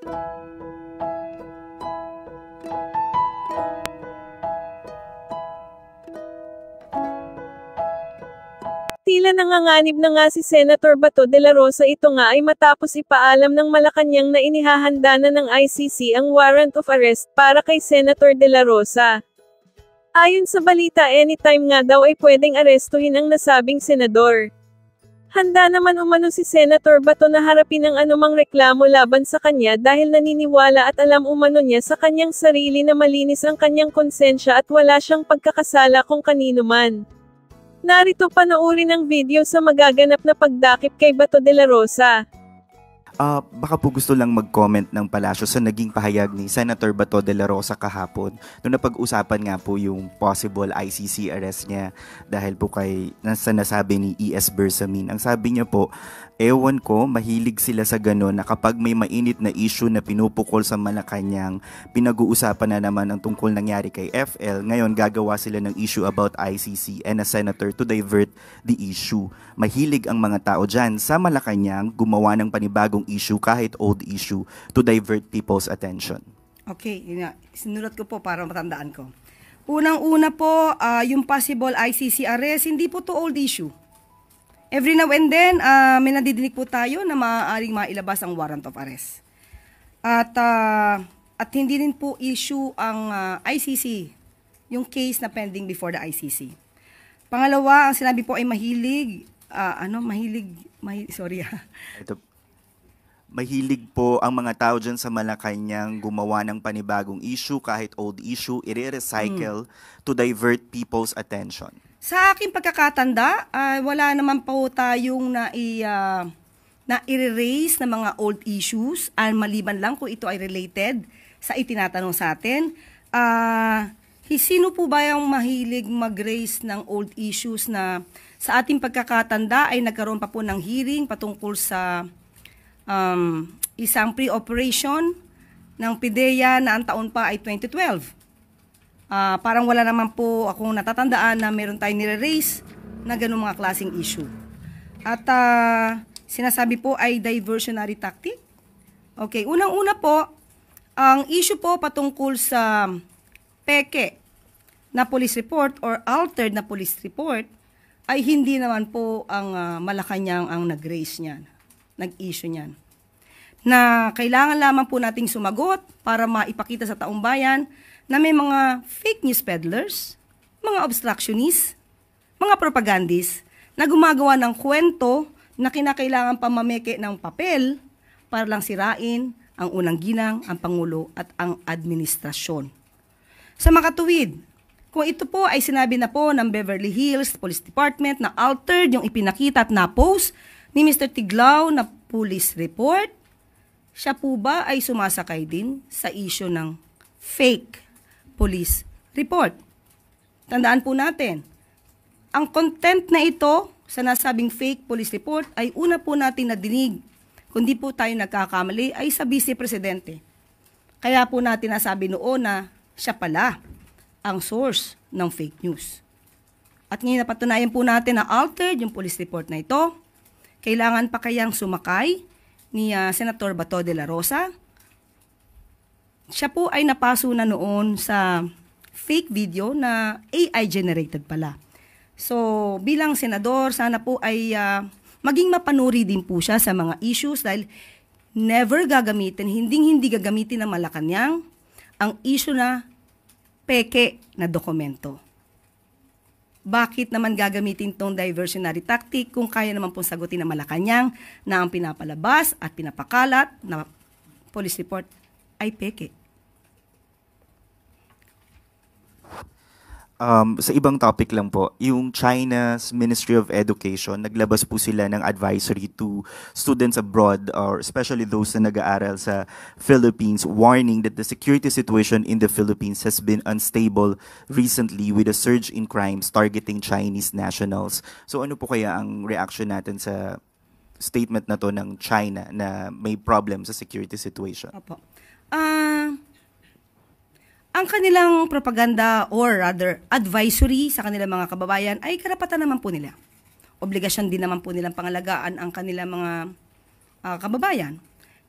Tila nanganganib na nga si Senator Bato de la Rosa, ito nga ay matapos ipaalam ng Malacanang na inihahanda na ng ICC ang warrant of arrest para kay Senator de la Rosa. Ayon sa balita, anytime nga daw ay pwedeng arestuhin ang nasabing senador. Handa naman umano si Senator Bato na harapin ang anumang reklamo laban sa kanya dahil naniniwala at alam umano niya sa kanyang sarili na malinis ang kanyang konsensya at wala siyang pagkakasala kung kanino man. Narito panoorin ang video sa magaganap na pagdakip kay Bato de la Rosa. Baka po gusto lang mag-comment ng palasyo sa naging pahayag ni Senator Bato de la Rosa kahapon nung napag-usapan nga po yung possible ICC arrest niya dahil po kay nasabi ni E.S. Bersamin. Ang sabi niya po, ewan ko, mahilig sila sa gano'n na kapag may mainit na issue na pinupukol sa Malacanang, pinag-uusapan na naman ang tungkol nangyari kay FL, ngayon gagawa sila ng issue about ICC and a senator to divert the issue. Mahilig ang mga tao dyan sa Malacanang gumawa ng panibagong issue kahit old issue to divert people's attention. Okay, yun nga. Sinulat ko po para matandaan ko. Unang-una po, yung possible ICC arrest, hindi po to old issue. Every now and then, may nadidinig po tayo na maaaring mailabas ang warrant of arrest. At hindi rin po issue ang ICC, yung case na pending before the ICC. Pangalawa, ang sinabi po ay mahilig po ang mga tao dyan sa Malacanang gumawa ng panibagong issue, kahit old issue, i-recycle to divert people's attention. Sa aking pagkakatanda, wala naman po tayong na-erase na mga old issues, maliban lang kung ito ay related sa itinatanong sa atin. Sino po ba yung mahilig mag-raise ng old issues na sa ating pagkakatanda ay nagkaroon pa po ng hearing patungkol sa isang pre-operation ng PIDEA na ang taon pa ay 2012. Parang wala naman po akong natatandaan na meron tayong nire-raise na ganung mga klaseng issue. At sinasabi po ay diversionary tactic. Okay, unang-una po, ang issue po patungkol sa peke na police report or altered na police report ay hindi naman po ang Malacanang ang nag-raise niyan, nag-issue niyan. Na kailangan lamang po nating sumagot para maipakita sa taong bayan na may mga fake news peddlers, mga obstructionists, mga propagandists na gumagawa ng kwento na kinakailangan pa mameke ng papel para lang sirain ang unang ginang, ang Pangulo at ang administrasyon. Sa makatuwid, kung ito po ay sinabi na po ng Beverly Hills Police Department na altered yung ipinakita at na-post ni Mr. Tiglao na police report, siya po ba ay sumasakay din sa issue ng fake police report? Tandaan po natin, ang content na ito sa nasabing fake police report ay una po natin nadinig, kundi po tayo nagkakamali, ay sa Vice Presidente. Kaya po natin nasabi noon na siya pala ang source ng fake news. At ngayon napatunayan po natin na altered yung police report na ito. Kailangan pa kayang sumakay ni Senator Bato de la Rosa? Siya po ay napaso na noon sa fake video na AI generated pala. So bilang senador, sana po ay maging mapanuri din po siya sa mga issues dahil never gagamitin, hindi gagamitin ng Malacanang ang issue na peke na dokumento. Bakit naman gagamitin tong diversionary tactic kung kaya naman pong sagutin ng Malacanang na ang pinapalabas at pinapakalat na police report ay peke? Sa ibang topic lang po, yung China's Ministry of Education, naglabas po sila ng advisory to students abroad or especially those na nag-aaral sa Philippines, warning that the security situation in the Philippines has been unstable recently with a surge in crimes targeting Chinese nationals. So ano po kaya ang reaction natin sa statement na to ng China na may problem sa security situation? Opo. Ang kanilang propaganda or rather advisory sa kanilang mga kababayan ay karapatan naman po nila. Obligasyon din naman po nilang pangalagaan ang kanilang mga kababayan.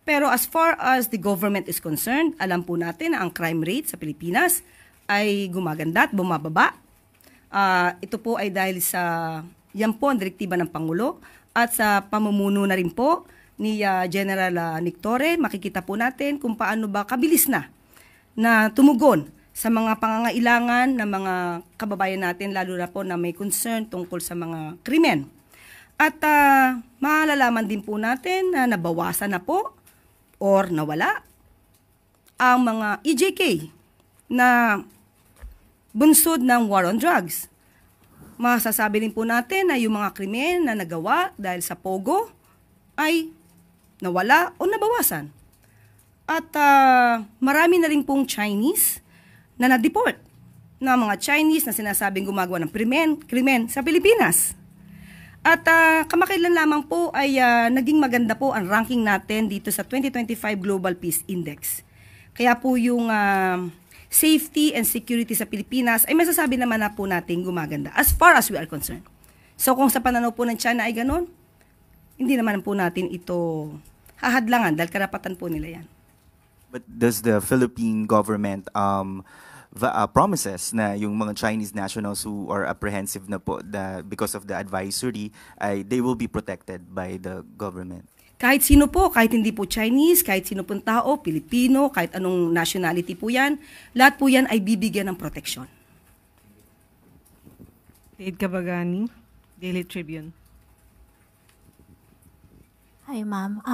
Pero as far as the government is concerned, alam po natin na ang crime rate sa Pilipinas ay gumaganda at bumababa. Ito po ay dahil sa yan po ang direktiba ng Pangulo at sa pamumuno na rin po ni General Nick Torre. Makikita po natin kung paano ba kabilis na tumugon sa mga pangangailangan ng mga kababayan natin, lalo na po na may concern tungkol sa mga krimen. At malalaman din po natin na nabawasan na po or nawala ang mga EJK na bunsod ng war on drugs. Masasabi rin po natin na yung mga krimen na nagawa dahil sa Pogo ay nawala o nabawasan. At marami na rin pong Chinese na na-deport na mga Chinese na sinasabing gumagawa ng krimen sa Pilipinas. At kamakailan lamang po ay naging maganda po ang ranking natin dito sa 2025 Global Peace Index. Kaya po yung safety and security sa Pilipinas ay masasabi naman na po natin gumaganda as far as we are concerned. So kung sa pananaw po ng China ay ganon, hindi naman po natin ito hahadlangan dahil karapatan po nila yan. But does the Philippine government promises na yung mga Chinese nationals who are apprehensive na po because of the advisory, they will be protected by the government? Kahit sino po, kahit hindi po Chinese, kahit sino pong tao, Pilipino, kahit anong nationality po yan, lahat po yan ay bibigyan ng proteksyon. Dade Cabagani, Daily Tribune. Hi, ma'am.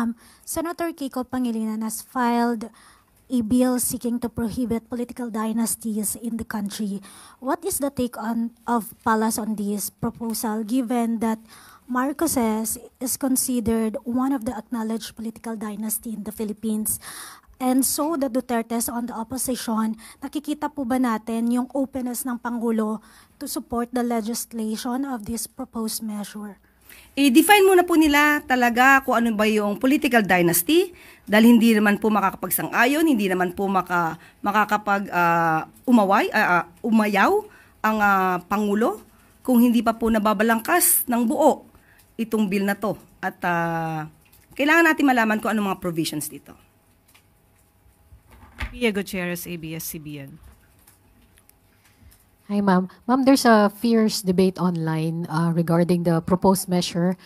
Senator Kiko Pangilinan has filed a bill seeking to prohibit political dynasties in the country. What is the take of Palas on this proposal, given that Marcoses is considered one of the acknowledged political dynasty in the Philippines? And so the Dutertes on the opposition, nakikita po ba natin yung openness ng Pangulo to support the legislation of this proposed measure? I-define muna po nila talaga kung ano ba yung political dynasty dahil hindi naman po makakapagsang-ayon, hindi naman po umayaw ang Pangulo kung hindi pa po nababalangkas ng buo itong bill na to. At kailangan natin malaman kung ano mga provisions dito. Pia Gutierrez, ABS-CBN. Hi, ma'am. Ma'am, there's a fierce debate online regarding the proposed measure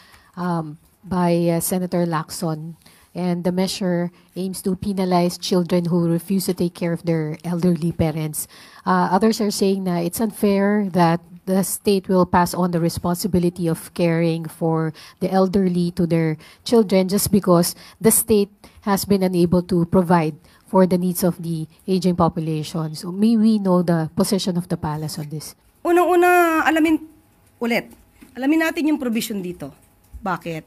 by Senator Lacson. And the measure aims to penalize children who refuse to take care of their elderly parents. Others are saying that it's unfair that the state will pass on the responsibility of caring for the elderly to their children just because the state has been unable to provide for the needs of the aging population. So may we know the position of the palace on this? Unang-una, alamin natin yung provision dito. Bakit?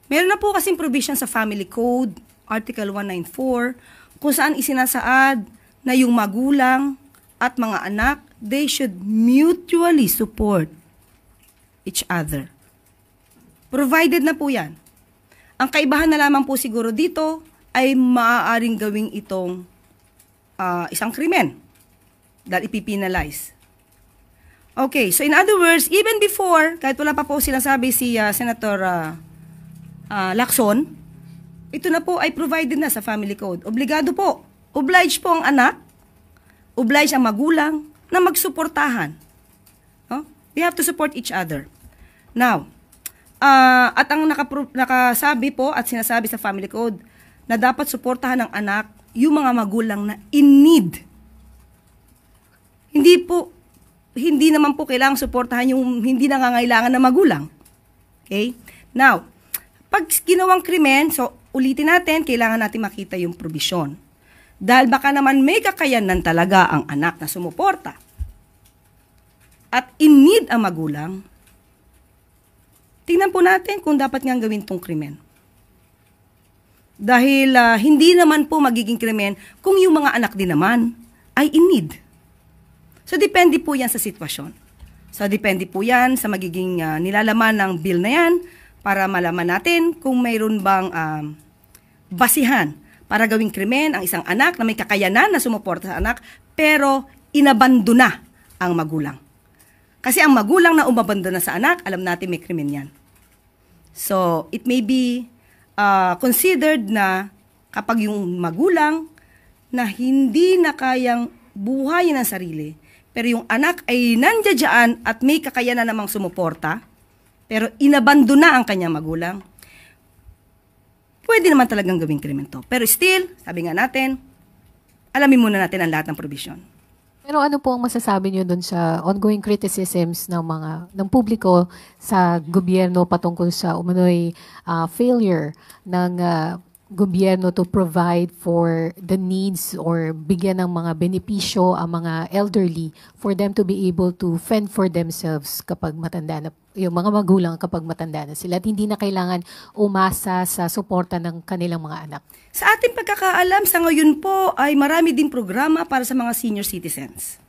Meron na po kasing provision sa Family Code, Article 194, kung saan isinasaad na yung magulang at mga anak, they should mutually support each other. Provided na po yan. Ang kaibahan na lamang po siguro dito ay maaaring gawing itong isang krimen dahil ipipinalize. Okay, so in other words, even before, kahit wala pa po sinasabi si Senator Lacson, ito na po ay provided na sa Family Code. Obligado po. Oblige po ang anak, oblige ang magulang na magsuportahan. No? They have to support each other. Now, at ang nakasabi po at sinasabi sa Family Code na dapat suportahan ng anak yung mga magulang na in need. Hindi naman po kailangang suportahan yung hindi nangangailangan na magulang. Okay? Now, pag ginawang krimen, so ulitin natin, kailangan natin makita yung provision. Dahil baka naman may kakayanan talaga ang anak na sumuporta. At in need ang magulang, tingnan po natin kung dapat nga gawin tong krimen. Dahil hindi naman po magiging krimen kung yung mga anak din naman ay in need. So, depende po yan sa sitwasyon. So, depende po yan sa magiging nilalaman ng bill na yan para malaman natin kung mayroon bang basihan para gawing krimen ang isang anak na may kakayanan na sumuporta sa anak pero inabandona ang magulang. Kasi ang magulang na umabandona sa anak, alam natin may krimen yan. So, it may be considered na kapag yung magulang na hindi na kayang buhayin ang sarili, pero yung anak ay nandiyan at may kakayanan namang sumuporta, pero inabando na ang kanyang magulang, pwede naman talagang gawing krimen to. Pero still, sabi nga natin, alamin muna natin ang lahat ng provision. Pero ano po ang masasabi niyo dun sa ongoing criticisms ng publiko sa gobyerno patungkol sa umano'y failure ng gobyerno to provide for the needs or bigyan ng mga benepisyo ang mga elderly for them to be able to fend for themselves kapag matanda na, yung mga magulang kapag matanda na sila at hindi na kailangan umasa sa suporta ng kanilang mga anak? Sa ating pagkakaalam, sa ngayon po ay marami din programa para sa mga senior citizens.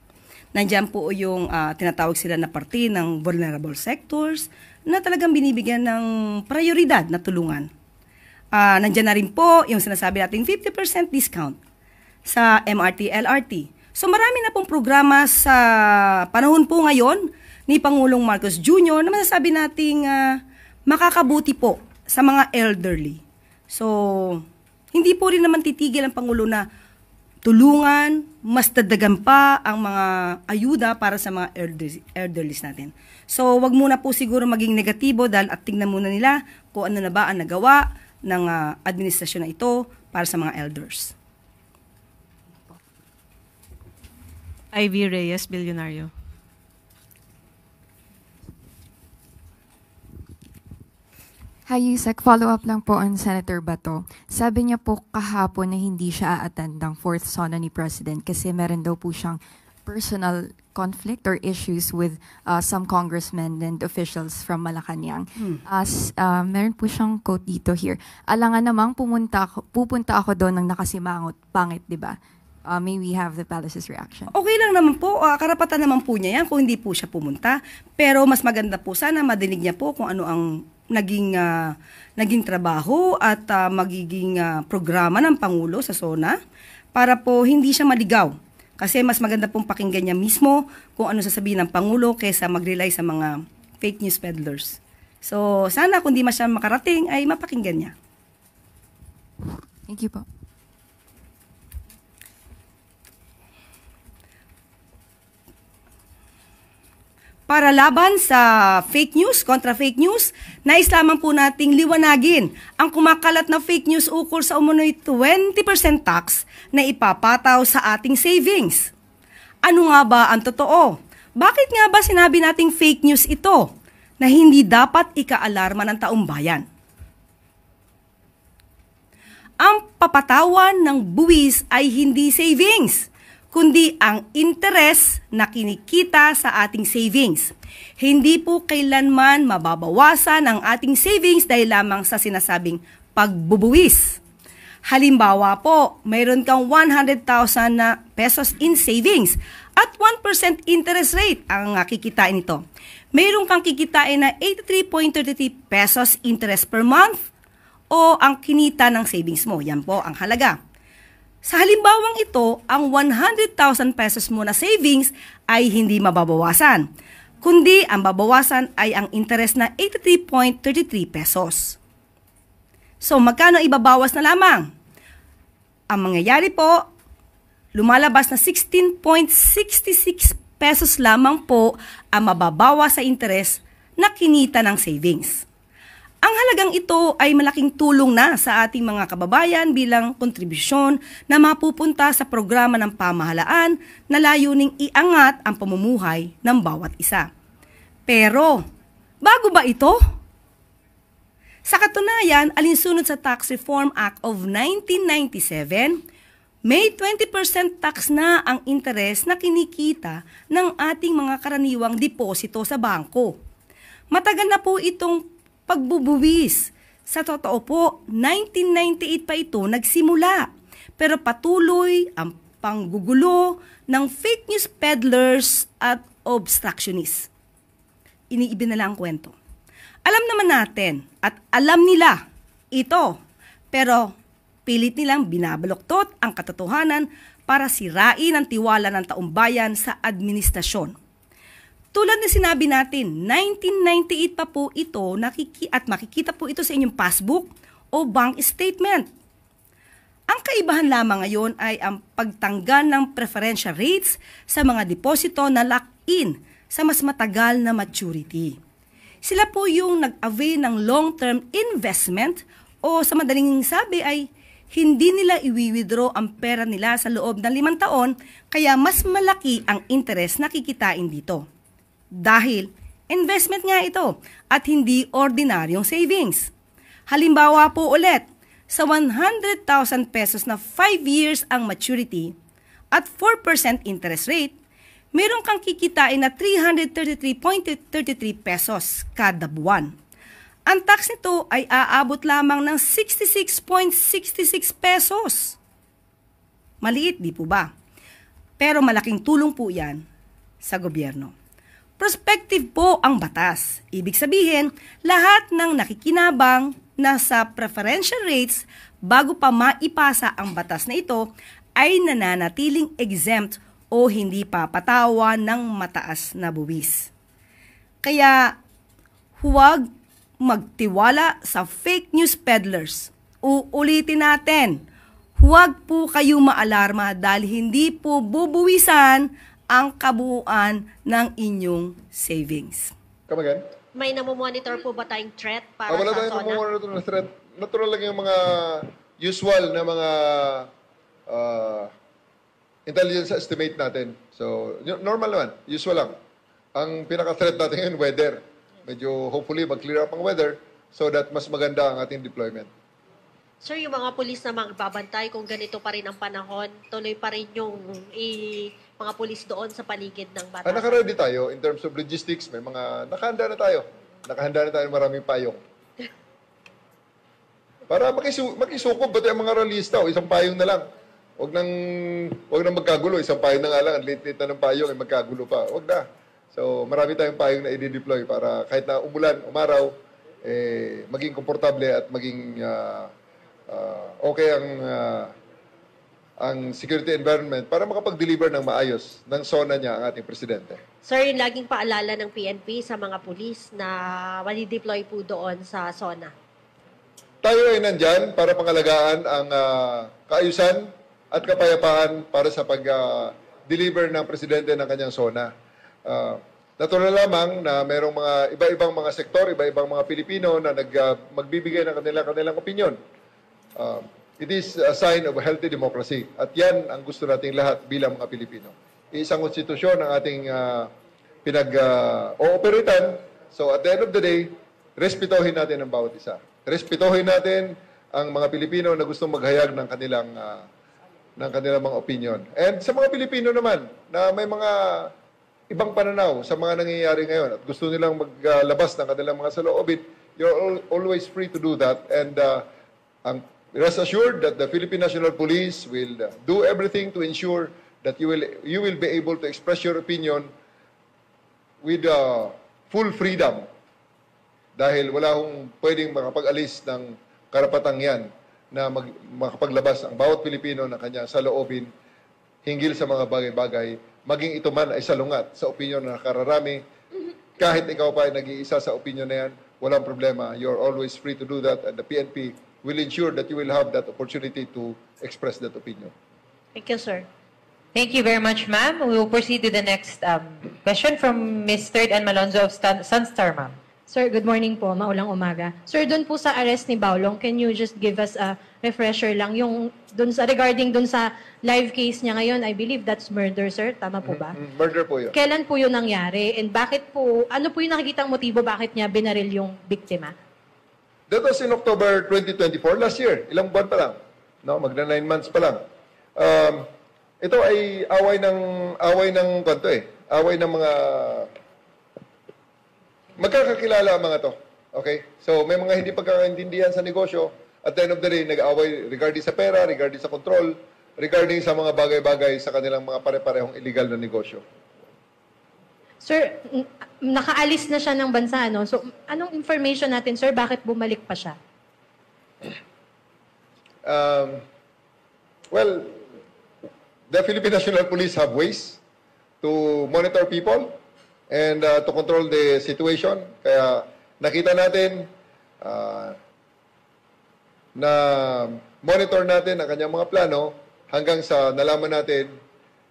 Nandiyan po yung tinatawag sila na parte ng vulnerable sectors na talagang binibigyan ng prioridad na tulungan. Nandiyan na rin po yung sinasabi nating 50% discount sa MRT, LRT. So marami na pong programa sa panahon po ngayon ni Pangulong Marcos Jr. na masasabi nating makakabuti po sa mga elderly. So hindi po rin naman titigil ang Pangulo na tulungan, mas dadagan pa ang mga ayuda para sa mga elderlies natin. So wag muna po siguro maging negatibo dahil at tingnan muna nila kung ano na ba ang nagawa ng administrasyon na ito para sa mga elders. Ivy Reyes, Bilyonaryo. Hi, Yusek. Follow-up lang po on Senator Bato. Sabi niya po kahapon na hindi siya a-attend ng 4th SONA ni President kasi meron daw po siyang personal conflict or issues with some congressmen and officials from Malacanang. Meron po siyang quote dito here. Alangan namang pupunta ako doon ng nakasimangot. Pangit, di ba? May we have the palace's reaction. Okay lang naman po, karapatan naman po niya yan kung hindi po siya pumunta. Pero mas maganda po sana madinig niya po kung ano ang naging trabaho at magiging programa ng Pangulo sa SONA para po hindi siya maligaw. Kasi mas maganda pong pakinggan niya mismo kung ano sasabihin ng Pangulo kaysa mag-rely sa mga fake news peddlers. So sana kung di siya makarating ay mapakinggan niya. Thank you po. Para laban sa fake news, kontra fake news, nais lamang po nating liwanagin ang kumakalat na fake news ukol sa umunoy 20% tax na ipapataw sa ating savings. Ano nga ba ang totoo? Bakit nga ba sinabi nating fake news ito na hindi dapat ikaalarma ng taong bayan? Ang papatawan ng buwis ay hindi savings, kundi ang interes na kinikita sa ating savings. Hindi po kailanman mababawasan ang ating savings dahil lamang sa sinasabing pagbubuwis. Halimbawa po, mayroon kang 100,000 na pesos in savings at 1% interest rate ang kikitain nito. Mayroon kang kikitain na 83.33 pesos interest per month o ang kinita ng savings mo. Yan po ang halaga. Sa halimbawang ito, ang 100,000 pesos mo na savings ay hindi mababawasan, kundi ang babawasan ay ang interest na 83.33 pesos. So, magkano ibabawas na lamang? Ang mangyayari po, lumalabas na 16.66 pesos lamang po ang mababawas sa interest na kinita ng savings. Ang halagang ito ay malaking tulong na sa ating mga kababayan bilang kontribusyon na mapupunta sa programa ng pamahalaan na layuning iangat ang pamumuhay ng bawat isa. Pero, bago ba ito? Sa katunayan, alinsunod sa Tax Reform Act of 1997, may 20% tax na ang interes na kinikita ng ating mga karaniwang deposito sa bangko. Matagal na po itong pagbubuwis. Sa totoo po, 1998 pa ito nagsimula. Pero patuloy ang panggugulo ng fake news peddlers at obstructionists. Iniiba na lang ang kwento. Alam naman natin at alam nila ito, pero pilit nilang binabaluktot ang katotohanan para sirain ang tiwala ng taong bayan sa administrasyon. Tulad na sinabi natin, 1998 pa po ito at makikita po ito sa inyong passbook o bank statement. Ang kaibahan lamang ngayon ay ang pagtanggal ng preferential rates sa mga deposito na lock-in sa mas matagal na maturity. Sila po yung nag-avail ng long-term investment o sa madaling sabi ay hindi nila i-withdraw ang pera nila sa loob ng 5 taon kaya mas malaki ang interest na kikitain dito. Dahil investment nga ito at hindi ordinaryong savings. Halimbawa po ulit, sa 100,000 pesos na 5 years ang maturity at 4% interest rate, meron kang kikitain na 333.33 pesos kada buwan. Ang tax nito ay aabot lamang ng 66.66 pesos. Maliit, di po ba? Pero malaking tulong po yan sa gobyerno. Prospective po ang batas. Ibig sabihin, lahat ng nakikinabang na sa preferential rates bago pa maipasa ang batas na ito ay nananatiling exempt o hindi papatawa ng mataas na buwis. Kaya huwag magtiwala sa fake news peddlers. Uulitin natin, huwag po kayo maalarma dahil hindi po bubuwisan ang kabuuan ng inyong savings. Come again? May namomonitor po ba tayong threat para Wala sa tayong SONA? namomonitor na threat. Natural lang yung mga usual na mga intelligence estimate natin. So, normal naman. Usual lang. Ang pinaka-threat natin ngayon, weather. Medyo hopefully mag-clear up ang weather so that mas maganda ang ating deployment. Sir, yung mga pulis na magbabantay, kung ganito pa rin ang panahon, tuloy pa rin yung mga pulis doon sa paligid ng batas. Naka-ready tayo in terms of logistics. May mga nakahanda na tayo. Nakahanda na tayo ng maraming payong. Para makisukob, ba't yung mga ralista o isang payong na lang. Huwag nang magkagulo. Isang payong na nga lang. Ang liit-liit na ng payong ay magkagulo pa. Huwag na. So, marami tayong payong na i-deploy para kahit na umulan, umaraw, maging komportable at maging okay ang security environment para makapag-deliver ng maayos ng SONA niya ang ating presidente. Sir, yung laging paalala ng PNP sa mga pulis na mali-deploy po doon sa SONA. Tayo ay nandyan para pangalagaan ang kaayusan at kapayapaan para sa pag-deliver ng presidente ng kanyang SONA. Natural lamang na mayroong mga iba-ibang mga sektor, iba-ibang mga Pilipino na magbibigay ng kanilang opinion. It is a sign of a healthy democracy. At yan ang gusto nating lahat bilang mga Pilipino. Isang konstitusyon ang ating pinag-ooperatan. So at the end of the day, respetohin natin ang bawat isa. Respetohin natin ang mga Pilipino na gustong maghayag ng kanilang mga opinion. And sa mga Pilipino naman na may mga ibang pananaw sa mga nangyayari ngayon at gusto nilang maglabas ng kanilang mga saloobin, you're always free to do that. And rest assured that the Philippine National Police will do everything to ensure that you will be able to express your opinion with full freedom. Dahil wala akong pwedeng makapag-alis ng karapatang yan na makapaglabas ang bawat Pilipino na kanyang saloobin hinggil sa mga bagay-bagay, maging ito man ay salungat sa opinion na nakararami. Kahit ikaw pa ay nag-iisa sa opinion na yan, walang problema. You're always free to do that and the PNP will ensure that you will have that opportunity to express that opinion. Thank you, sir. Thank you very much, ma'am. We will proceed to the next question from Ms. Third Ann Malonzo of Sunstar, ma'am. Sir, good morning po. Maulang umaga. Sir, doon po sa arrest ni Baulong, can you just give us a refresher lang yung regarding doon sa live case niya ngayon? I believe that's murder, sir. Tama po ba? Murder po yun. Kailan po yun nangyari? And bakit po, ano po yung nakikitang motibo bakit niya binaril yung biktima? That was in October 2024, last year. Ilang buwan pa lang. No, magna 9 months pa lang. Ito ay away ng kanto eh. Away ng mga magkakakilala ang mga to. Okay? So may mga hindi pagkakaintindihan sa negosyo. At the end of the day, nag-away regarding sa pera, regarding sa control, regarding sa mga bagay-bagay sa kanilang mga pare-parehong illegal na negosyo. Sir, nakaalis na siya ng bansa, no? So, anong information natin, sir? Bakit bumalik pa siya? Well, the Philippine National Police have ways to monitor people and to control the situation. Kaya nakita natin na monitor natin ang kanyang mga plano hanggang sa nalaman natin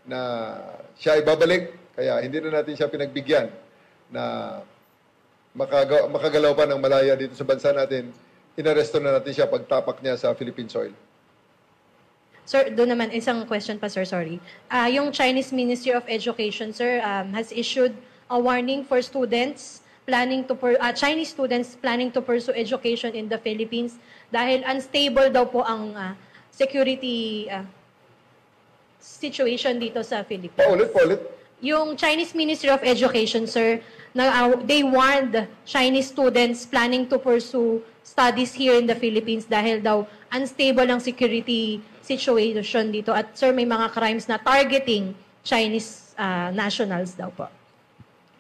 na siya ay babalik. Kaya hindi na natin siya pinagbigyan na makagalaw pa ng malaya dito sa bansa natin. Inaresto na natin siya pagtapak niya sa Philippine soil. Sir, doon naman, isang question pa, sir, sorry. Yung Chinese Ministry of Education, sir, has issued a warning for students Chinese students planning to pursue education in the Philippines dahil unstable daw po ang security situation dito sa Philippines. Paulit. Yung Chinese Ministry of Education, sir, they warned Chinese students planning to pursue studies here in the Philippines dahil daw unstable ang security situation dito. At sir, may mga crimes na targeting Chinese nationals daw po.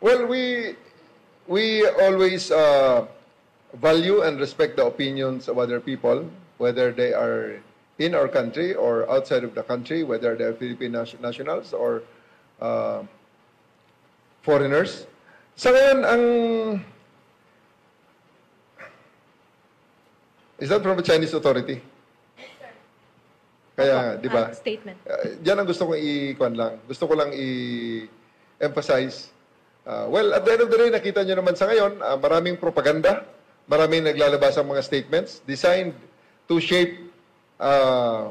Well, we always value and respect the opinions of other people, whether they are in our country or outside of the country, whether they are Philippine nationals or foreigners. Sa ngayon, is that from the Chinese authority? Kaya, di ba? Statement. Diyan ang gusto kong i-kuan lang. Gusto ko lang i-emphasize. Well, at the end of the day, nakita nyo naman sa ngayon, maraming propaganda, maraming naglalabas ang mga statements designed to shape a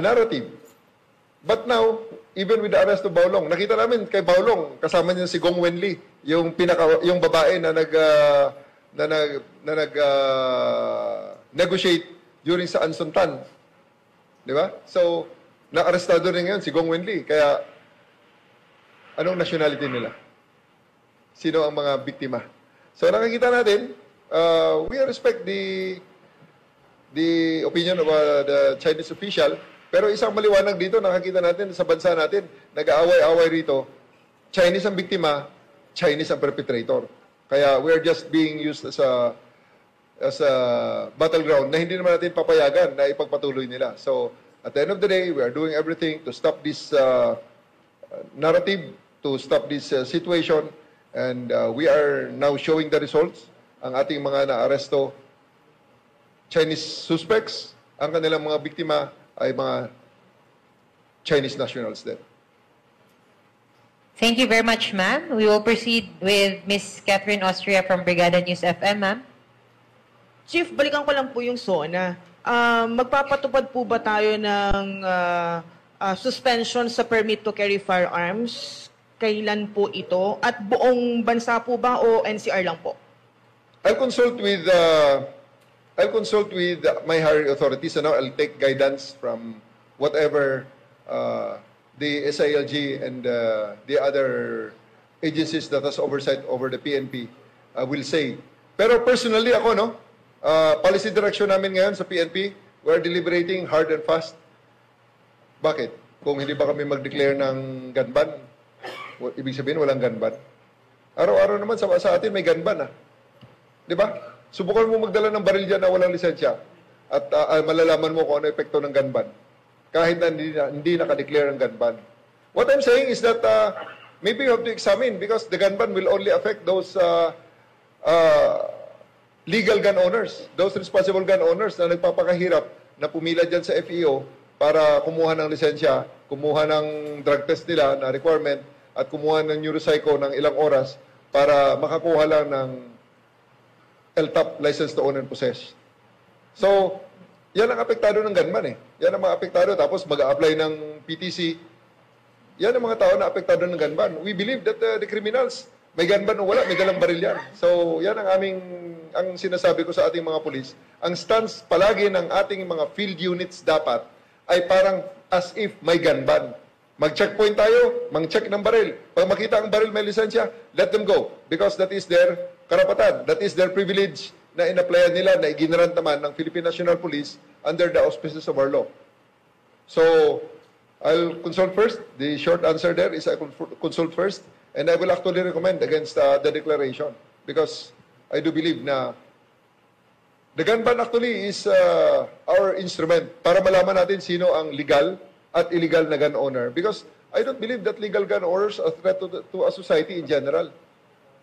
narrative. But now, even with the arrest of Baolong, nakita namin kay Baolong, kasama niya si Gong Wenli, yung babae na negotiate during sa Ansuntan. Di ba? So, na-arrestado rin ngayon si Gong Wenli. Kaya, anong nationality nila? Sino ang mga biktima? So, nakikita natin, we respect the opinion of the Chinese official. Pero isang maliwanag dito, nakakita natin sa bansa natin, nag-aaway-away rito. Chinese ang biktima, Chinese ang perpetrator. Kaya we are just being used as a battleground na hindi naman natin papayagan na ipagpatuloy nila. So, at the end of the day, we are doing everything to stop this narrative, to stop this situation, and we are now showing the results. Ang ating mga naaresto, Chinese suspects, ang kanilang mga biktima ay mga Chinese nationals din. Thank you very much, ma'am. We will proceed with Ms. Catherine Austria from Brigada News FM, ma'am. Chief, balikan ko lang po yung SONA. Magpapatupad po ba tayo ng suspension sa permit to carry firearms? Kailan po ito? At buong bansa po ba o NCR lang po? I'll consult with my higher authorities, and I'll take guidance from whatever the SILG and the other agencies that has oversight over the PNP will say. Pero personally ako, no, policy direction namin ngayon sa PNP, we're deliberating hard and fast. Bakit? Kung hindi ba kami mag-declare ng gun ban, ibig sabihin walang gun ban. Araw-araw naman sa atin may gun ban, di ba? Subukan mo magdala ng baril dyan na walang lisensya at malalaman mo kung ano epekto ng gun ban. Kahit na hindi naka-declare ng gun ban. What I'm saying is that maybe you have to examine because the gun ban will only affect those legal gun owners, those responsible gun owners na nagpapakahirap na pumila dyan sa FEO para kumuha ng lisensya, kumuha ng drug test nila na requirement at kumuha ng neuropsycho ng ilang oras para makakuha lang ng LTAP, license to own and possess. So, yan ang apektado ng gunman Yan ang mga apektado. Tapos mag-a-apply ng PTC. Yan ang mga tao na apektado ng gunman. We believe that the criminals, may gunman o wala, may dalang baril yan. So, yan ang sinasabi ko sa ating mga pulis. Ang stance palagi ng ating mga field units dapat ay parang as if may gunman. Mag-checkpoint tayo, mang-check ng baril. Pag makita ang baril may lisensya, let them go. Because that is their karapatan. That is their privilege na in-applyan nila, na iginarant naman ng Philippine National Police under the auspices of our law. So, I'll consult first. The short answer there is I consult first, and I will actually recommend against the declaration because I do believe na the gun ban actually is our instrument para malaman natin sino ang legal at illegal na gun owner. Because I don't believe that legal gun owners are a threat to a society in general.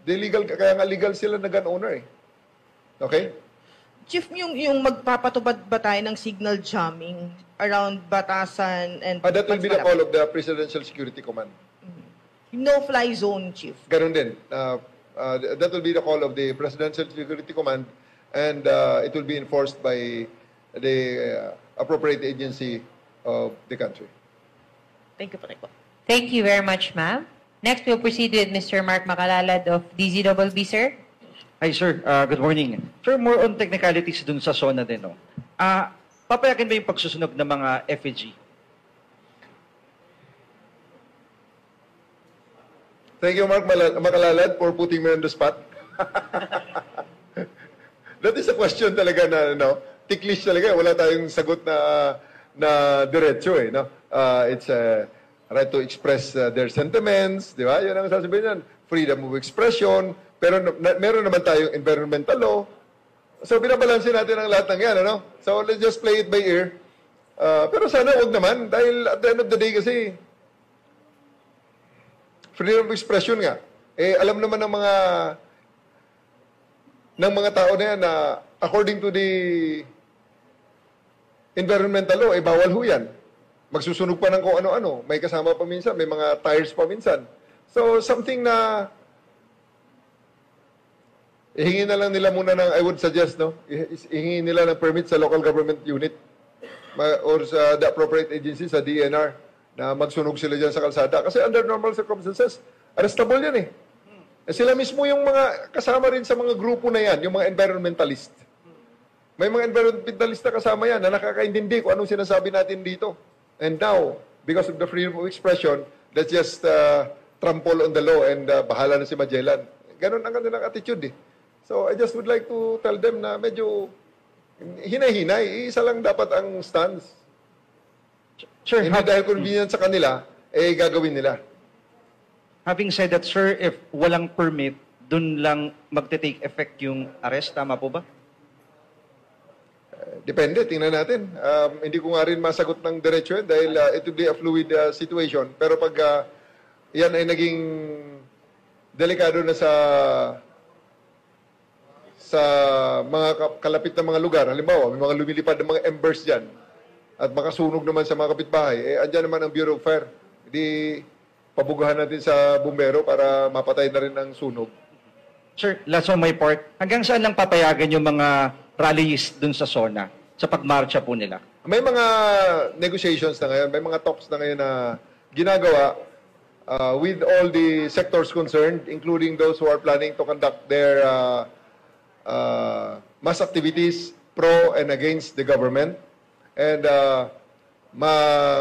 Kaya nga legal sila na gun owner Okay? Chief, yung magpapatubad ba tayo ng signal jamming around Batasan and That will be the call of the Presidential Security Command. No-fly zone, Chief. Ganun din. That will be the call of the Presidential Security Command, and it will be enforced by the appropriate agency of the country. Thank you po. Thank you very much, ma'am. Next, we'll proceed with Mr. Mark Makalalad of DZBB, sir. Hi, sir. Good morning. Sir, more on technicalities dun sa SONA din, no? Papayakin ba yung pagsusunog ng mga FEG? Thank you, Mark Makalalad, for putting me on the spot. That is a question talaga na, ticklish talaga. Wala tayong sagot na diretso, eh, no? It's a right to express their sentiments, di ba? Yan ang sasabihin yan. Freedom of expression, pero meron naman tayong environmental law. So, binabalansin natin ang lahat ng yan, ano? So, let's just play it by ear. Pero sana huwag naman, dahil at the end of the day kasi, freedom of expression nga. Alam naman ng mga tao na yan na according to the environmental law, bawal ho yan. Magsusunog pa ng kung ano-ano. May kasama pa minsan, may mga tires pa minsan. So, something na ihingi na lang nila muna I would suggest, ihingi nila ng permit sa local government unit or sa the appropriate agency, sa DNR, na magsunog sila dyan sa kalsada. Kasi under normal circumstances, arrestable yan eh. Sila mismo yung mga kasama rin sa mga grupo na yan, yung mga environmentalist. May mga environmentalist na kasama yan na nakakaintindi kung anong sinasabi natin dito. And now, because of the freedom of expression, let's just trample on the law and bahala na si Magellan. Ganon ang kanilang attitude eh. So I just would like to tell them na medyo hinay-hinay. Isa lang dapat ang stance. Sir, hindi dahil convenient sa kanila, gagawin nila. Having said that, sir, if walang permit, dun lang magte-take effect yung arrest, tama po ba? Depende, tingnan natin. Hindi ko nga rin masagot ng diretso yun dahil it will be a fluid situation. Pero pag yan ay naging delikado na sa mga kalapit na mga lugar, halimbawa, may mga lumilipad na mga embers dyan, at makasunog naman sa mga kapitbahay, andyan naman ang Bureau of Fire. Hindi pabugahan natin sa bumbero para mapatay na rin ang sunog. Sir, last on my part, hanggang saan lang papayagan yung mga rallies dun sa SONA, sa pagmarcha po nila? May mga negotiations na ngayon, may mga talks na ngayon na ginagawa with all the sectors concerned, including those who are planning to conduct their mass activities pro and against the government. And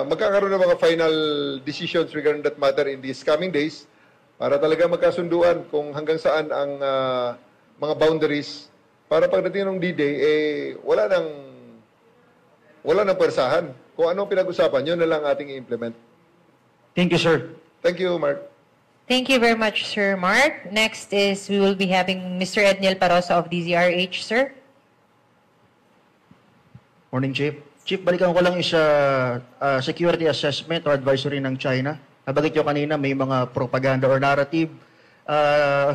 magkakaroon ng mga final decisions regarding that matter in these coming days para talaga magkasunduan kung hanggang saan ang mga boundaries para pagdating ng D-Day, wala nang persahan. Kung anong pinag-usapan, yun na lang ating i-implement. Thank you, sir. Thank you, Mark. Thank you very much, Sir Mark. Next is we will be having Mr. Edniel Parosa of DZRH, sir. Morning, Chief. Chief, balikan ko lang yung sa security assessment or advisory ng China. Nabanggit nyo kanina, may mga propaganda or narrative.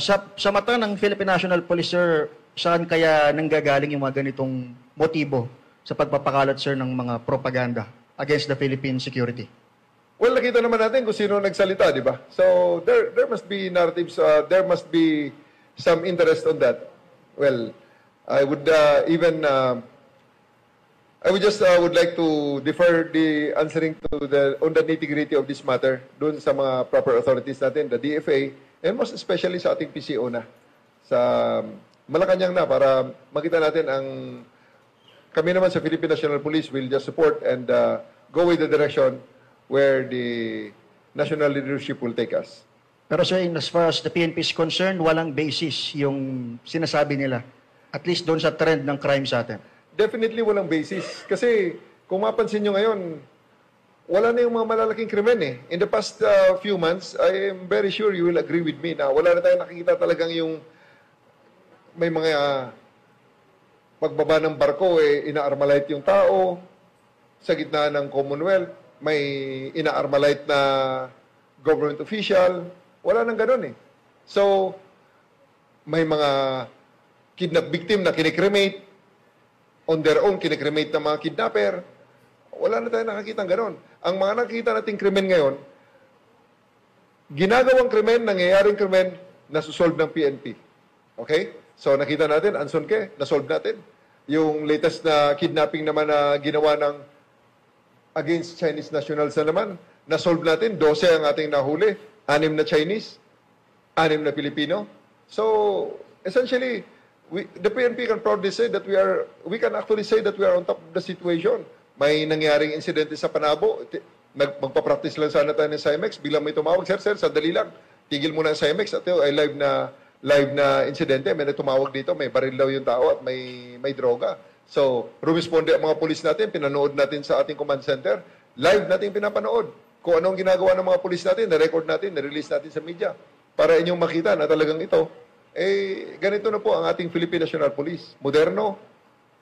Sa mata ng Philippine National Police, sir, saan kaya nanggagaling yung mga ganitong motibo sa pagpapakalat, sir, ng mga propaganda against the Philippine security? Well, nakita naman natin kung sino nagsalita, di ba? So, there must be narratives, there must be some interest on that. Well, I would would like to defer the answering on the nitty-gritty of this matter doon sa mga proper authorities natin, the DFA, and most especially sa ating PCO na, sa Malacanang na, para makita natin kami naman sa Philippine National Police will just support and go with the direction where the national leadership will take us. Pero sir, as far as the PNP is concerned, walang basis yung sinasabi nila, at least doon sa trend ng crime sa atin. Definitely walang basis. Kasi kung mapansin nyo ngayon, wala na yung mga malalaking krimen eh. In the past few months, I am very sure you will agree with me na wala na tayong nakikita talagang yung may mga pagbaba ng barko, ina-armalite yung tao sa gitna ng Commonwealth, may ina-armalite na government official, wala nang ganun eh. So, may mga kidnap victim na kinikremate, on their own kinikremate ng mga kidnapper. Wala na tayo nakakita ng ganon. Ang mga nakikita nating krimen ngayon, ginagawang krimen, nangyayaring krimen, nasusolve ng PNP. Okay? So nakita natin, Anson Ke, nasolve natin. Yung latest na kidnapping naman na ginawa ng against Chinese nationals na naman, nasolve natin, 12 ang ating nahuli, 6 na Chinese, 6 na Pilipino. So, essentially, the PNP can proudly say that we can actually say that we are on top of the situation. May nangyaring insidente sa Panabo, magpa-practice lang sana tayo ng CIMEX, biglang may tumawag, sir, sandali lang, tigil muna ang CIMEX, at ay live na insidente, may tumawag dito, may baril daw yung tao at may droga. So, rumisponde ang mga pulis natin, pinanood natin sa ating command center, live natin pinapanood. Kung anong ginagawa ng mga pulis natin, na-record natin, na-release natin sa media, para inyong makita na talagang ito, ganito na po ang ating Philippine National Police. Moderno,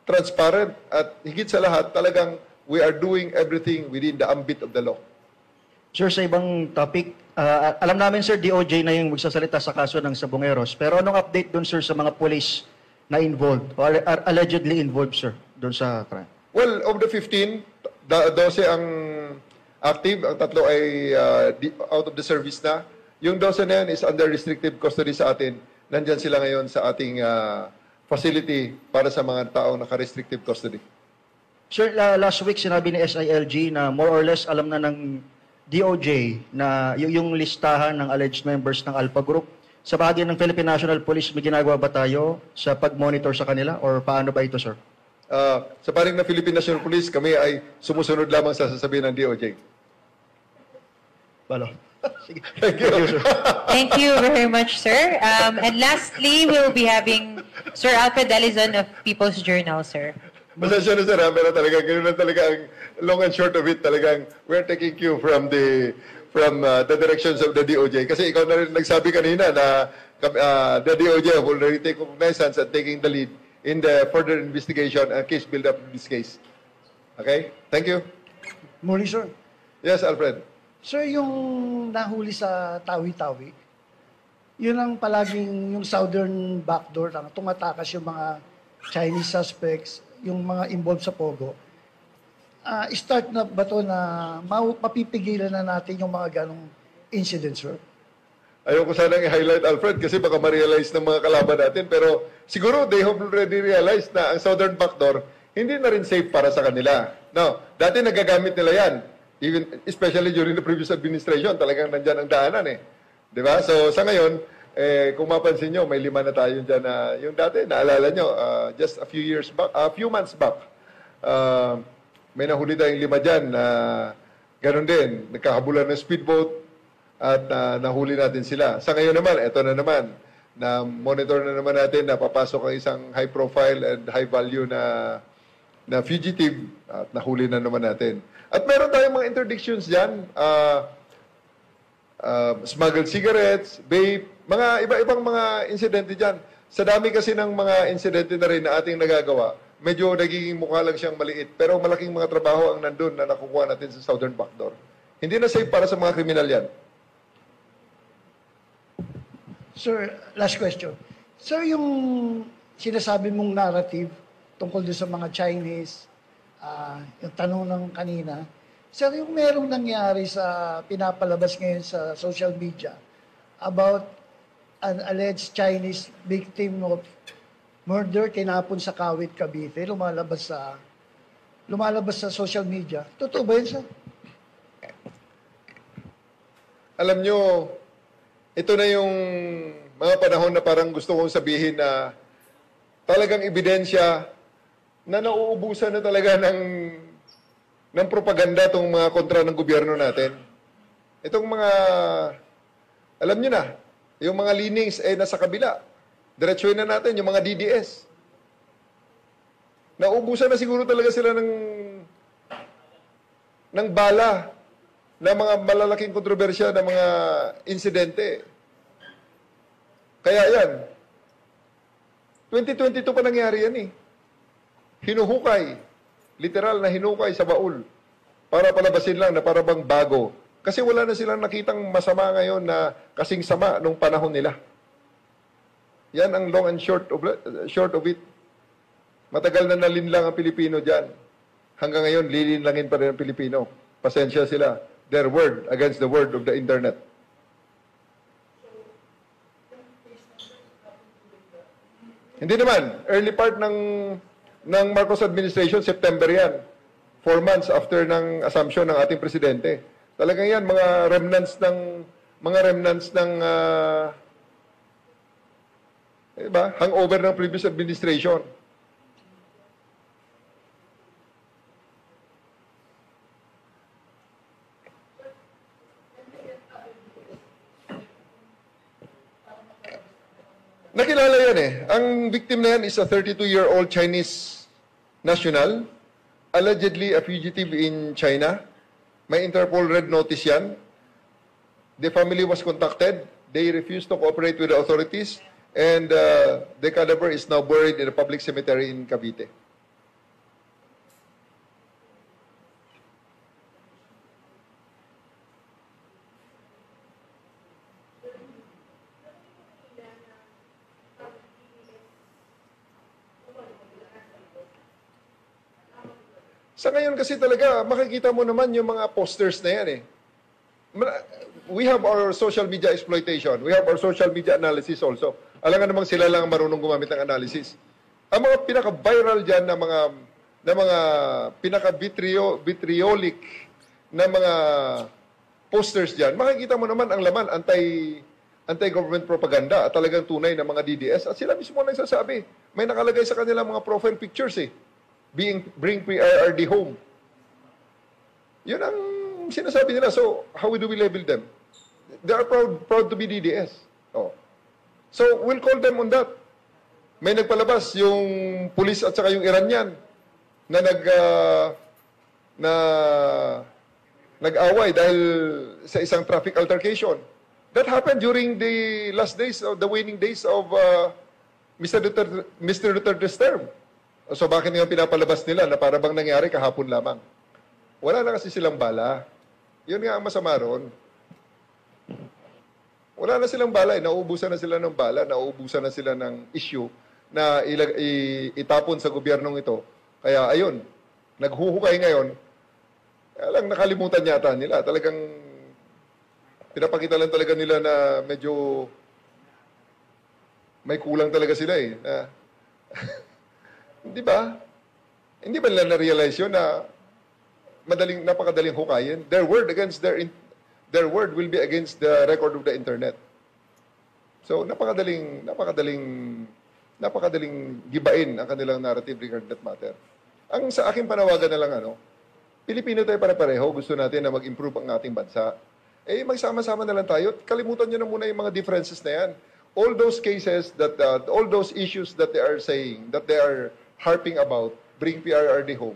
transparent, at higit sa lahat, talagang we are doing everything within the ambit of the law. Sir, sa ibang topic, alam namin, sir, DOJ na yung magsasalita sa kaso ng Sabongeros. Pero anong update doon, sir, sa mga police na involved, or allegedly involved, sir, doon sa crime? Well, of the 15, 12 ang active, ang 3 ay out of the service na. Yung 12 na yan is under restrictive custody sa atin. Nandyan sila ngayon sa ating facility para sa mga taong naka-restrictive custody. Sir, last week sinabi ni SILG na more or less alam na ng DOJ na yung listahan ng alleged members ng Alpha Group. Sa bahagi ng Philippine National Police, may ginagawa ba tayo sa pag-monitor sa kanila or paano ba ito, sir? Sa paring ng Philippine National Police, kami ay sumusunod lamang sa sasabihin ng DOJ. Balo. Thank you. Thank you very much, sir. And lastly, we'll be having Sir Alfred Dalizon of People's Journal, sir. Masasya na, sir, pero talaga, ganun na talaga ang long and short of it, talagang we're taking cue from the directions of the DOJ. Kasi ikaw na rin nagsabi kanina na the DOJ have already taken cognizance and taking the lead in the further investigation and case build-up in this case. Okay? Thank you. Morning, sir. Yes, Alfred. Sir, yung nahuli sa Tawi-Tawi, yun ang palaging yung southern backdoor lang, tumatakas yung mga Chinese suspects, yung mga involved sa Pogo. Start na ba to na mapipigilan na natin yung mga ganong incidents, sir? Ayoko sanang i-highlight, Alfred, kasi baka ma-realize ng mga kalaban natin. Pero siguro they have already realized na ang southern backdoor hindi na rin safe para sa kanila. No, dati nagagamit nila yan. Even, especially during the previous administration, talagang nandyan ang daanan eh. Di ba? So sa ngayon, kung mapansin nyo, may 5 na tayo dyan na yung dati, naalala nyo, just a few months back, may nahuli tayong 5 dyan na ganun din, nagkakabulan ng speedboat at nahuli natin sila. Sa ngayon naman, eto na naman, na monitor na naman natin na papasok ang isang high profile and high value na fugitive at nahuli na naman natin. At meron tayong mga interdictions dyan, smuggled cigarettes, vape, mga iba-ibang mga insidente dyan. Sa dami kasi ng mga insidente na rin na ating nagagawa, medyo nagiging mukha lang siyang maliit. Pero malaking mga trabaho ang nandun na nakukuha natin sa southern backdoor. Hindi na safe para sa mga kriminal yan. Sir, last question. Sir, yung sinasabi mong narrative tungkol doon sa mga Chinese, yung tanong ng kanina, sir, yung merong nangyari sa pinapalabas ngayon sa social media about an alleged Chinese victim of murder tinapon sa Kawit, Cavite, lumalabas sa social media. Totoo ba yun, sir? Alam nyo, ito na yung mga panahon na parang gusto kong sabihin na talagang ebidensya na nauubusan na talaga ng propaganda itong mga kontra ng gobyerno natin. Itong mga, alam nyo na, yung mga leanings nasa kabila. Diretsuhin na natin, yung mga DDS. Nauubusan na siguro talaga sila ng bala na mga malalaking kontrobersya na mga insidente. Kaya yan, 2022 pa nangyari yan eh. Hinuhukay, literal na hinukay sa baul para palabasin lang na parabang bago. Kasi wala na silang nakitang masama ngayon na kasing sama nung panahon nila. Yan ang long and short of it. Matagal na nalinlang ang Pilipino dyan. Hanggang ngayon, lilinlangin pa rin ang Pilipino. Pasensya sila. Their word against the word of the internet. Hindi naman. Early part ng Marcos administration, September yan. 4 months after ng assumption ng ating presidente. Talagang yan, mga remnants ng diba? Hangover ng previous administration. Nakilala yan eh. Ang victim na yan is a 32-year-old Chinese national, allegedly a fugitive in China. May Interpol red notice yan. The family was contacted. They refused to cooperate with the authorities. And the cadaver is now buried in a public cemetery in Cavite. Sa ngayon kasi talaga, makikita mo naman yung mga posters na yan eh. We have our social media exploitation. We have our social media analysis also. Alam nga namang sila lang marunong gumamit ng analysis. Ang mga pinaka-viral dyan na mga pinaka-vitriolic na mga posters dyan, makikita mo naman ang laman anti-government propaganda at talagang tunay na mga DDS. At sila mismo nagsasabi. May nakalagay sa kanilang mga profile pictures eh. Bring PRRD home. Yun ang sinasabi nila. So, how do we label them? They are proud to be DDS. Oh. So, we'll call them on that. May nagpalabas yung pulis at saka yung Iranian na nag-away dahil sa isang traffic altercation. That happened during the last days, the waning days of Mr. Duterte's term. So bakit nga pinapalabas nila na para bang nangyari kahapon lamang? Wala na kasi silang bala. Yun nga ang masama ron. Wala na silang bala. Nauubusan na sila ng bala. Nauubusan na sila ng issue na itapon sa gobyernong ito. Kaya ayun, naghuhukay ngayon. Kaya lang nakalimutan yata nila. Talagang pinapakita lang talaga nila na medyo may kulang talaga sila eh. Di ba? Hindi ba nila na-realize yun na napakadaling hukayin? Their word will be against the record of the internet. So, napakadaling gibain ang kanilang narrative regarding that matter. Ang sa aking panawagan na lang, Pilipino tayo pare-pareho, gusto natin na mag-improve ang ating bansa. Eh, magsama-sama na lang tayo. Kalimutan nyo na muna yung mga differences na yan. All those cases, all those issues that they are saying, that they are harping about, bring PRRD home,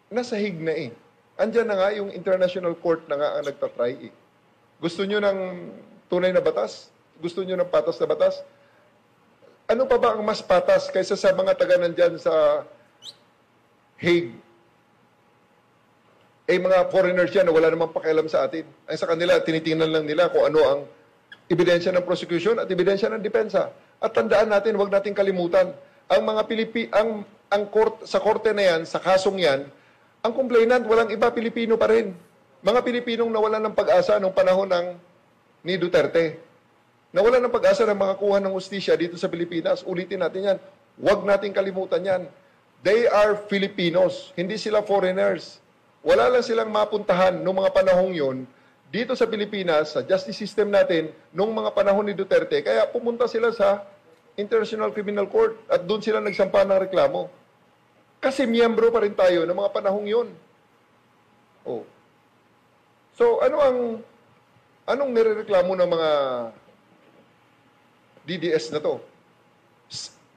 nasa hig na eh. Andyan na nga yung international court na nga ang nagtatry eh. Gusto nyo ng tunay na batas? Gusto nyo ng patas na batas? Ano pa ba ang mas patas kaysa sa mga taga nandyan sa Hague? Eh, mga foreigners yan na wala namang pakialam sa atin. Ay sa kanila, tinitingnan lang nila kung ano ang ebidensya ng prosecution at ebidensya ng depensa. At tandaan natin, huwag natin kalimutan, ang mga sa korte na yan, sa kasong yan, ang complainant, walang iba, Pilipino pa rin. Mga Pilipinong nawalan ng pag-asa noong panahon ni Duterte. Nawalan ng pag-asa ng makakuha ng hustisya dito sa Pilipinas. Ulitin natin yan. Huwag natin kalimutan yan. They are Filipinos. Hindi sila foreigners. Wala lang silang mapuntahan noong mga panahong yon dito sa Pilipinas, sa justice system natin, noong mga panahon ni Duterte. Kaya pumunta sila sa International Criminal Court at doon sila nagsampa ng reklamo. Kasi miyembro pa rin tayo ng mga panahong yon. Oh. So, anong nirereklamo ng mga DDS na to?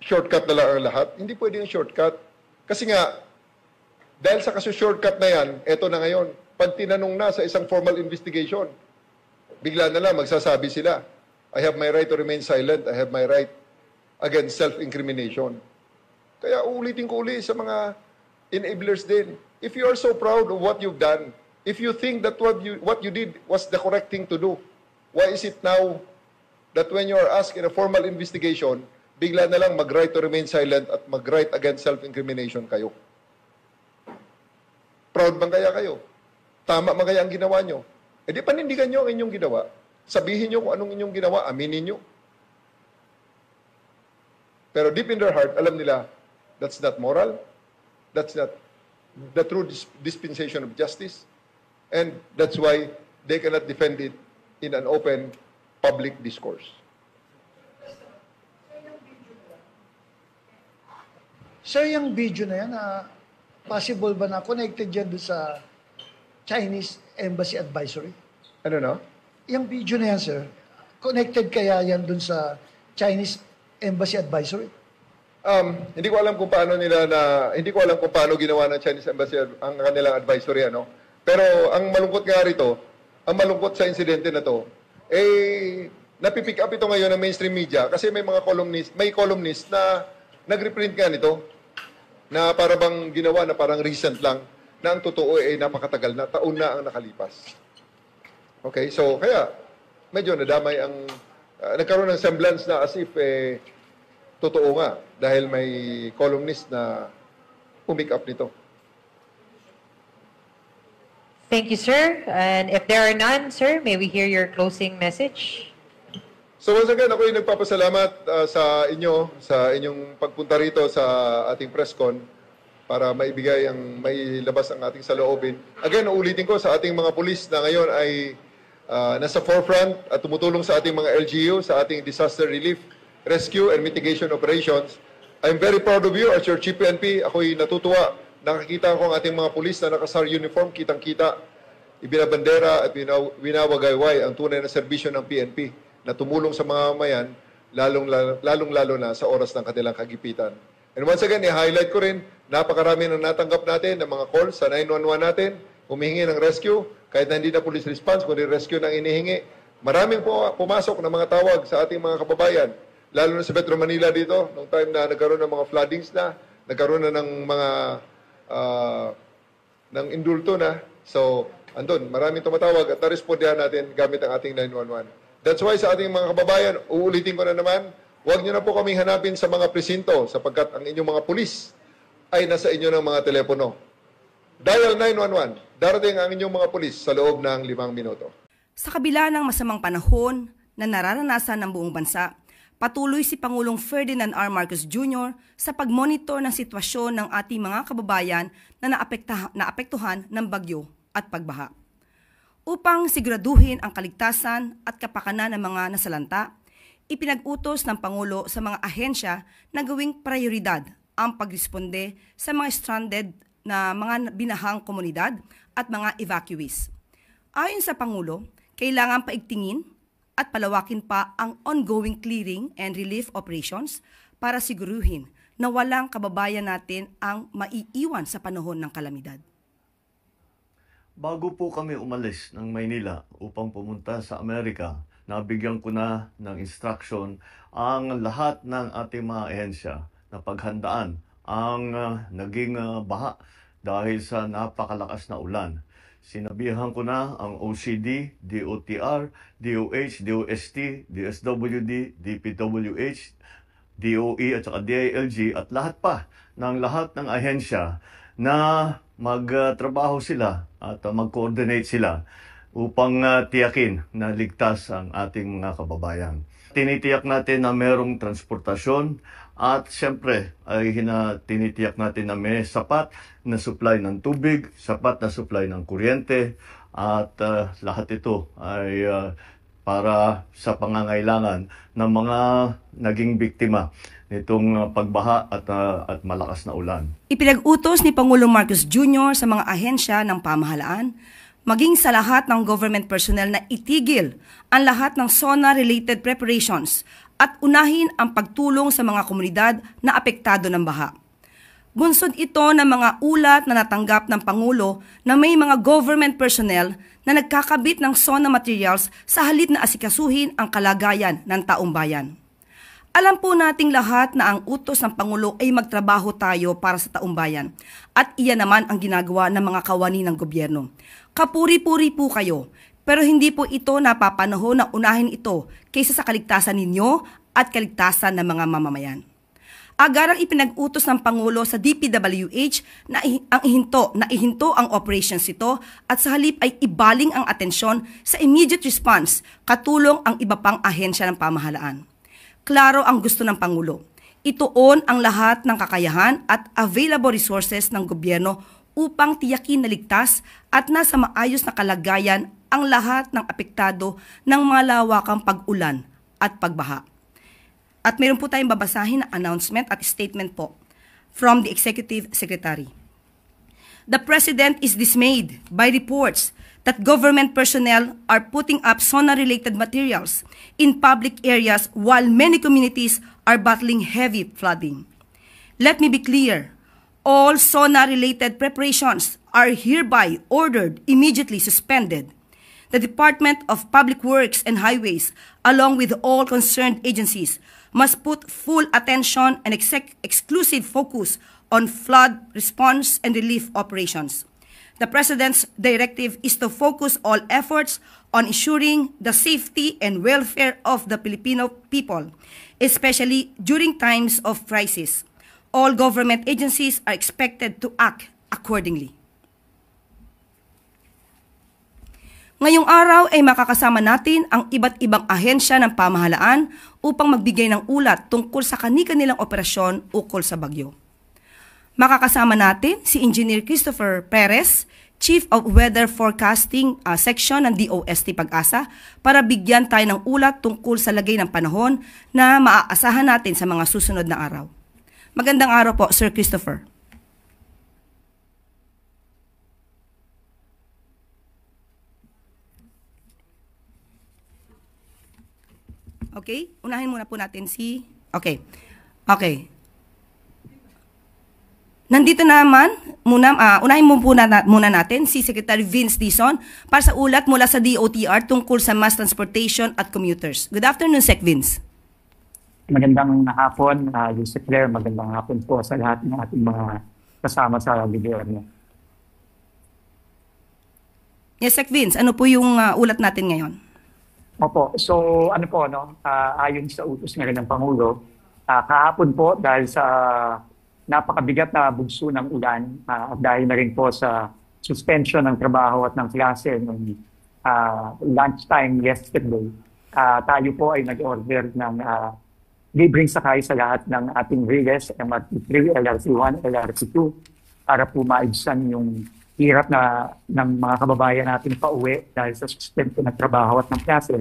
Shortcut na lang ang lahat? Hindi pwede yung shortcut. Kasi nga, dahil sa shortcut na yan, eto na ngayon, pag tinanong na sa isang formal investigation, bigla na lang magsasabi sila, I have my right to remain silent, I have my right against self-incrimination. Kaya uulitin ko uli sa mga enablers din. If you are so proud of what you've done, if you think that what you did was the correct thing to do, why is it now that when you are asked in a formal investigation, bigla na lang mag-right to remain silent at mag-right against self-incrimination kayo. Proud bang kaya kayo? Tama man kaya ang ginawa nyo? E di panindigan nyo ang inyong ginawa. Sabihin nyo kung anong inyong ginawa, aminin nyo. Pero deep in their heart, alam nila, that's not moral. That's not the true dispensation of justice. And that's why they cannot defend it in an open public discourse. Sir, yung video na yan, possible ba na connected yan doon sa Chinese Embassy Advisory? Ano na? Yung video na yan, sir, connected kaya yan doon sa Chinese Embassy Advisory? Hindi ko alam kung paano ginawa ng Chinese Embassy ang kanilang advisory, ano? Pero ang malungkot nga rito, ang malungkot sa insidente na to, napipick up ito ngayon ng mainstream media kasi may columnist na nag-reprint nga nito na para bang ginawa na parang recent lang na ang totoo ay napakatagal na, taon na ang nakalipas. Okay, so kaya medyo nadamay ang nagkaroon ng semblance na as if totoo nga dahil may columnist na pumick up nito. Thank you, sir. And if there are none, sir, may we hear your closing message? So once again, ako yung nagpapasalamat sa inyong pagpunta rito sa ating press con para maibigay may labas ang ating saloobin. Again, uulitin ko sa ating mga pulis na ngayon ay nasa forefront at tumutulong sa ating mga LGU, sa ating disaster relief, rescue, and mitigation operations. I'm very proud of you as your Chief PNP. Ako'y natutuwa. Nakakita ko ang ating mga pulis na nakasar uniform, kitang-kita, ibinabandera at winawagayway ang tunay na serbisyo ng PNP na tumulong sa mga mamayan, lalong-lalo na sa oras ng kanilang kagipitan. And once again, i-highlight ko rin, napakarami ng natanggap natin ng mga calls sa 911 natin, humihingi ng rescue, kahit na hindi na police response, kundi rescue nang inihingi. Maraming pumasok ng mga tawag sa ating mga kababayan, lalo na sa Metro Manila dito, noong time na nagkaroon ng mga floodings na, nagkaroon na ng mga ng indulto na. So, andun, maraming tumatawag at narespondihan natin gamit ang ating 911. That's why sa ating mga kababayan, uulitin ko na naman, huwag nyo na po kaming hanapin sa mga presinto sapagkat ang inyong mga pulis ay nasa inyo ng mga telepono. Dial 911, darating ang inyong mga pulis sa loob ng 5 minuto. Sa kabila ng masamang panahon na nararanasan ng buong bansa, patuloy si Pangulong Ferdinand R. Marcos Jr. sa pagmonitor ng sitwasyon ng ating mga kababayan na naapektuhan ng bagyo at pagbaha. Upang siguraduhin ang kaligtasan at kapakanan ng mga nasalanta, ipinag-utos ng Pangulo sa mga ahensya na gawing prioridad ang pagresponde sa mga stranded na mga binahang komunidad at mga evacuees. Ayon sa Pangulo, kailangan paigtingin at palawakin pa ang ongoing clearing and relief operations para siguruhin na walang kababayan natin ang maiiwan sa panahon ng kalamidad. Bago po kami umalis ng Maynila upang pumunta sa Amerika, nabigyan ko na ng instruction ang lahat ng ating mga ahensya na paghandaan ang naging baha dahil sa napakalakas na ulan. Sinabihan ko na ang OCD, DOTR, DOH, DOST, DSWD, DPWH, DOE at saka DILG at lahat pa ng lahat ng ahensya na magtrabaho sila at mag-coordinate sila upang tiyakin na ligtas ang ating mga kababayan. Tinitiyak natin na merong transportasyon at siyempre ay tinitiyak natin na may sapat na supply ng tubig, sapat na supply ng kuryente at lahat ito ay para sa pangangailangan ng mga naging biktima nitong pagbaha at malakas na ulan. Ipinag-utos ni Pangulong Marcos Jr. sa mga ahensya ng pamahalaan, maging sa lahat ng government personnel na itigil ang lahat ng SONA-related preparations at unahin ang pagtulong sa mga komunidad na apektado ng baha. Bunsod ito ng mga ulat na natanggap ng Pangulo na may mga government personnel na nagkakabit ng SONA materials sa halip na asikasuhin ang kalagayan ng taong bayan. Alam po nating lahat na ang utos ng Pangulo ay magtrabaho tayo para sa taong bayan at iyan naman ang ginagawa ng mga kawani ng gobyerno. Kapuri-puri po kayo, pero hindi po ito napapanahon na unahin ito kaysa sa kaligtasan ninyo at kaligtasan ng mga mamamayan. Agarang ipinag-utos ng Pangulo sa DPWH na ihinto ang operations ito at sa halip ay ibaling ang atensyon sa immediate response, katulong ang iba pang ahensya ng pamahalaan. Klaro ang gusto ng Pangulo. Ituon ang lahat ng kakayahan at available resources ng gobyerno upang tiyakin na ligtas at nasa maayos na kalagayan ang lahat ng apektado ng mga lawakang pag-ulan at pagbaha. At mayroon po tayong babasahin na announcement at statement po from the Executive Secretary. The President is dismayed by reports that government personnel are putting up SONA-related materials in public areas while many communities are battling heavy flooding. Let me be clear, all SONA-related preparations are hereby ordered immediately suspended. The Department of Public Works and Highways, along with all concerned agencies, must put full attention and exclusive focus on flood response and relief operations. The President's directive is to focus all efforts on ensuring the safety and welfare of the Filipino people, especially during times of crisis. All government agencies are expected to act accordingly. Ngayong araw ay makakasama natin ang iba't ibang ahensya ng pamahalaan upang magbigay ng ulat tungkol sa kani-kanilang operasyon ukol sa bagyo. Makakasama natin si Engineer Christopher Perez, Chief of Weather Forecasting Section ng DOST Pag-asa, para bigyan tayo ng ulat tungkol sa lagay ng panahon na maaasahan natin sa mga susunod na araw. Magandang araw po, Sir Christopher. Okay, unahin muna po natin si... Okay. Nandito naman, unahin muna natin si Secretary Vince Dizon para sa ulat mula sa DOTR tungkol sa mass transportation at commuters. Good afternoon, Sec Vince. Magandang hapon, Yusek Claire. Magandang hapon po sa lahat ng ating mga kasama sa gobyerno. Yes, Sec Vince, ano po yung ulat natin ngayon? Opo, so ayon sa utos nga rin ng Pangulo, kahapon po dahil sa napakabigat na bugso ng ulan at dahil na rin po sa suspension ng trabaho at ng klase ng lunchtime yesterday, tayo po ay nag-order ng libreng sakay sa lahat ng ating riles, MRT3, LRT1, LRT2, para po maibsan yung hirap ng mga kababayan natin pauwi dahil sa suspension ng trabaho at ng klase.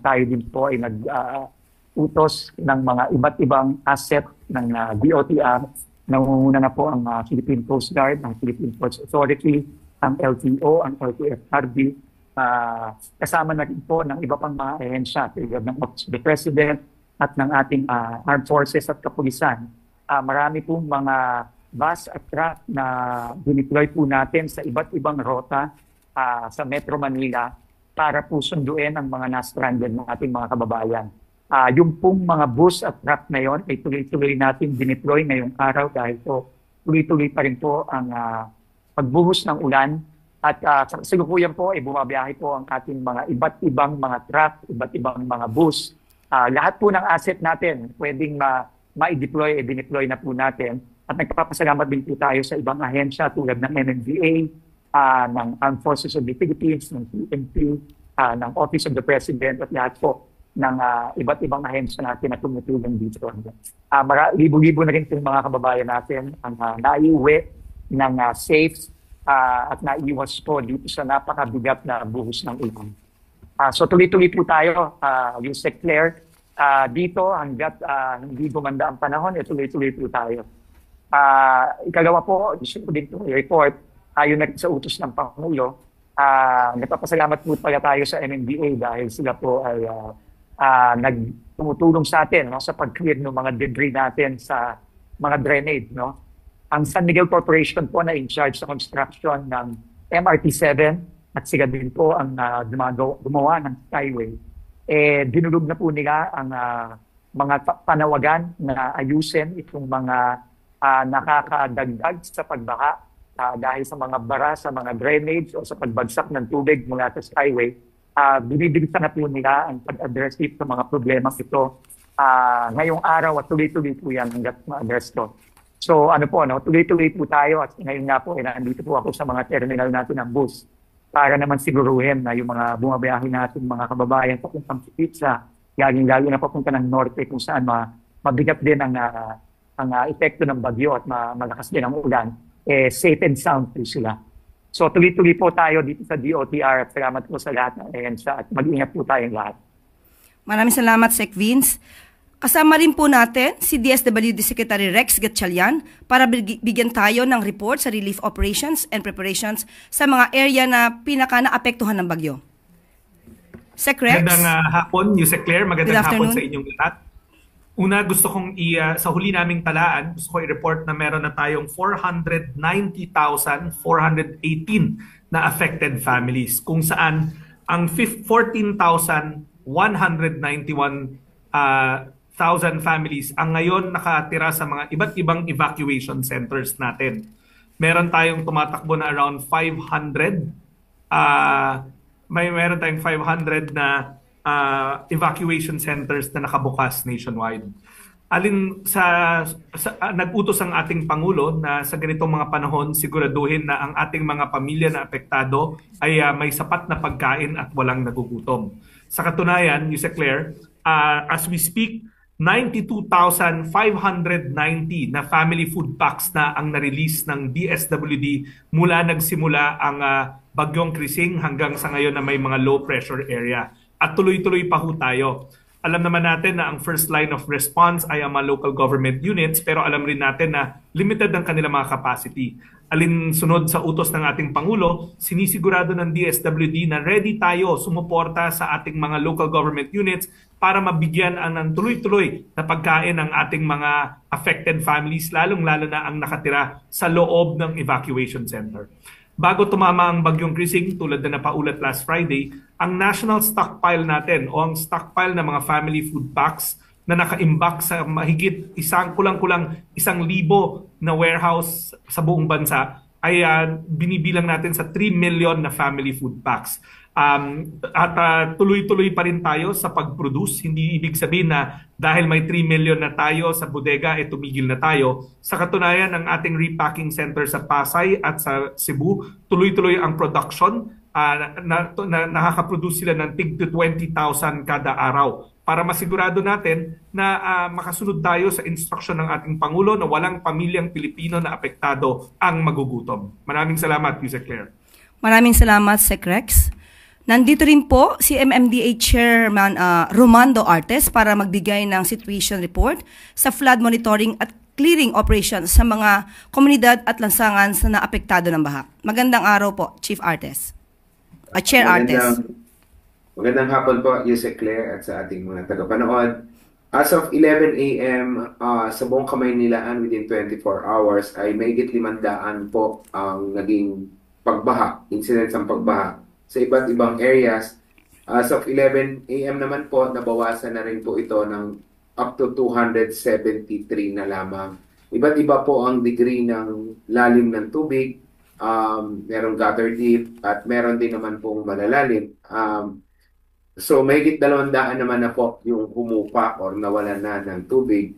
Tayo din po ay nag-utos ng mga iba't ibang asset ng DOTR. Nangunguna na po ang Philippine Coast Guard, ang Philippine Ports Authority, ang LTO, ang LTFRB. Kasama na rin po ng iba pang mga ahensya, tulad ng Office of the President at ng ating Armed Forces at Kapulisan. Marami pong mga bus at truck na dineploy po natin sa iba't ibang rota sa Metro Manila para po sunduin ang mga na-stranded ng ating mga kababayan. Yung pong mga bus at truck na yon ay tuloy-tuloy natin dineploy ngayong araw dahil po tuloy-tuloy pa rin po ang pagbuhos ng ulan at sa kasalukuyan po ay bumabiyahe po ang ating mga iba't ibang mga truck, iba't ibang mga bus. Lahat po ng asset natin pwedeng ma-deploy, dineploy na po natin. At nagpapasalamat din po tayo sa ibang ahensya tulad ng MMDA, ng Armed Forces of the Philippines, ng PNP, ng Office of the President at lahat po ng iba't ibang ahensya natin na tumutulong dito. Libo-libo na rin itong mga kababayan natin ang naiuwi ng safe at naiwas po dito sa napakabigat na buhos ng ulan. So tuloy-tuloy po tayo, Yusek Claire. Dito hanggat hindi gumanda ang panahon, tuloy-tuloy po tayo. Ikalawa po, gusto ko din report, ayon na sa utos ng Pangulo, nagpapasalamat po pala tayo sa MMDA dahil sila po ay nagtumutulong sa atin sa pag-clear ng mga debris natin sa mga drainage. Ang San Miguel Corporation po na in charge sa construction ng MRT7 at sila din po ang gumawa ng Skyway. Dinulog na po nila ang mga panawagan na ayusin itong mga nakakadagdag sa pagbaha dahil sa mga bara, sa mga drainage o sa pagbagsak ng tubig mula sa Skyway. Binibilisan na po nila ang pag-address sa mga problema ito ngayong araw at tuloy-tuloy po yan hanggat ma-address to. So ano po, no, tuloy-tuloy po tayo at ngayon nga po, nandito po ako sa mga terminal natin ng bus para naman siguruhin na yung mga bumabiyahe natin, mga kababayan papuntang pizza, lalo na papunta ng norte kung saan mabigat din ang epekto ng bagyo at malakas din ang ulan, safe and sound po sila. So tuloy-tuloy po tayo dito sa DOTR at salamat po sa lahat at mag-ingat po tayong lahat. Maraming salamat, Sec Vince. Kasama rin po natin si DSWD Secretary Rex Gatchalian para bigyan tayo ng report sa relief operations and preparations sa mga area na pinaka-naapektuhan ng bagyo. Sec Rex? Magandang hapon, Yusek Claire. Magandang hapon sa inyong lahat. Una, gusto kong sa huli naming talaan, gusto ko i-report na meron na tayong 490,418 na affected families, kung saan ang 14,191,000 families ang ngayon nakatira sa mga iba't ibang evacuation centers natin. Meron tayong tumatakbo na around 500, meron tayong 500 na evacuation centers na nakabukas nationwide. Nag-utos ang ating Pangulo na sa ganitong mga panahon siguraduhin na ang ating mga pamilya na apektado ay may sapat na pagkain at walang nagugutom. Sa katunayan, Yusek Claire, as we speak, 92,590 na family food packs na ang na-release ng DSWD mula nagsimula ang bagyong Krising hanggang sa ngayon na may mga low pressure area. At tuloy-tuloy pa ho tayo. Alam naman natin na ang first line of response ay ang mga local government units, pero alam rin natin na limited ang kanilang mga capacity. Alinsunod sa utos ng ating Pangulo, sinisigurado ng DSWD na ready tayo sumuporta sa ating mga local government units para mabigyan ng tuloy-tuloy na pagkain ng ating mga affected families, lalong-lalo na ang nakatira sa loob ng evacuation center. Bago tumama ang bagyong Krising, tulad na napaulat last Friday, ang national stockpile natin o ang stockpile ng mga family food packs na nakaimbak sa mahigit kulang-kulang 1,000 na warehouse sa buong bansa ay binibilang natin sa 3 million na family food packs. Tuloy-tuloy pa rin tayo sa pag-produce. Hindi ibig sabihin na dahil may 3 million na tayo sa bodega, tumigil na tayo. Sa katunayan, ang ating repacking center sa Pasay at sa Cebu, tuloy-tuloy ang production. Nakaka-produce sila ng tig to 20,000 kada araw para masigurado natin na makasunod tayo sa instruction ng ating Pangulo na walang pamilyang Pilipino na apektado ang magugutom. Maraming salamat, Yusek Claire. Maraming salamat, Sec Rex. Nandito rin po si MMDA Chairman Romando Artes para magbigay ng situation report sa flood monitoring at clearing operations sa mga komunidad at lansangan na naapektado ng baha. Magandang araw po, Chief Artes. Chair Artes. Magandang hapon po, Yusek Claire at sa ating mga tagapanood. As of 11 a.m. Sa buong Kamaynilaan within 24 hours ay mahigit 500 po ang naging pagbaha, incidents ng pagbaha sa iba't ibang areas. As of 11 a.m. naman po, nabawasan na rin po ito ng up to 273 na lamang. Iba't iba po ang degree ng lalim ng tubig. Merong gutter deep at meron din naman pong malalalim. So mahigit 200 naman na po yung humupa or nawalan na ng tubig.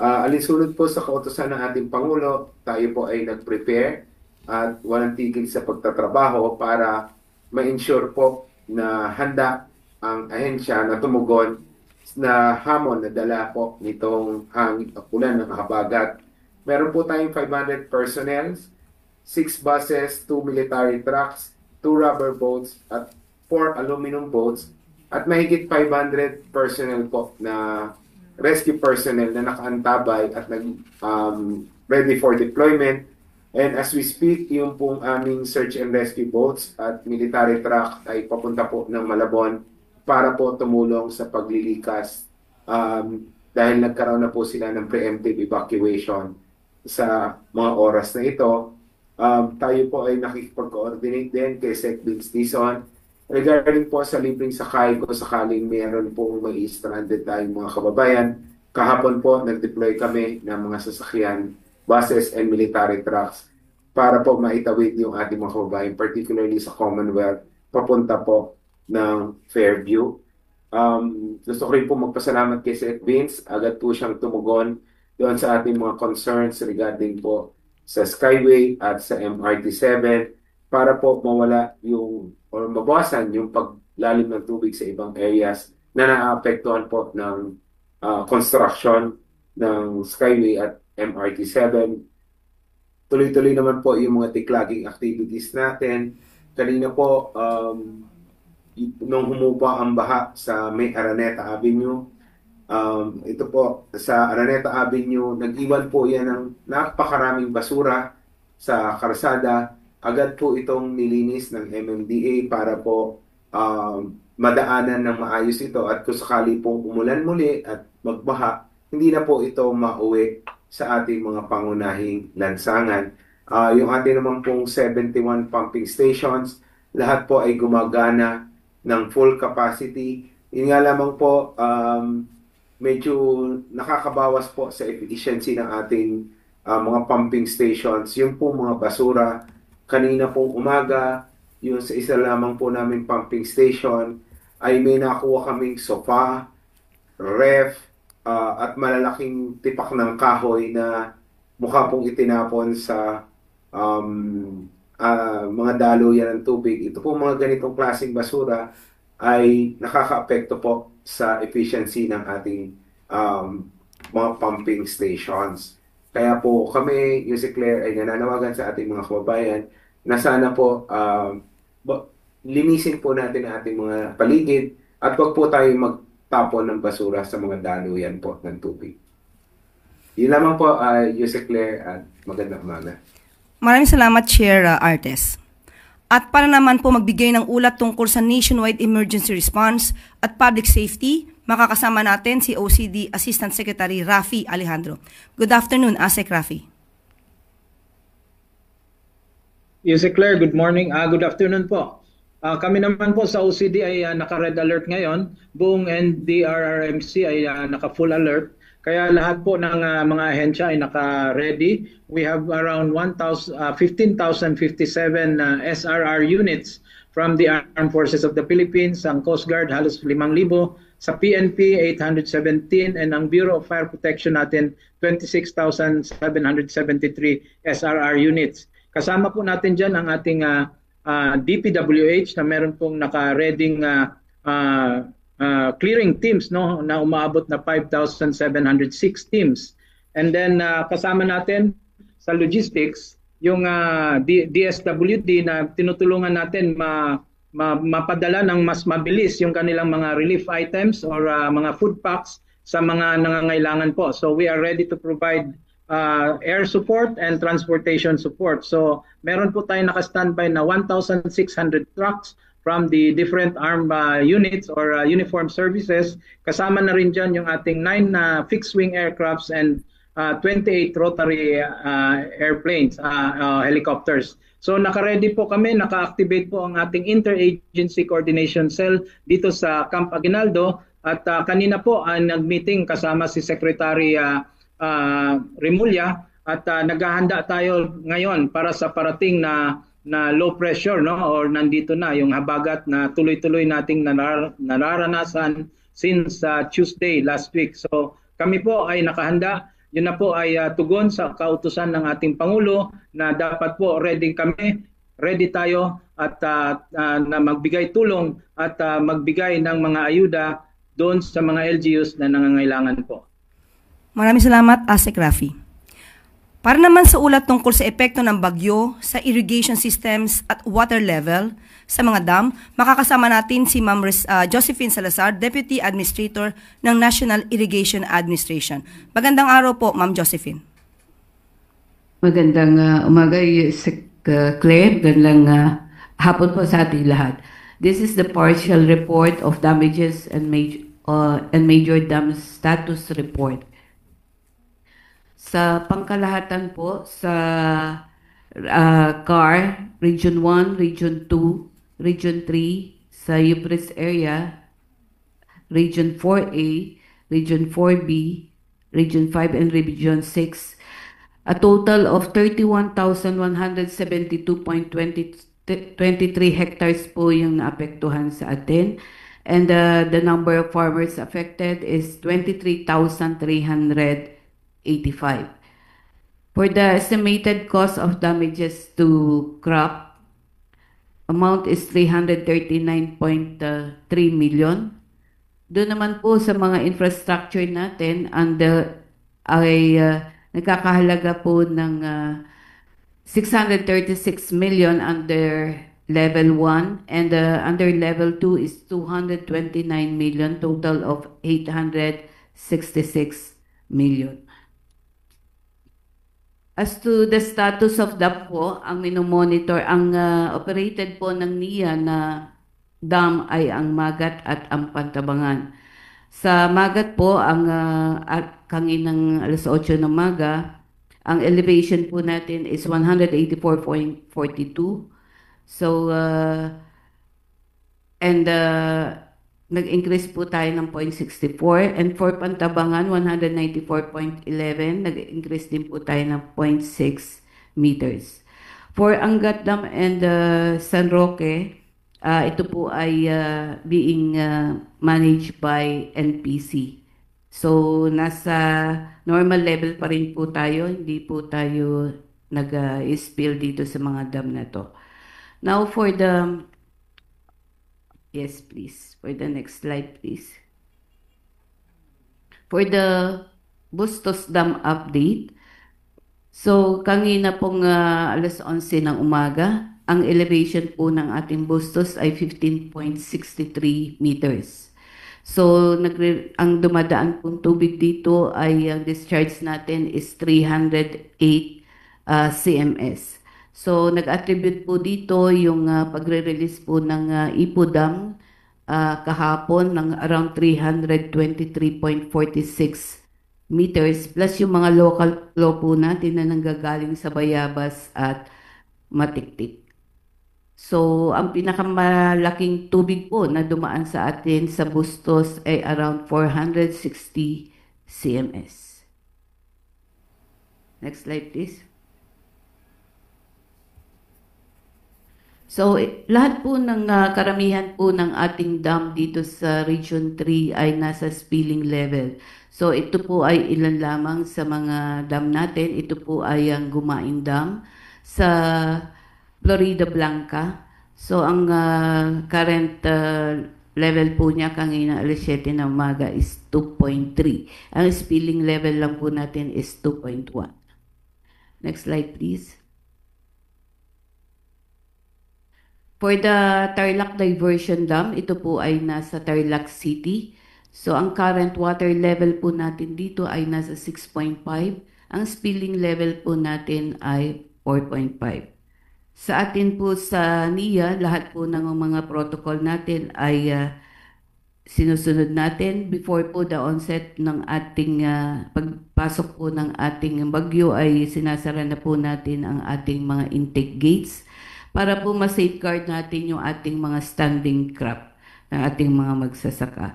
Alinsunod po sa kautusan ng ating Pangulo, tayo po ay nag-prepare at walang tigil sa pagtatrabaho para ma-ensure po na handa ang ahensya na tumugon na hamon na dala po nitong ulan ng habagat. Meron po tayong 500 personnel, 6 buses, 2 military trucks, 2 rubber boats at 4 aluminum boats at mahigit 500 personnel po na rescue personnel na nakaantabay at ready for deployment. And as we speak, yung pong aming search and rescue boats at military truck ay papunta po ng Malabon para po tumulong sa paglilikas dahil nagkaroon na po sila ng preemptive evacuation sa mga oras na ito. Tayo po ay nakikipag-coordinate din kay Sec Vince Dizon regarding po sa libreng sakay kung sakaling meron pong may stranded tayong mga kababayan. Kahapon po nag-deploy kami ng mga sasakyan, buses and military trucks para po maitawid yung ating mga kababayan, particularly sa Commonwealth, papunta po ng Fairview. Gusto ko rin po magpasalamat kay Sec Vince. Agad po siyang tumugon doon sa ating mga concerns regarding po sa Skyway at sa MRT-7 para po mawala yung or mabawasan yung paglalim ng tubig sa ibang areas na naaapektuhan po ng construction ng Skyway at MRT-7. Tuloy-tuloy naman po yung mga declogging activities natin. Kanina po, nung humupa ang baha sa may Araneta Avenue, ito po, sa Araneta Avenue, nag-iwan po yan ng napakaraming basura sa karsada. Agad po itong nilinis ng MMDA para po madaanan ng maayos ito at kung sakali pong umulan muli at magbaha, hindi na po ito mauwi sa ating mga pangunahing lansangan. Yung ating naman pong 71 pumping stations, lahat po ay gumagana ng full capacity. Yun nga lamang po, medyo nakakabawas po sa efficiency ng ating mga pumping stations. Yung po mga basura, kanina pong umaga, yung sa isa lamang po namin pumping station, ay may nakuha kaming sofa, ref, at malalaking tipak ng kahoy na mukha pong itinapon sa mga daluyan ng tubig. Ito po mga ganitong klaseng basura ay nakaka-apekto po sa efficiency ng ating mga pumping stations. Kaya po kami, Yusek Claire, ay nananawagan sa ating mga kababayan na sana po linisin po natin ang ating mga paligid at wag po tayo magtapon ng basura sa mga daluyan po ng tubig. Yun lamang po, Yusek Claire, at magandang umaga. Maraming salamat, Chair Artes. At para naman po magbigay ng ulat tungkol sa nationwide emergency response at public safety, makakasama natin si OCD Assistant Secretary Rafi Alejandro. Good afternoon, ASEC Rafi. Yusek Claire, good morning. Good afternoon po. Kami naman po sa OCD ay naka-red alert ngayon. Buong NDRRMC ay naka-full alert. Kaya lahat po ng mga ahensya ay naka-ready. We have around 15,057 SRR units from the Armed Forces of the Philippines, ang Coast Guard halos 5,000, sa PNP 817, and ang Bureau of Fire Protection natin 26,773 SRR units. Kasama po natin dyan ang ating DPWH na meron pong naka-ready clearing teams, no, na umaabot na 5,706 teams. And then kasama natin sa logistics yung DSWD na tinutulungan natin mapadala ng mas mabilis yung kanilang mga relief items or mga food packs sa mga nangangailangan po. So we are ready to provide air support and transportation support. So meron po tayong naka-standby na 1,600 trucks from the different armed units or uniform services. Kasama na rin dyan yung ating 9 fixed-wing aircrafts and 28 rotary airplanes, helicopters. So naka-ready po kami, naka-activate po ang ating Interagency Coordination Cell dito sa Camp Aguinaldo. At kanina po nag-meeting kasama si Secretary Remulla at naghahanda tayo ngayon para sa parating na low pressure, no, or nandito na yung habagat na tuloy-tuloy nating nararanasan since Tuesday last week. So kami po ay nakahanda. Yun na po ay tugon sa kautusan ng ating Pangulo na dapat po ready tayo at na magbigay tulong at magbigay ng mga ayuda doon sa mga LGUs na nangangailangan po. Maraming salamat, ASEC Rafi. Para naman sa ulat tungkol sa epekto ng bagyo sa irrigation systems at water level sa mga dam, makakasama natin si Ma'am Josephine Salazar, Deputy Administrator ng National Irrigation Administration. Magandang araw po, Ma'am Josephine. Magandang umaga, Claire. Magandang hapon po sa ating lahat. This is the partial report of damages and major dam status report. Sa pangkalahatan po, sa CAR, Region 1, Region 2, Region 3, sa Ypres area, Region 4A, Region 4B, Region 5, and Region 6, a total of 31,172.23 hectares po yung naapektuhan sa atin. and the number of farmers affected is 23,385. For the estimated cost of damages to crop, amount is 339.3 million. Doon naman po sa mga infrastructure natin, ay nagkakahalaga po ng 636 million under level 1, and under level 2 is 229 million, total of 866 million. As to the status of DAM po, ang minomonitor, ang operated po ng NIA na dam ay ang Magat at ang Pantabangan. Sa Magat po, ang kanginang alas 8 ng maga, ang elevation po natin is 184.42. So, nag-increase po tayo ng 0.64. And for Pantabangan, 194.11. Nag-increase din po tayo ng 0.6 meters. For Angat Dam and San Roque, ito po ay being managed by NPC. So, nasa normal level pa rin po tayo. Hindi po tayo nag-spill dito sa mga dam na to. Now, for the... Yes, please. For the next slide, please. For the Bustos Dam update, so kanina pong alas 11 ng umaga, ang elevation po ng ating Bustos ay 15.63 meters. So, ang dumadaan pong tubig dito ay ang discharge natin is 308 cms. So, nag-attribute po dito yung pagre-release po ng Ipo Dam kahapon ng around 323.46 meters plus yung mga local flow po natin na nanggagaling sa Bayabas at Matiktik. So, ang pinakamalaking tubig po na dumaan sa atin sa Bustos ay around 460 cms. Next slide, please. So, lahat po ng karamihan po ng ating dam dito sa Region 3 ay nasa spilling level. So, ito po ay ilan lamang sa mga dam natin. Ito po ay ang Gumain Dam sa Florida Blanca. So, ang current level po niya kanina alas 7 ng umaga is 2.3. Ang spilling level lang po natin is 2.1. Next slide, please. For the Tarlac Diversion Dam, ito po ay nasa Tarlac City. So, ang current water level po natin dito ay nasa 6.5. Ang spilling level po natin ay 4.5. Sa atin po sa NIA, lahat po ng mga protocol natin ay sinusunod natin. Before po the onset ng ating pagpasok po ng ating bagyo ay sinasara na po natin ang ating mga intake gates para po ma-safeguard natin yung ating mga standing crop ng ating mga magsasaka.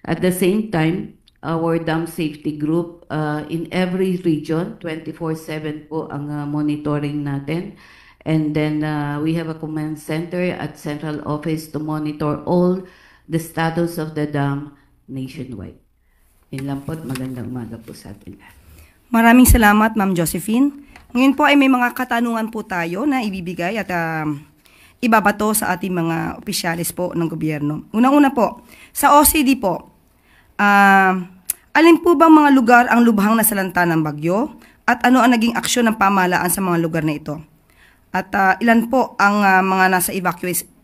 At the same time, our dam safety group in every region, 24/7 po ang monitoring natin. And then we have a command center at central office to monitor all the status of the dam nationwide. Yun lang po at magandang umaga po sa atin. Maraming salamat, Ma'am Josephine. Ngayon po ay may mga katanungan po tayo na ibibigay at ibabato sa ating mga opisyalis po ng gobyerno. Unang-una po, sa OCD po, alin po bang mga lugar ang lubhang nasalanta ng bagyo at ano ang naging aksyon ng pamahalaan sa mga lugar na ito? At ilan po ang mga nasa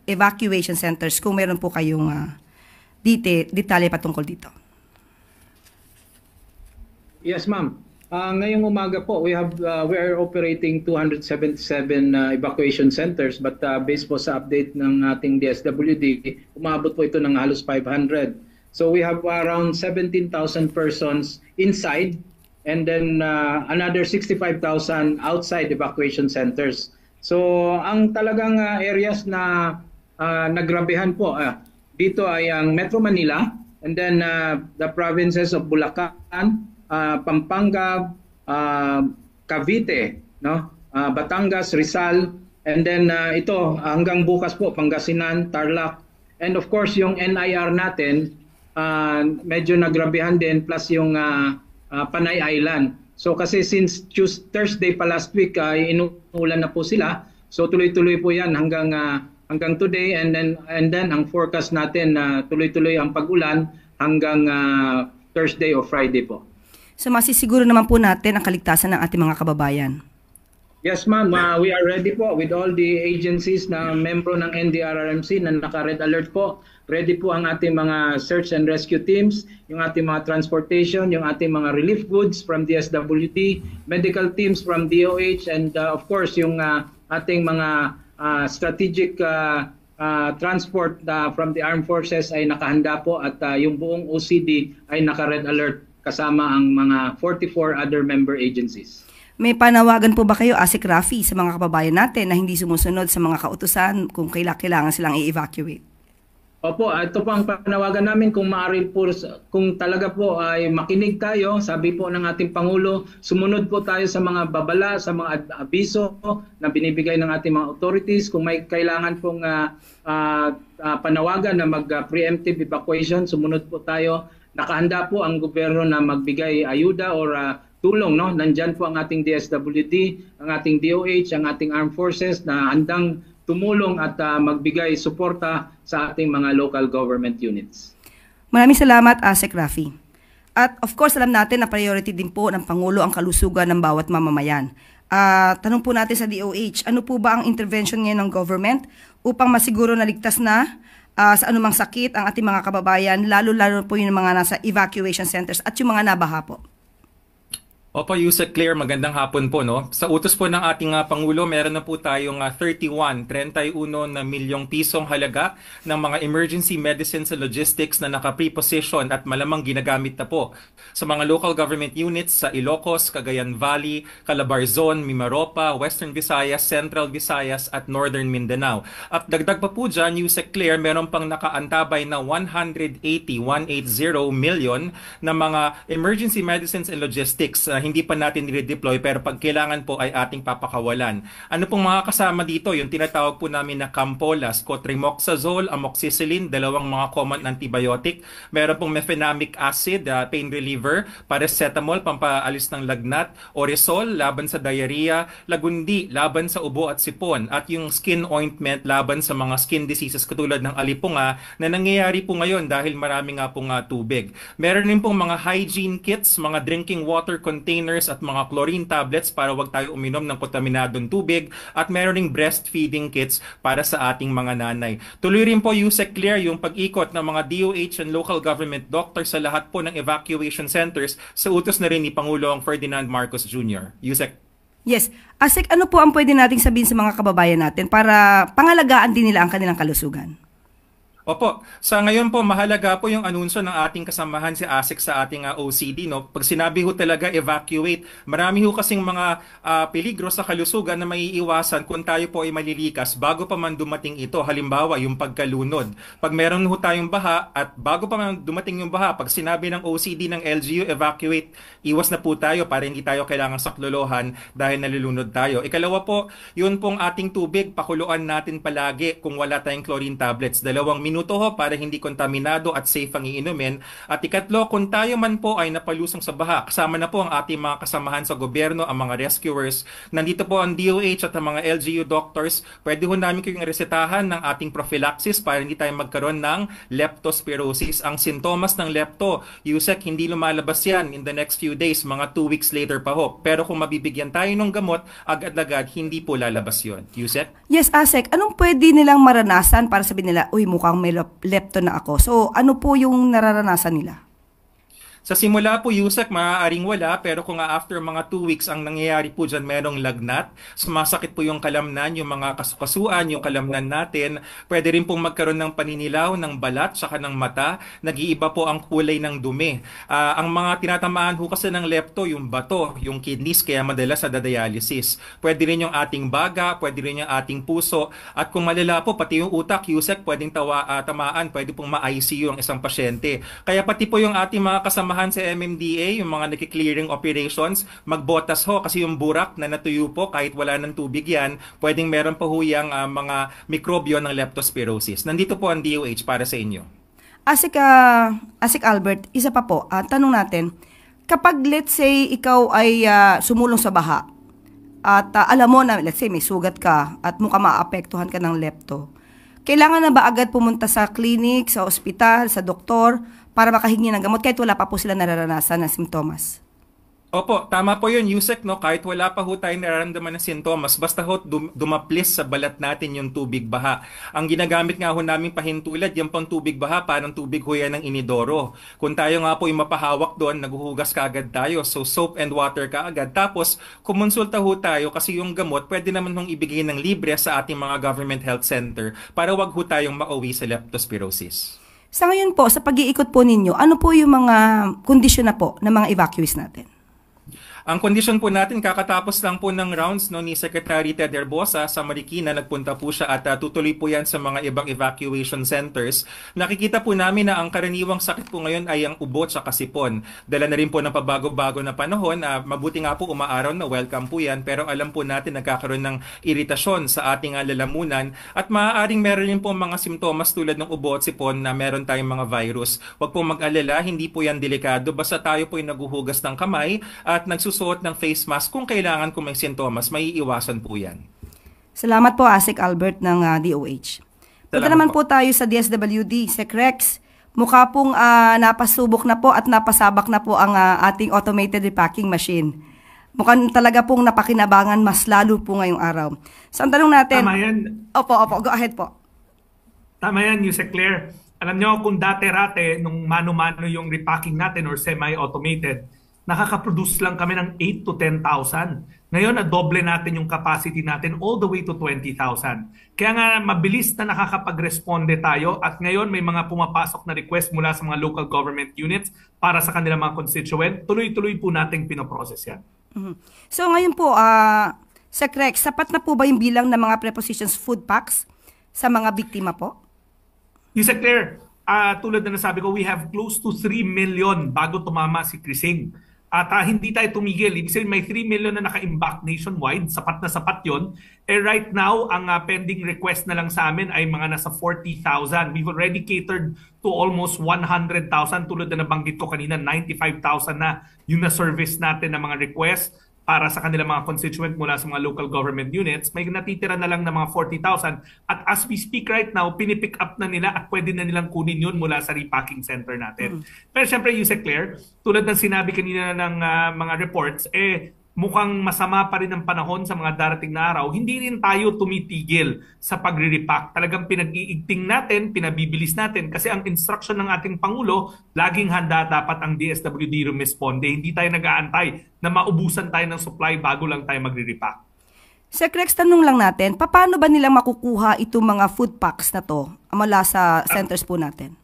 evacuation centers kung meron po kayong detalye patungkol dito? Yes, ma'am. Ngayong umaga po, we are operating 277 evacuation centers, but based po sa update ng ating DSWD, umabot po ito ng halos 500. So we have around 17,000 persons inside and then another 65,000 outside evacuation centers. So ang talagang areas na nagrabehan po dito ay ang Metro Manila and then the provinces of Bulacan, Pampanga, Cavite, no? Batangas, Rizal, and then ito hanggang bukas po Pangasinan, Tarlac, And of course, yung NIR natin, medyo nagrabihan din, plus yung Panay Island. So kasi since Thursday pa last week, inuulan na po sila. So tuloy-tuloy po yan hanggang today, and then ang forecast natin na tuloy-tuloy ang pag-ulan hanggang Thursday o Friday po. So masisiguro naman po natin ang kaligtasan ng ating mga kababayan. Yes ma'am, we are ready po with all the agencies na membro ng NDRRMC na naka-red alert po. Ready po ang ating mga search and rescue teams, yung ating mga transportation, yung ating mga relief goods from DSWD, medical teams from DOH, and of course yung ating mga strategic transport from the armed forces ay nakahanda po, at yung buong OCD ay naka-red alert kasama ang mga 44 other member agencies. May panawagan po ba kayo, Asik Rafi, sa mga kababayan natin na hindi sumusunod sa mga kautusan kung kailangan silang i-evacuate? Opo, ito po ang panawagan namin, kung maaari po, kung talaga po ay makinig tayo, sabi po ng ating Pangulo, sumunod po tayo sa mga babala, sa mga abiso na binibigay ng ating mga authorities. Kung may kailangan pong panawagan na mag-preemptive evacuation, sumunod po tayo. Nakahanda po ang gobyerno na magbigay ayuda or tulong, no? Nandyan po ang ating DSWD, ang ating DOH, ang ating armed forces na handang tumulong at magbigay suporta sa ating mga local government units. Maraming salamat, Asik Rafi. At of course, alam natin na priority din po ng Pangulo ang kalusugan ng bawat mamamayan. Tanong po natin sa DOH, ano po ba ang intervention ngayon ng government upang masiguro na ligtas na sa anumang sakit ang ating mga kababayan, lalo-lalo po yung mga nasa evacuation centers at yung mga nabaha po? Opo, Yusek Claire, magandang hapon po, no? Sa utos po ng ating Pangulo, meron na po tayong 31 na milyong pisong halaga ng mga emergency medicines and logistics na naka-preposition at malamang ginagamit na po sa mga local government units sa Ilocos, Cagayan Valley, Calabarzon, Mimaropa, Western Visayas, Central Visayas at Northern Mindanao. At dagdag pa po dyan, Yusek Claire, meron pang nakaantabay na 180 million na mga emergency medicines and logistics hindi pa natin i-redeploy pero pag kailangan po ay ating papakawalan. Ano pong mga kasama dito? Yung tinatawag po namin na Campolas, Cotrimoxazole, Amoxicillin, dalawang mga common antibiotic. Meron pong mefenamic acid, pain reliever, paracetamol, pampaalis ng lagnat, Orisol, laban sa diarrhea, Lagundi, laban sa ubo at sipon, at yung skin ointment, laban sa mga skin diseases katulad ng alipunga na nangyayari po ngayon dahil marami nga pong tubig. Meron din pong mga hygiene kits, mga drinking water containers at mga chlorine tablets para wag tayo uminom ng kontaminadong tubig, at meron ding breastfeeding kits para sa ating mga nanay. Tuloy rin po, Yusek Claire, yung pag-ikot ng mga DOH and local government doctors sa lahat po ng evacuation centers sa utos na rin ni Pangulong Ferdinand Marcos Jr. Yusek. Yes. Asik, ano po ang pwede nating sabihin sa mga kababayan natin para pangalagaan din nila ang kanilang kalusugan? Opo, sa ngayon po mahalaga po yung anunsyo ng ating kasamahan si Asik sa ating OCD, no. Pag sinabi ho talaga evacuate, marami ho kasing mga peligro sa kalusugan na maiiwasan kung tayo po ay malilikas bago pa man dumating ito. Halimbawa, yung pagkalunod. Pag meron ho tayong baha at bago pa man dumating yung baha, pag sinabi ng OCD ng LGU evacuate, iwas na po tayo para hindi tayo kailangan saklolohan dahil nalulunod tayo. Ikalawa po, yun pong ating tubig, pakuluan natin palagi kung wala tayong chlorine tablets. 2 minuto ho para hindi kontaminado at safe ang iinumin. At ikatlo, kung tayo man po ay napalusong sa baha, kasama na po ang ating mga kasamahan sa gobyerno, ang mga rescuers. Nandito po ang DOH at ang mga LGU doctors. Pwede ho namin kayong resetahan ng ating prophylaxis para hindi tayo magkaroon ng leptospirosis. Ang sintomas ng lepto, Yusek, hindi lumalabas yan in the next few days, mga 2 weeks later pa ho. Pero kung mabibigyan tayo ng gamot, agad-agad hindi po lalabas yun. Yusek? Yes, Asek. Anong pwede nilang maranasan para sabihin nila, uy, mukhang may lepto na ako. So, ano po yung nararanasan nila? Sa simula po, Yusek, maaaring wala, pero kung after mga 2 weeks ang nangyayari po dyan, merong lagnat, sumasakit po yung kalamnan, yung mga kasukasuan, yung kalamnan natin, pwede rin pong magkaroon ng paninilaw, ng balat, saka ng mata, nag-iiba po ang kulay ng dumi. Ang mga tinatamaan ho kasi ng lepto, yung bato, yung kidneys, kaya madalas sa dialysis. Pwede rin yung ating baga, pwede rin yung ating puso, at kung malala po, pati yung utak, Yusek, pwedeng tamaan, pwede pong ma-ICU ang isang pasyente. Kaya pati po yung ating mga kasama samahan sa MMDA, yung mga nagki-clearing operations, magbotas ho kasi yung burak na natuyo po kahit wala ng tubig yan, pwedeng meron pa ho yung mga mikrobyo ng leptospirosis. Nandito po ang DOH para sa inyo. Asik Albert, isa pa po, tanong natin, kapag let's say ikaw ay sumulong sa baha at alam mo na let's say may sugat ka at mukha maapektuhan ka ng lepto, kailangan na ba agad pumunta sa clinic, sa ospital, sa doktor para makahingi ng gamot kahit wala pa po sila nararanasan ng simptomas? Opo, tama po yun, Yusek, no? Kahit wala pa ho tayong nararamdaman ng sintomas, basta ho dumaplis sa balat natin yung tubig baha. Ang ginagamit nga ho namin pahintulad, yung pang tubig baha, parang tubig ho yan ng inidoro. Kung tayo nga po yung mapahawak doon, naghuhugas ka agad tayo. So soap and water ka agad. Tapos, kumonsulta ho tayo kasi yung gamot, pwede naman hong ibigay ng libre sa ating mga government health center para wag ho tayong mauwi sa leptospirosis. Sa ngayon po, sa pag-iikot po ninyo, ano po yung mga kondisyon na po ng mga evacuees natin? Ang kondisyon po natin, kakatapos lang po ng rounds ni Secretary Ted Herbosa sa Marikina, nagpunta po siya at tutuloy po yan sa mga ibang evacuation centers. Nakikita po namin na ang karaniwang sakit po ngayon ay ang ubo at sipon. Dala na rin po ng pabago-bago na panahon. Mabuti nga po umaaraw na welcome po yan, pero alam po natin nagkakaroon ng iritasyon sa ating lalamunan at maaaring meron rin po mga simptomas tulad ng ubo at sipon na meron tayong mga virus. Huwag po mag-alala, hindi po yan delikado. Basta tayo po ay naguhugas ng kamay at nagsusuot ng face mask kung kailangan kung may sintomas, may iiwasan po yan. Salamat po, Asik Albert ng DOH. Punta naman po tayo sa DSWD. Sec Rex, mukha pong napasubok na po at napasabak na po ang ating automated repacking machine. Mukhang talaga pong napakinabangan mas lalo po ngayong araw. So ang tanong natin... Tama yan. Opo, go ahead po. Tama yan, Yusek Claire. Alam nyo, kung dati-rate, nung mano-mano yung repacking natin or semi-automated, nakaka-produce lang kami ng 8 to 10,000. Ngayon, na-doble natin yung capacity natin all the way to 20,000. Kaya nga, mabilis na nakakapag-responde tayo at ngayon may mga pumapasok na request mula sa mga local government units para sa kanilang mga constituent. Tuloy-tuloy po nating pinoprocess yan. So ngayon po, Sec Rex, sapat na po ba yung bilang ng mga prepositions food packs sa mga biktima po? Yusek Claire, tulad na nasabi ko, we have close to 3 million bago tumama si Krising. At hindi tayo tumigil. Ibig sabihin may 3 million na naka-imbak nationwide. Sapat na sapat yun. Right now, ang pending request na lang sa amin ay mga nasa 40,000. We've already catered to almost 100,000. Tulad na nabanggit ko kanina, 95,000 na yung na-service natin na mga request para sa kanilang mga constituent mula sa mga local government units. May natitira na lang na mga 40,000. At as we speak right now, pinipick up na nila at pwede na nilang kunin yun mula sa repacking center natin. Pero syempre, Yusek Claire, tulad ng sinabi kanina ng mga reports, mukhang masama pa rin ang panahon sa mga darating na araw. Hindi rin tayo tumitigil sa pagre-repack. Talagang pinag-iigting natin, pinabibilis natin kasi ang instruction ng ating Pangulo, laging handa dapat ang DSWD rumisponde. Hindi tayo nag-aantay na maubusan tayo ng supply bago lang tayo magre-repack. Sec Rex, tanong lang natin, paano ba nilang makukuha itong mga food packs na to mula sa centers po natin?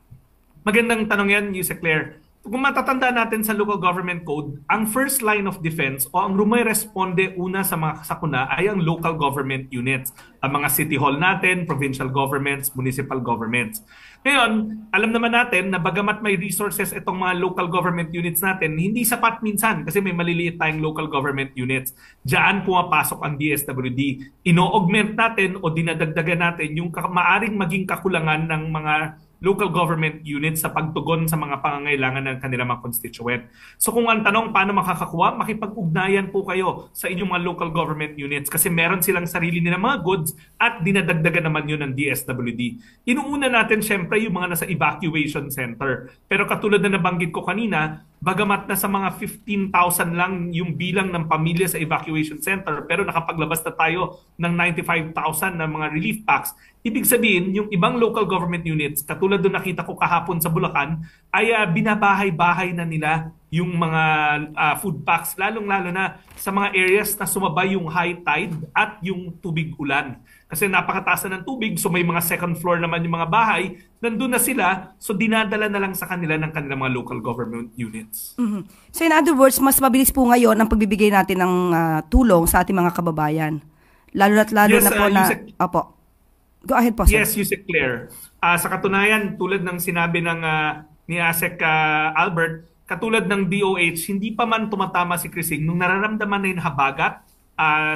Magandang tanong yan, Yusek Claire. Kung matatanda natin sa local government code, ang first line of defense o ang rumiresponde una sa mga sakuna ay ang local government units. Ang mga city hall natin, provincial governments, municipal governments. Ngayon, alam naman natin na bagamat may resources itong mga local government units natin, hindi sapat minsan kasi may maliliit tayong local government units. Diyan pumapasok ang DSWD. Ino-augment natin o dinadagdagan natin yung maaring maging kakulangan ng mga local government units sa pagtugon sa mga pangangailangan ng kanilang mga constituent. So kung ang tanong paano makakakuha, makipag-ugnayan po kayo sa inyong mga local government units kasi meron silang sarili nilang mga goods at dinadagdagan naman yun ng DSWD. Inuuna natin syempre yung mga nasa evacuation center. Pero katulad na nabanggit ko kanina, bagamat na sa mga 15,000 lang yung bilang ng pamilya sa evacuation center pero nakapaglabas na tayo ng 95,000 na mga relief packs, ibig sabihin yung ibang local government units, katulad doon nakita ko kahapon sa Bulacan, ay binabahay-bahay na nila yung mga food packs, lalong-lalo na sa mga areas na sumabay yung high tide at yung tubig ulan. Kasi napakataas na ng tubig, so may mga second floor naman yung mga bahay, nandun na sila, so dinadala na lang sa kanila ng kanilang mga local government units. So in other words, mas mabilis po ngayon ang pagbibigay natin ng tulong sa ating mga kababayan. Lalo na po na... Opo. Go ahead po, sir. Yes, Yusek Claire. Sa katunayan, tulad ng sinabi ng ni Asek Albert, katulad ng DOH, hindi pa man tumatama si Crising nung nararamdaman na yung habagat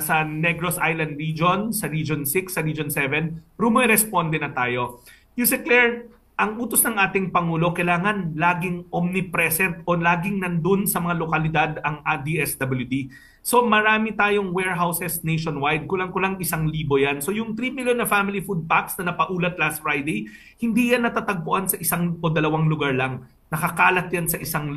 sa Negros Island region, sa Region 6, sa Region 7, rumoresponde na tayo. Yusek Claire, ang utos ng ating Pangulo, kailangan laging omnipresent o laging nandun sa mga lokalidad ang DSWD. So marami tayong warehouses nationwide, kulang-kulang 1,000 yan. So yung 3 million na family food packs na napaulat last Friday, hindi yan natatagpuan sa 1 o 2 lugar lang. Nakakalat yan sa 1,000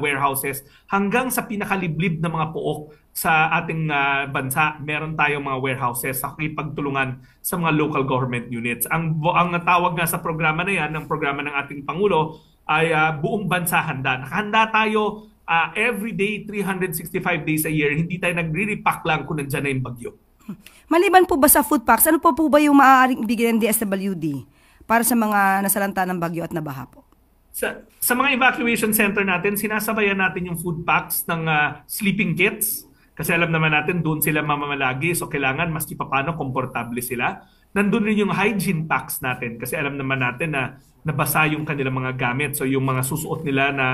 warehouses hanggang sa pinakaliblib na mga pook sa ating bansa. Meron tayong mga warehouses sa kipagtulungan sa mga local government units. Ang tawag nga sa programa na yan, ng programa ng ating Pangulo, ay buong bansa handa. Nakahanda tayo every day, 365 days a year. Hindi tayo nagre-repack lang kung nandyan na yung bagyo. Maliban po ba sa food packs, ano po ba yung maaaring ibigay ng DSWD para sa mga nasalanta ng bagyo at nabaha po? Sa mga evacuation center natin, sinasabayan natin yung food packs ng sleeping kits. Kasi alam naman natin, doon sila mamamalagi. So kailangan maski paano komportable sila. Nandun rin yung hygiene packs natin. Kasi alam naman natin na nabasa yung kanilang mga gamit. So yung mga susuot nila na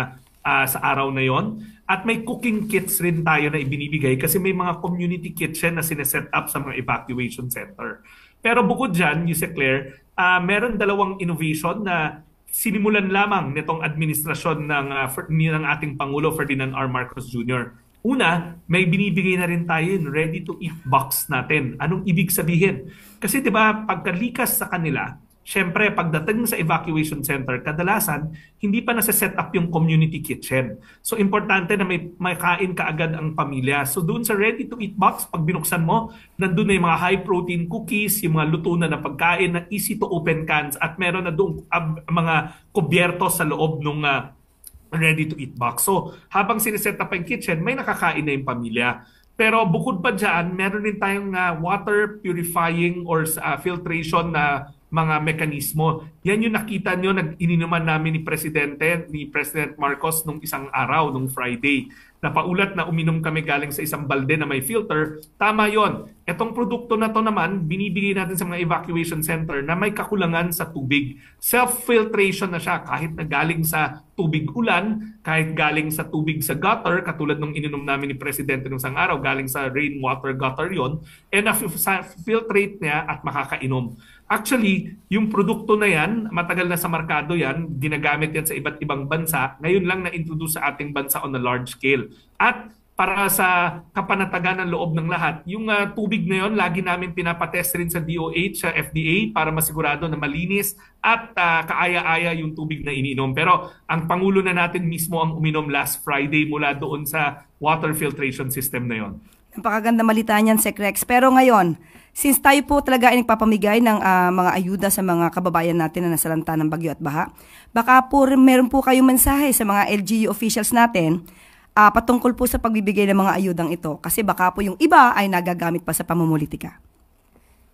sa araw na yon. At may cooking kits rin tayo na ibinibigay kasi may mga community kitchen na sineset up sa mga evacuation center. Pero bukod dyan, Yusek Claire, meron 2 innovation na sinimulan lamang nitong administrasyon ng ating Pangulo Ferdinand R. Marcos Jr. Una, may binibigay na rin tayo yung ready-to-eat box natin. Anong ibig sabihin? Kasi 'di ba, pagkalikas sa kanila, syempre pagdating sa evacuation center, kadalasan hindi pa nasa-set up yung community kitchen. So importante na may kain kaagad ang pamilya. So doon sa ready-to-eat box, pag binuksan mo, nandun na yung mga high-protein cookies, yung mga luto na pagkain na easy-to-open cans at meron na doon mga kubyerto sa loob ng ready-to-eat box. So, habang sineset up ang kitchen, may nakakain na yung pamilya. Pero bukod pa dyan, meron din tayong water purifying or filtration na mga mekanismo. Yan yung nakita nyo, ininuman namin ni President Marcos nung isang araw, nung Friday. Napaulat na uminom kami galing sa isang balde na may filter. Tama yon. Etong produkto na to naman, binibigay natin sa mga evacuation center na may kakulangan sa tubig. Self-filtration na siya kahit na galing sa tubig ulan, kahit galing sa tubig sa gutter, katulad nung ininom namin ni Presidente nung isang araw, galing sa rainwater gutter yon, na-filtrate niya at makakainom. Actually, yung produkto na yan, matagal na sa merkado yan, ginagamit yan sa iba't ibang bansa, ngayon lang na-introduce sa ating bansa on a large scale. At para sa kapanatagan ng loob ng lahat, yung tubig na yon, lagi namin pinapatest rin sa DOH, sa FDA, para masigurado na malinis at kaaya-aya yung tubig na iniinom. Pero ang Pangulo na natin mismo ang uminom last Friday mula doon sa water filtration system na yon. Napakaganda malita niyan, Sec Rex. Pero ngayon, since tayo po talaga ay nagpapamigay ng mga ayuda sa mga kababayan natin na nasalanta ng bagyo at baha, baka po meron po kayong mensahe sa mga LGU officials natin patungkol po sa pagbibigay ng mga ayudang ito. Kasi baka po yung iba ay nagagamit pa sa pamumulitika.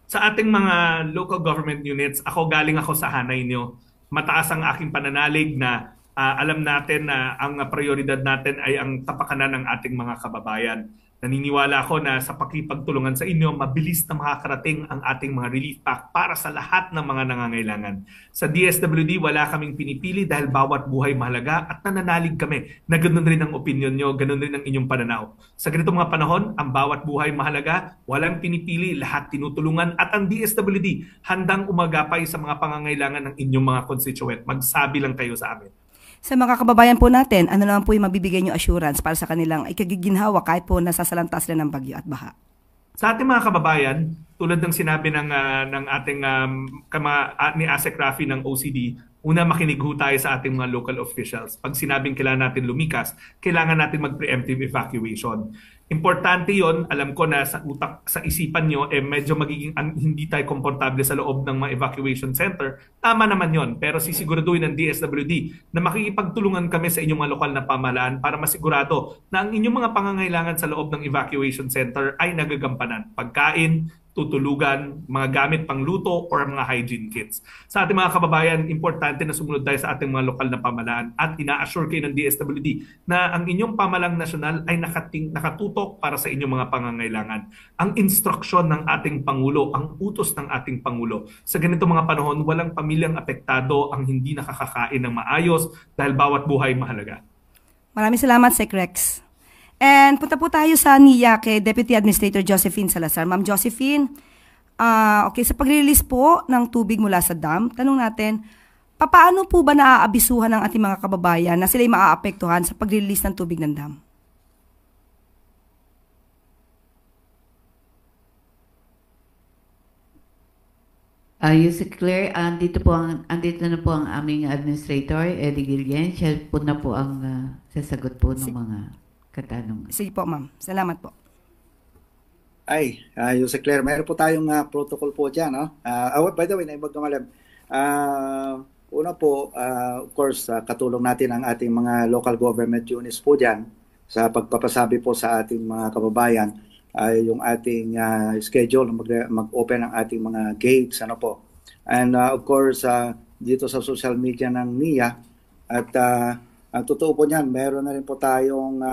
Sa ating mga local government units, galing ako sa hanay nyo. Mataas ang aking pananalig na alam natin na ang prioridad natin ay ang tapakanan ng ating mga kababayan. Naniniwala ako na sa pakipagtulungan sa inyo, mabilis na makakarating ang ating mga relief pack para sa lahat ng mga nangangailangan. Sa DSWD, wala kaming pinipili dahil bawat buhay mahalaga at nananalig kami na ganoon rin ang opinion nyo, ganoon rin ang inyong pananaw. Sa ganitong mga panahon, ang bawat buhay mahalaga, walang pinipili, lahat tinutulungan at ang DSWD handang umagapay sa mga pangangailangan ng inyong mga constituent. Magsabi lang kayo sa amin. Sa mga kababayan po natin, ano naman po yung mabibigay nyo assurance para sa kanilang ikagiginhawa kahit po nasasalanta sila ng bagyo at baha? Sa ating mga kababayan, tulad ng sinabi ng ating ni Asek Rafi ng OCD, una makinig tayo sa ating mga local officials. Pag sinabing kailangan natin lumikas, kailangan natin mag-preemptive evacuation. Importante yon, alam ko na sa utak, sa isipan nyo, medyo magiging hindi tayo komportable sa loob ng mga evacuation center. Tama naman yon, pero sisiguraduhin ng DSWD na makikipagtulungan kami sa inyong mga lokal na pamahalaan para masigurado na ang inyong mga pangangailangan sa loob ng evacuation center ay nagagampanan. Pagkain, tutulugan, mga gamit pang luto or mga hygiene kits. Sa ating mga kababayan, importante na sumunod tayo sa ating mga lokal na pamahalaan at ina-assure kayo ng DSWD na ang inyong pamahalaang nasyonal ay nakatutok para sa inyong mga pangangailangan. Ang instruksyon ng ating Pangulo, ang utos ng ating Pangulo. Sa ganito mga panahon, walang pamilyang apektado ang hindi nakakakain ng maayos dahil bawat buhay mahalaga. Maraming salamat, Sec Rex. And punta po tayo sa NIA kay Deputy Administrator Josephine Salazar. Ma'am Josephine, okay, sa pag-release po ng tubig mula sa dam, tanong natin, paano po ba naaabisuhan ng ating mga kababayan na sila'y maaapektuhan sa pag-release ng tubig ng dam? Yusek Claire, andito na po ang aming administrator, Eddie Guillen. Siya po na po ang sasagot po ng mga katanungan. Sige po, ma'am. Salamat po. Yusek Claire, mayroon po tayong protocol po dyan. No? By the way, naibag kamalam. Una po, of course, katulong natin ang ating mga local government units po dyan sa pagpapasabi po sa ating mga kababayan yung ating schedule mag-open ang ating mga gates, ano po. And of course, dito sa social media ng NIA, at ang totoo po niyan, meron na rin po tayong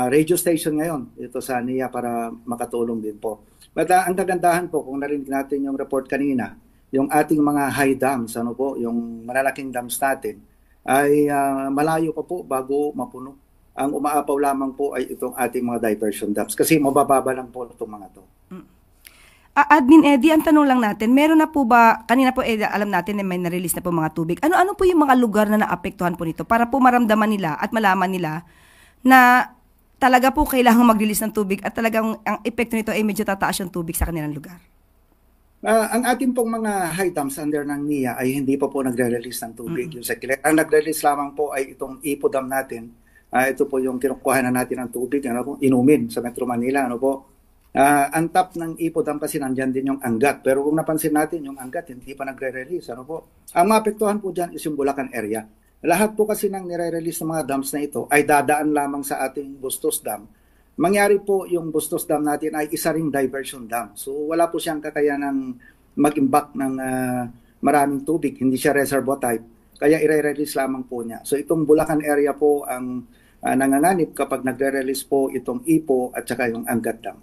radio station ngayon dito sa NIA para makatulong din po. But ang kagandahan po, kung narinig natin yung report kanina, yung ating mga high dams, ano po, yung malalaking dams natin, ay malayo pa po bago mapuno. Ang umaapaw lamang po ay itong ating mga diversion dams kasi mabababa lang po itong mga to. Admin Eddie, ang tanong lang natin, meron na po ba, kanina po alam natin na may na-release na po mga tubig. Ano po yung mga lugar na naapektuhan po nito para po maramdaman nila at malaman nila na talaga po kailangan mag-release ng tubig at talagang ang epekto nito ay medyo tataas yung tubig sa kanilang lugar? Ang ating pong mga high dams under ng NIA ay hindi pa po nagre-release ng tubig. Ang nagre-release lamang po ay itong Ipo Dam natin. Ito po yung kinukuha na natin ng tubig, inumin sa Metro Manila. Ano po? Ang top ng Ipo Dam kasi nandyan din yung Angat. Pero kung napansin natin, yung Angat hindi pa nagre-release. Ano po? Ang maapektuhan po dyan is yung Bulacan area. Lahat po kasi ng nire-release ng mga dams na ito ay dadaan lamang sa ating Bustos Dam. Mangyari po yung Bustos Dam natin ay isa ring diversion dam. So wala po siyang kakayanang mag-imbak ng maraming tubig. Hindi siya reservoir type. Kaya i-release lamang po niya. So itong Bulacan area po ang nanganganib kapag nagre-release po itong Ipo at saka yung Angat Dam.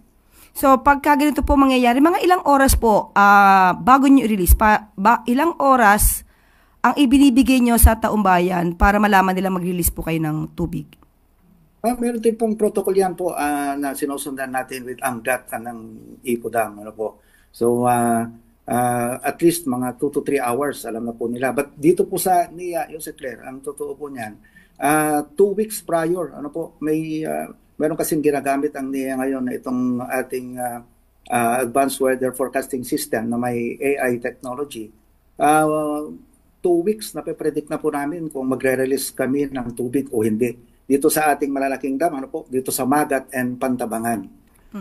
So pagka ganito po mangyayari, mga ilang oras po bago nyo i-release, ilang oras ang ibinibigay nyo sa taumbayan para malaman nila mag-release po kayo ng tubig? Meron din pong protocol yan po na sinusundan natin with Angat ng Ipo Dam. Ano po? So at least mga 2 to 3 hours, alam na po nila. But dito po sa NIA, Yusek Claire, ang totoo po niyan, 2 weeks prior, ano po, meron kasing ginagamit ang NIA ngayon na itong ating advanced weather forecasting system na may AI technology. 2 weeks na pe-predict na po namin kung magre-release kami ng tubig o hindi. Dito sa ating malalaking dam, ano po, dito sa Magat and Pantabangan.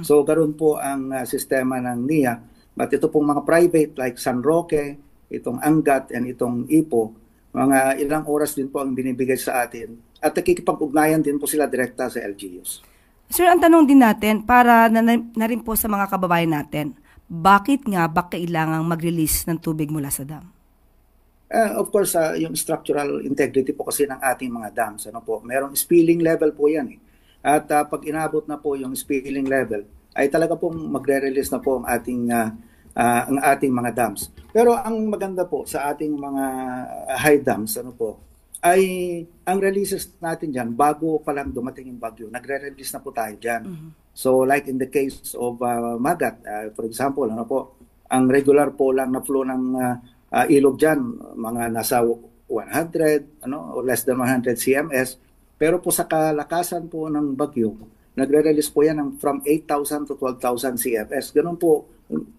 So, ganoon po ang sistema ng NIA. But ito pong mga private like San Roque, itong Angat, and itong Ipo, mga ilang oras din po ang binibigay sa atin. At nakikipag-ugnayan din po sila direkta sa LGUs. Sir, ang tanong din natin, para na rin po sa mga kababayan natin, bakit nga ba kailangang mag-release ng tubig mula sa dam? Of course, yung structural integrity po kasi ng ating mga dams. Ano po, merong spilling level po yan. At pag inabot na po yung spilling level, ay talaga pong magre-release na po ang ating mga dams. Pero ang maganda po sa ating mga high dams, ano po, ay ang releases natin dyan, bago pa lang dumating yung bagyo, nagre-release na po tayo dyan. So like in the case of Magat, for example, ano po, ang regular po lang na flow ng ilog dyan, mga nasa 100, or less than 100 CMS. Pero po sa kalakasan po ng bagyo, nagre-release po yan ng from 8,000 to 12,000 CFS. Ganun po,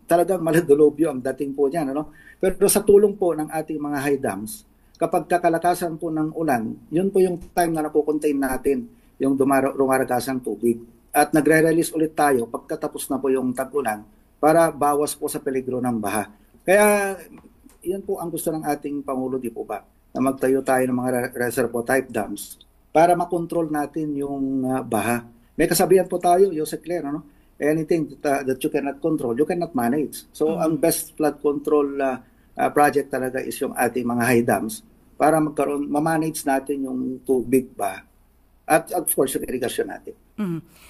talagang maladulobyo ang dating po niyan. Ano? Pero sa tulong po ng ating mga high dams, kapag kakalakasan po ng ulan, yun po yung time na nakukontain natin yung rumaragasang tubig. At nagre-release ulit tayo pagkatapos na po yung tag-ulan para bawas po sa peligro ng baha. Kaya yan po ang gusto ng ating Pangulo, di po ba? Na magtayo tayo ng mga reservoir type dams para makontrol natin yung baha. May kasabihan po tayo, Yusek Claire, ano? Anything that you cannot control, you cannot manage. So, ang best flood control project talaga is yung ating mga high dams para ma-manage natin yung tubig ba at of course yung irrigation natin.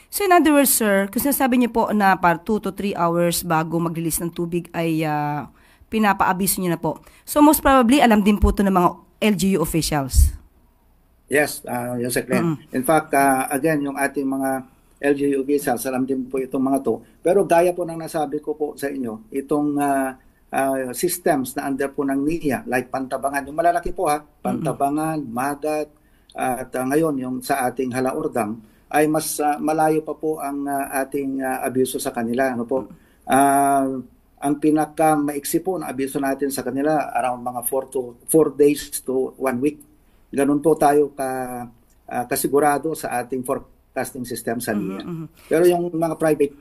So, in other words, sir, kasi nasabi niyo po na para 2 to 3 hours bago mag-release ng tubig ay pinapaabiso niyo na po. So, most probably, alam din po ito ng mga LGU officials. Yes, Yusek Len. In fact, again, yung ating mga LGU officials, alam din po itong mga to. Pero gaya po ng nasabi ko po sa inyo, itong systems na under po ng NIA, like Pantabangan, yung malalaki po Pantabangan, Magat, at ngayon yung sa ating Halaordam, ay mas malayo pa po ang ating abiso sa kanila. Ano po? Ang pinaka-maiksi po na abiso natin sa kanila, around mga 4 days to 1 week. Ganun po tayo kasigurado sa ating forecasting system sa NIA. Pero yung mga private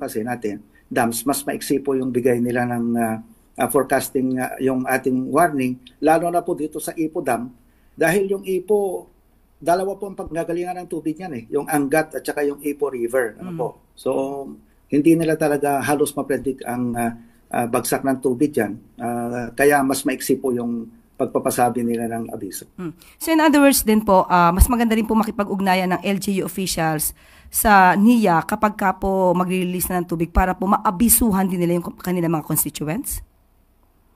kasi natin, dams, mas maiksi po yung bigay nila ng forecasting, yung ating warning, lalo na po dito sa Ipo Dam, dahil yung Ipo, dalawa po ang paggagalingan ng tubig yan yung Angat at saka yung Ipo River. Ano po? So, hindi nila talaga halos ma-predict ang bagsak ng tubig dyan. Kaya mas maiksi po yung pagpapasabi nila ng abiso. So in other words din po, mas maganda rin po makipag-ugnayan ng LGU officials sa NIA kapag ka po mag-release na ng tubig para po maabisuhan din nila yung kanilang mga constituents?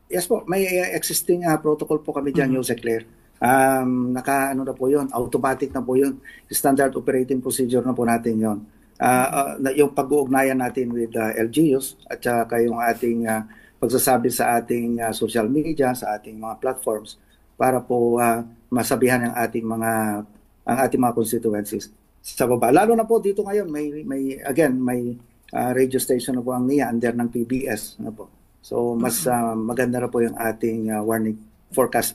Yes po, may existing protocol po kami dyan, Jose Claire. Na po yun, automatic na po yun. Standard operating procedure na po natin yun. Yung pag-uugnayan natin with LGUs at saka yung ating pagsasabi sa ating social media, sa ating mga platforms para po masabihan ang ating mga constituencies sa baba. Lalo na po dito ngayon may radio station na po ang NIA under ng PBS na po. So mas maganda na po yung ating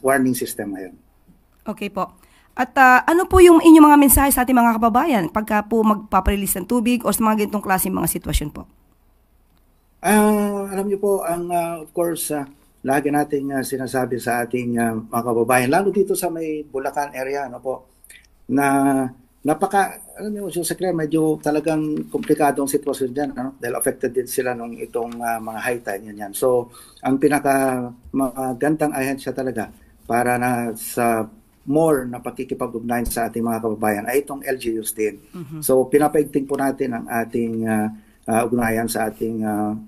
warning system ngayon. Okay po. At ano po yung inyong mga mensahe sa ating mga kababayan pagka po magpaparelease ng tubig o sa mga ganitong klaseng mga sitwasyon po? Alam niyo po, of course, lagi nating sinasabi sa ating mga kababayan, lalo dito sa may Bulacan area, na alam niyo, Jose Claire, medyo talagang komplikado ang sitwasyon dyan, dahil affected din sila nung itong mga high tide, yan. So, ang magandang ahensya talaga para na sa more na pakikipag-ugnayan sa ating mga kababayan ay itong LGUs din. So, pinapaigting po natin ang ating ugnayan sa ating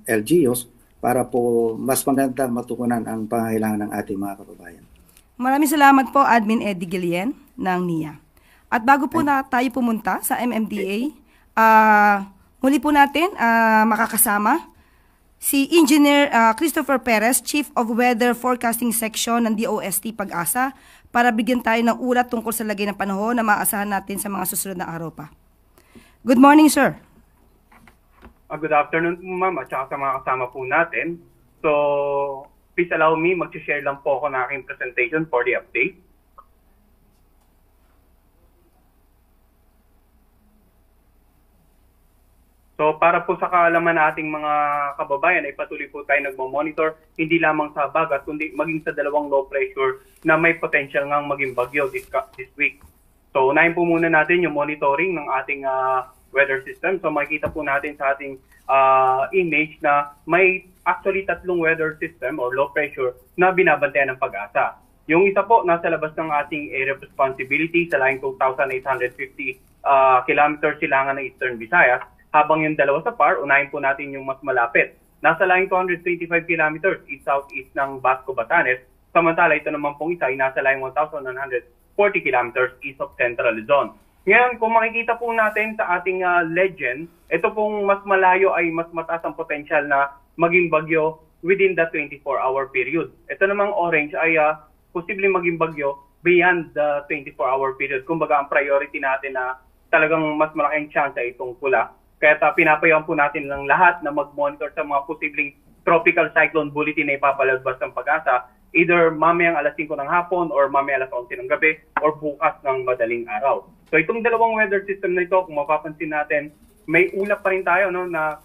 LGUs para po mas maganda matukunan ang pangangailangan ng ating mga kababayan. Maraming salamat po, Admin Eddie Guillen ng NIA. At bago po na tayo pumunta sa MMDA, muli po natin makakasama si Engineer Christopher Perez, Chief of Weather Forecasting Section ng DOST Pag-asa, para bigyan tayo ng ulat tungkol sa lagay ng panahon na maaasahan natin sa mga susunod na araw pa. Good morning, sir. Good afternoon po, ma'am, at saka sa mga kasama po natin. So, please allow me, mag-share lang po ako ng aking presentation for the update. So, para po sa kaalaman nating mga kababayan, ay patuloy po tayo nagmo-monitor, hindi lamang sa Bagat, kundi maging sa dalawang low pressure na may potential ngang maging bagyo this week. So, unahin po muna natin yung monitoring ng ating weather system. So makikita po natin sa ating image na may actually 3 weather system or low pressure na binabantayan ng Pag-asa. Yung isa po nasa labas ng ating area of responsibility sa laing 2,850 kilometers silangan ng Eastern Visayas, habang yung dalawa sa PAR, unahin po natin yung mas malapit. Nasa laing 225 kilometers east-southeast ng Basco, Batanes, samantala ito naman pong isa ay nasa laing 1,140 kilometers east of Central Luzon. Ngayon, kung makikita po natin sa ating legend, ito pong mas malayo ay mas mataas ang potential na maging bagyo within the 24-hour period. Ito namang orange ay posibleng maging bagyo beyond the 24-hour period. Kumbaga, ang priority natin na talagang mas malaking chance ay itong pula. Kaya pinapayawan po natin ng lahat na mag-monitor sa mga posibleng tropical cyclone bulletin na ipapalabas ng Pag-asa, either mamayang alas 5 ng hapon or mamayang alas 11 ng gabi or bukas ng madaling araw. So itong dalawang weather system na ito, kung mapapansin natin, may ulap pa rin tayo na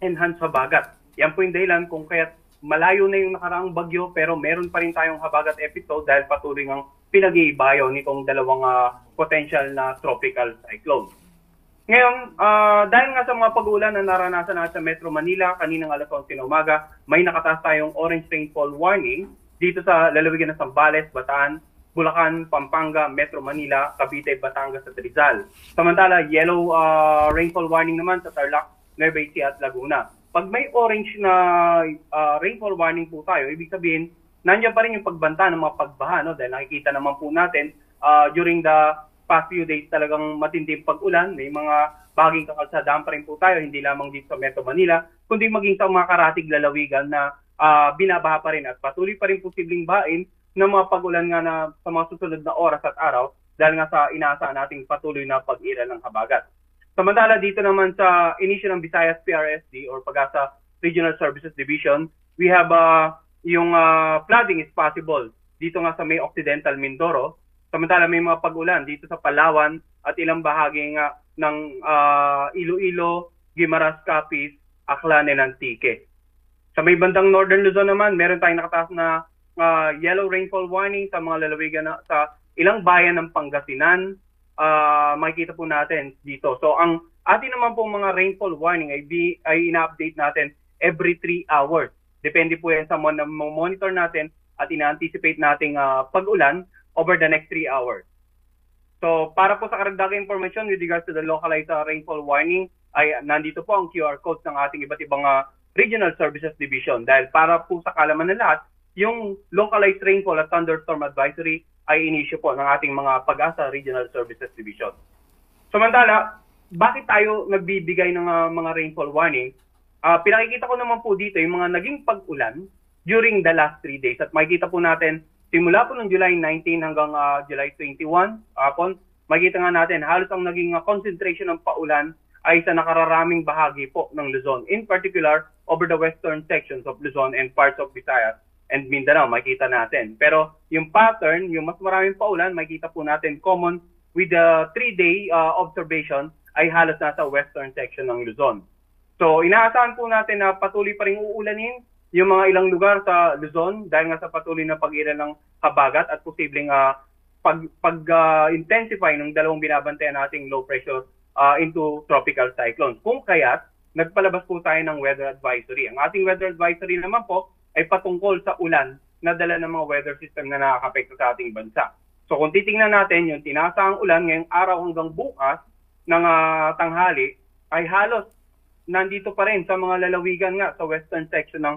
enhance habagat. Yan po yung dahilan kung kaya malayo na yung nakaraang bagyo pero meron pa rin tayong habagat episode dahil patuloy ng pinag-iibayo nitong dalawang potential na tropical cyclone. Ngayon, dahil nga sa mga pag-uulan na naranasan natin sa Metro Manila kaninang alas 11 na umaga, may nakataas tayong orange rainfall warning dito sa lalawigan ng Zambales, Bataan, Bulacan, Pampanga, Metro Manila, Cavite, Batangas at Rizal. Samantala, yellow rainfall warning naman sa Tarlac, Nueva Ecija at Laguna. Pag may orange na rainfall warning po tayo, ibig sabihin, nandiyan pa rin yung pagbanta ng mga pagbaha, no? Dahil nakikita naman po natin during the past few days talagang matinding pag-ulan. May mga bahaging kakalsadaan pa rin po tayo, hindi lamang dito sa Metro Manila, kundi maging sa mga karatig lalawigan na binabaha pa rin at patuloy pa rin posibleng bain ng mga pag-ulan nga na sa mga susunod na oras at araw dahil nga sa inaasahan nating patuloy na pag-ira ng habagat. Samantala dito naman sa inisyo ng Visayas PRSD or Pag-asa Regional Services Division, we have yung flooding is possible dito nga sa may Occidental Mindoro. Samantala may mga pag-ulan dito sa Palawan at ilang bahagi nga ng Iloilo, Guimaras, Capiz, Aklan, and Antique. Sa may bandang Northern Luzon naman, meron tayong nakataas na yellow rainfall warning sa mga lalawigan sa ilang bayan ng Pangasinan. Makikita po natin dito. So ang atin naman pong mga rainfall warning ay ina-update natin every 3 hours. Depende po yan sa monitor natin at ina-anticipate nating pag-ulan over the next 3 hours. So para po sa karagdagang information with regards to the localized rainfall warning, ay nandito po ang QR code ng ating iba't ibang Regional Services Division. Dahil para po sa kalaman ng lahat, yung localized rainfall at thunderstorm advisory ay inisyu po ng ating mga Pag-asa Regional Services Division. Samantala, bakit tayo nagbibigay ng mga rainfall warning? Pinakikita ko naman po dito yung mga naging pag-ulan during the last 3 days. At makikita po natin, simula po ng July 19 hanggang July 21, makikita nga natin halos ang naging concentration ng paulan ay sa nakararaming bahagi po ng Luzon. In particular, over the western sections of Luzon and parts of Visayas and Mindanao, makikita natin. Pero yung pattern, yung mas maraming paulan, makikita po natin common with the 3-day observation ay halos nasa western section ng Luzon. So inaasahan po natin na patuloy pa rin uulanin yung mga ilang lugar sa Luzon dahil nga sa patuloy na pag-ira ng habagat at posibleng pag-intensify ng dalawang binabantayan nating low pressure into tropical cyclones. Kung kaya't nagpalabas po tayo ng weather advisory. Ang ating weather advisory naman po ay patungkol sa ulan na dala ng mga weather system na nakakapekto sa ating bansa. So kung titingnan natin yung tinasahang ulan ngayong araw hanggang bukas ng tanghali ay halos nandito pa rin sa mga lalawigan nga sa western section ng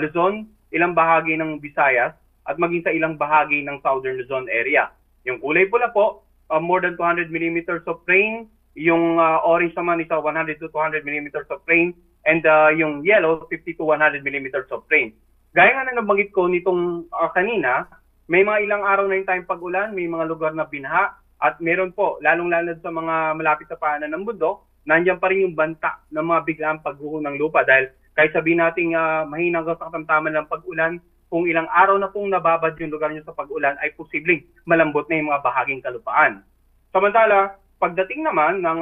Luzon, ilang bahagi ng Visayas at maging sa ilang bahagi ng southern Luzon area. Yung kulay pula po, more than 200 millimeters of rain. Yung orange naman is 100 to 200 millimeters of rain. And yung yellow, 50 to 100 millimeters of rain. Gaya nga na nabanggit ko nitong kanina, may mga ilang araw na yung tayong pag-ulan, may mga lugar na binaha, at meron po, lalong-lalo sa mga malapit sa paanan ng bundok, nandiyan pa rin yung banta ng mga biglang pagguho ng lupa. Dahil kahit sabihin natin mahina hanggang sa katamtaman ng pag-ulan, kung ilang araw na pong nababad yung lugar nyo sa pag-ulan, ay posibleng malambot na yung mga bahaging kalupaan. Samantala, pagdating naman ng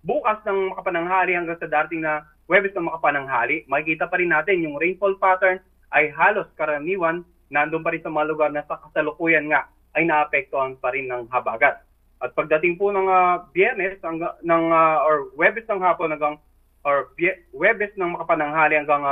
bukas ng makapananghali hanggang sa darating na Huwebes ng makapananghali, makikita pa rin natin yung rainfall pattern ay halos karaniwan nandun pa rin sa mga lugar na sa kasalukuyan nga ay naapektuhan pa rin ng habagat. At pagdating po ng Biyernes or Huwebes ng hapon hanggang or Huwebes ng makapananghali hanggang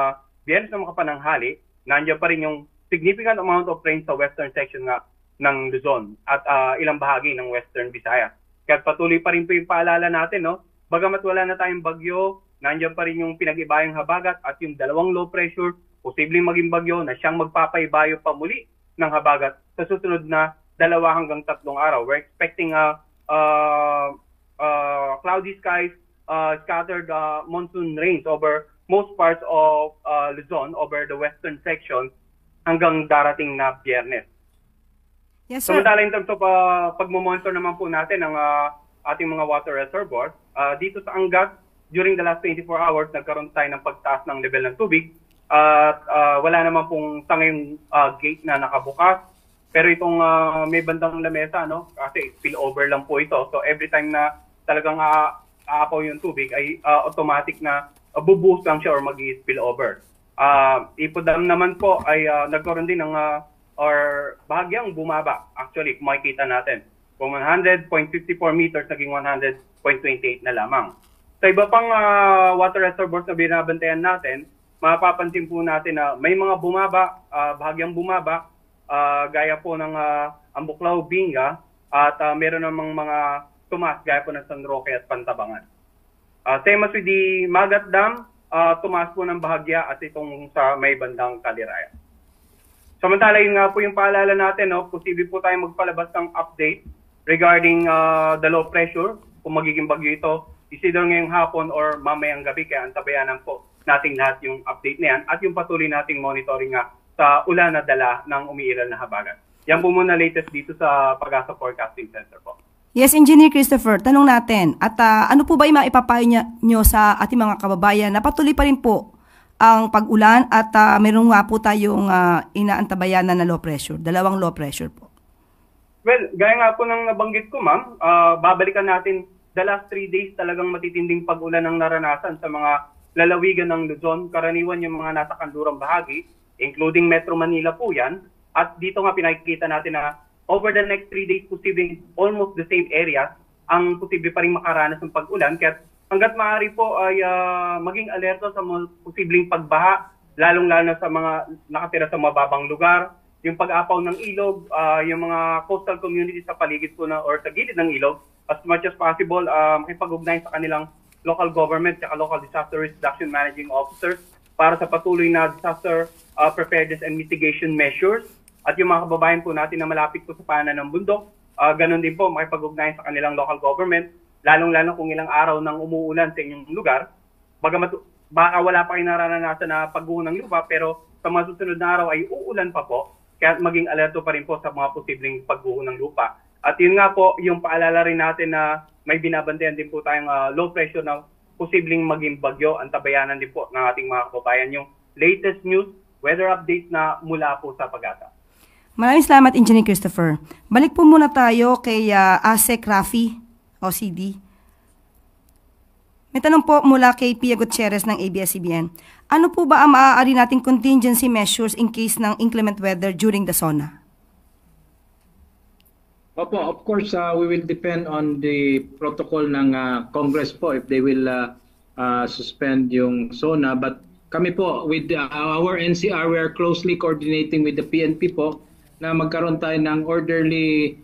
Biyernes ng makapananghali, nandiyan pa rin yung significant amount of rain sa western section nga ng Luzon at ilang bahagi ng western Visayas. Kaya patuloy pa rin po yung paalala natin, no? Bagamat wala na tayong bagyo, nandiyan pa rin yung pinag-ibayang habagat at yung dalawang low pressure, posibleng maging bagyo na siyang magpapaibayo pa muli ng habagat sa susunod na 2 hanggang 3 araw. We're expecting cloudy skies, scattered monsoon rains over most parts of Luzon, over the western section hanggang darating na Biyernes. Yes, sir. Samantala in terms of pagmomonitor naman po natin ang ating mga water reservoirs, dito sa Angat, during the last 24 hours, nagkaroon tayo ng pagtaas ng level ng tubig at wala naman pong tanging gate na nakabukas. Pero itong may bandang lamesa, no? Kasi spillover lang po ito. So every time na talagang aapaw yung tubig ay automatic na bubuhos lang siya or mag-spillover. Ipodam naman po ay nagkaroon din ng or bahagyang bumaba. Actually, kung makikita natin, from 100.54 meters naging 100.28 na lamang. Sa iba pang water reservoirs na binabantayan natin, mapapansin po natin na may mga bumaba, bahagyang bumaba, gaya po ng Ambuklao, Binga, at meron namang mga tumaas gaya po ng San Roque at Pantabangan. Same as with the Magat Dam, tumaas po ng bahagya at itong sa may bandang Kaliraya. Samantala, yun nga po yung paalala natin, no? Posible po tayo magpalabas ng update regarding the low pressure, kung magiging bagyo ito, is either ngayong hapon or mamayang gabi, kaya antabayanan po nating lahat yung update na yan at yung patuloy nating monitoring nga sa ulan na dala ng umiiral na habagat. Yan po muna latest dito sa Pag-asa Forecasting Center po. Yes, Engineer Christopher, tanong natin, at ano po ba yung mga ipapayo nyo sa ating mga kababayan na patuloy pa rin po ang pag-ulan at meron nga po tayong inaantabayanan na low pressure, dalawang low pressure po? Well, gaya nga po ng nabanggit ko, ma'am, babalikan natin the last 3 days talagang matitinding pag-ulan ang naranasan sa mga lalawigan ng Luzon, karaniwan yung mga nasa kandurang bahagi, including Metro Manila po yan, at dito nga pinakikita natin na over the next 3 days, posibleng almost the same areas ang posible pa rin makaranas ng pag-ulan. Kaya hanggat maaari po ay maging alerto sa mga posibleng pagbaha, lalong-lalo sa mga nakatira sa mababang lugar, yung pag-apaw ng ilog, yung mga coastal communities sa paligid po na, or sa gilid ng ilog, as much as possible, makipag-ugnayan sa kanilang local government at local disaster risk reduction managing officers para sa patuloy na disaster preparedness and mitigation measures. At yung mga kababayan po natin na malapit po sa paanan ng bundok, ganun din po makipag-ugnayan sa kanilang local government, lalong-lalo kung ilang araw nang umuulan sa inyong lugar. Baka wala pa kayo nararanasan na pagguho ng lupa, pero sa mga susunod na araw ay uulan pa po, kaya maging alerto pa rin po sa mga posibleng pagguho ng lupa. At yun nga po, yung paalala rin natin na may binabantayan din po tayong low pressure na posibleng maging bagyo, antabayanan din po ng ating mga kababayan yung latest news, weather update na mula po sa Pag-asa. Maraming salamat, Engineer Christopher. Balik po muna tayo kay ASEC Rafi, OCD. May tanong po mula kay Pia Gutierrez ng ABS-CBN. Ano po ba ang maaari nating contingency measures in case ng inclement weather during the SONA? Opo, of course, we will depend on the protocol ng Congress po if they will suspend yung SONA. But kami po, with our NCR, we are closely coordinating with the PNP po na magkaroon tayo ng orderly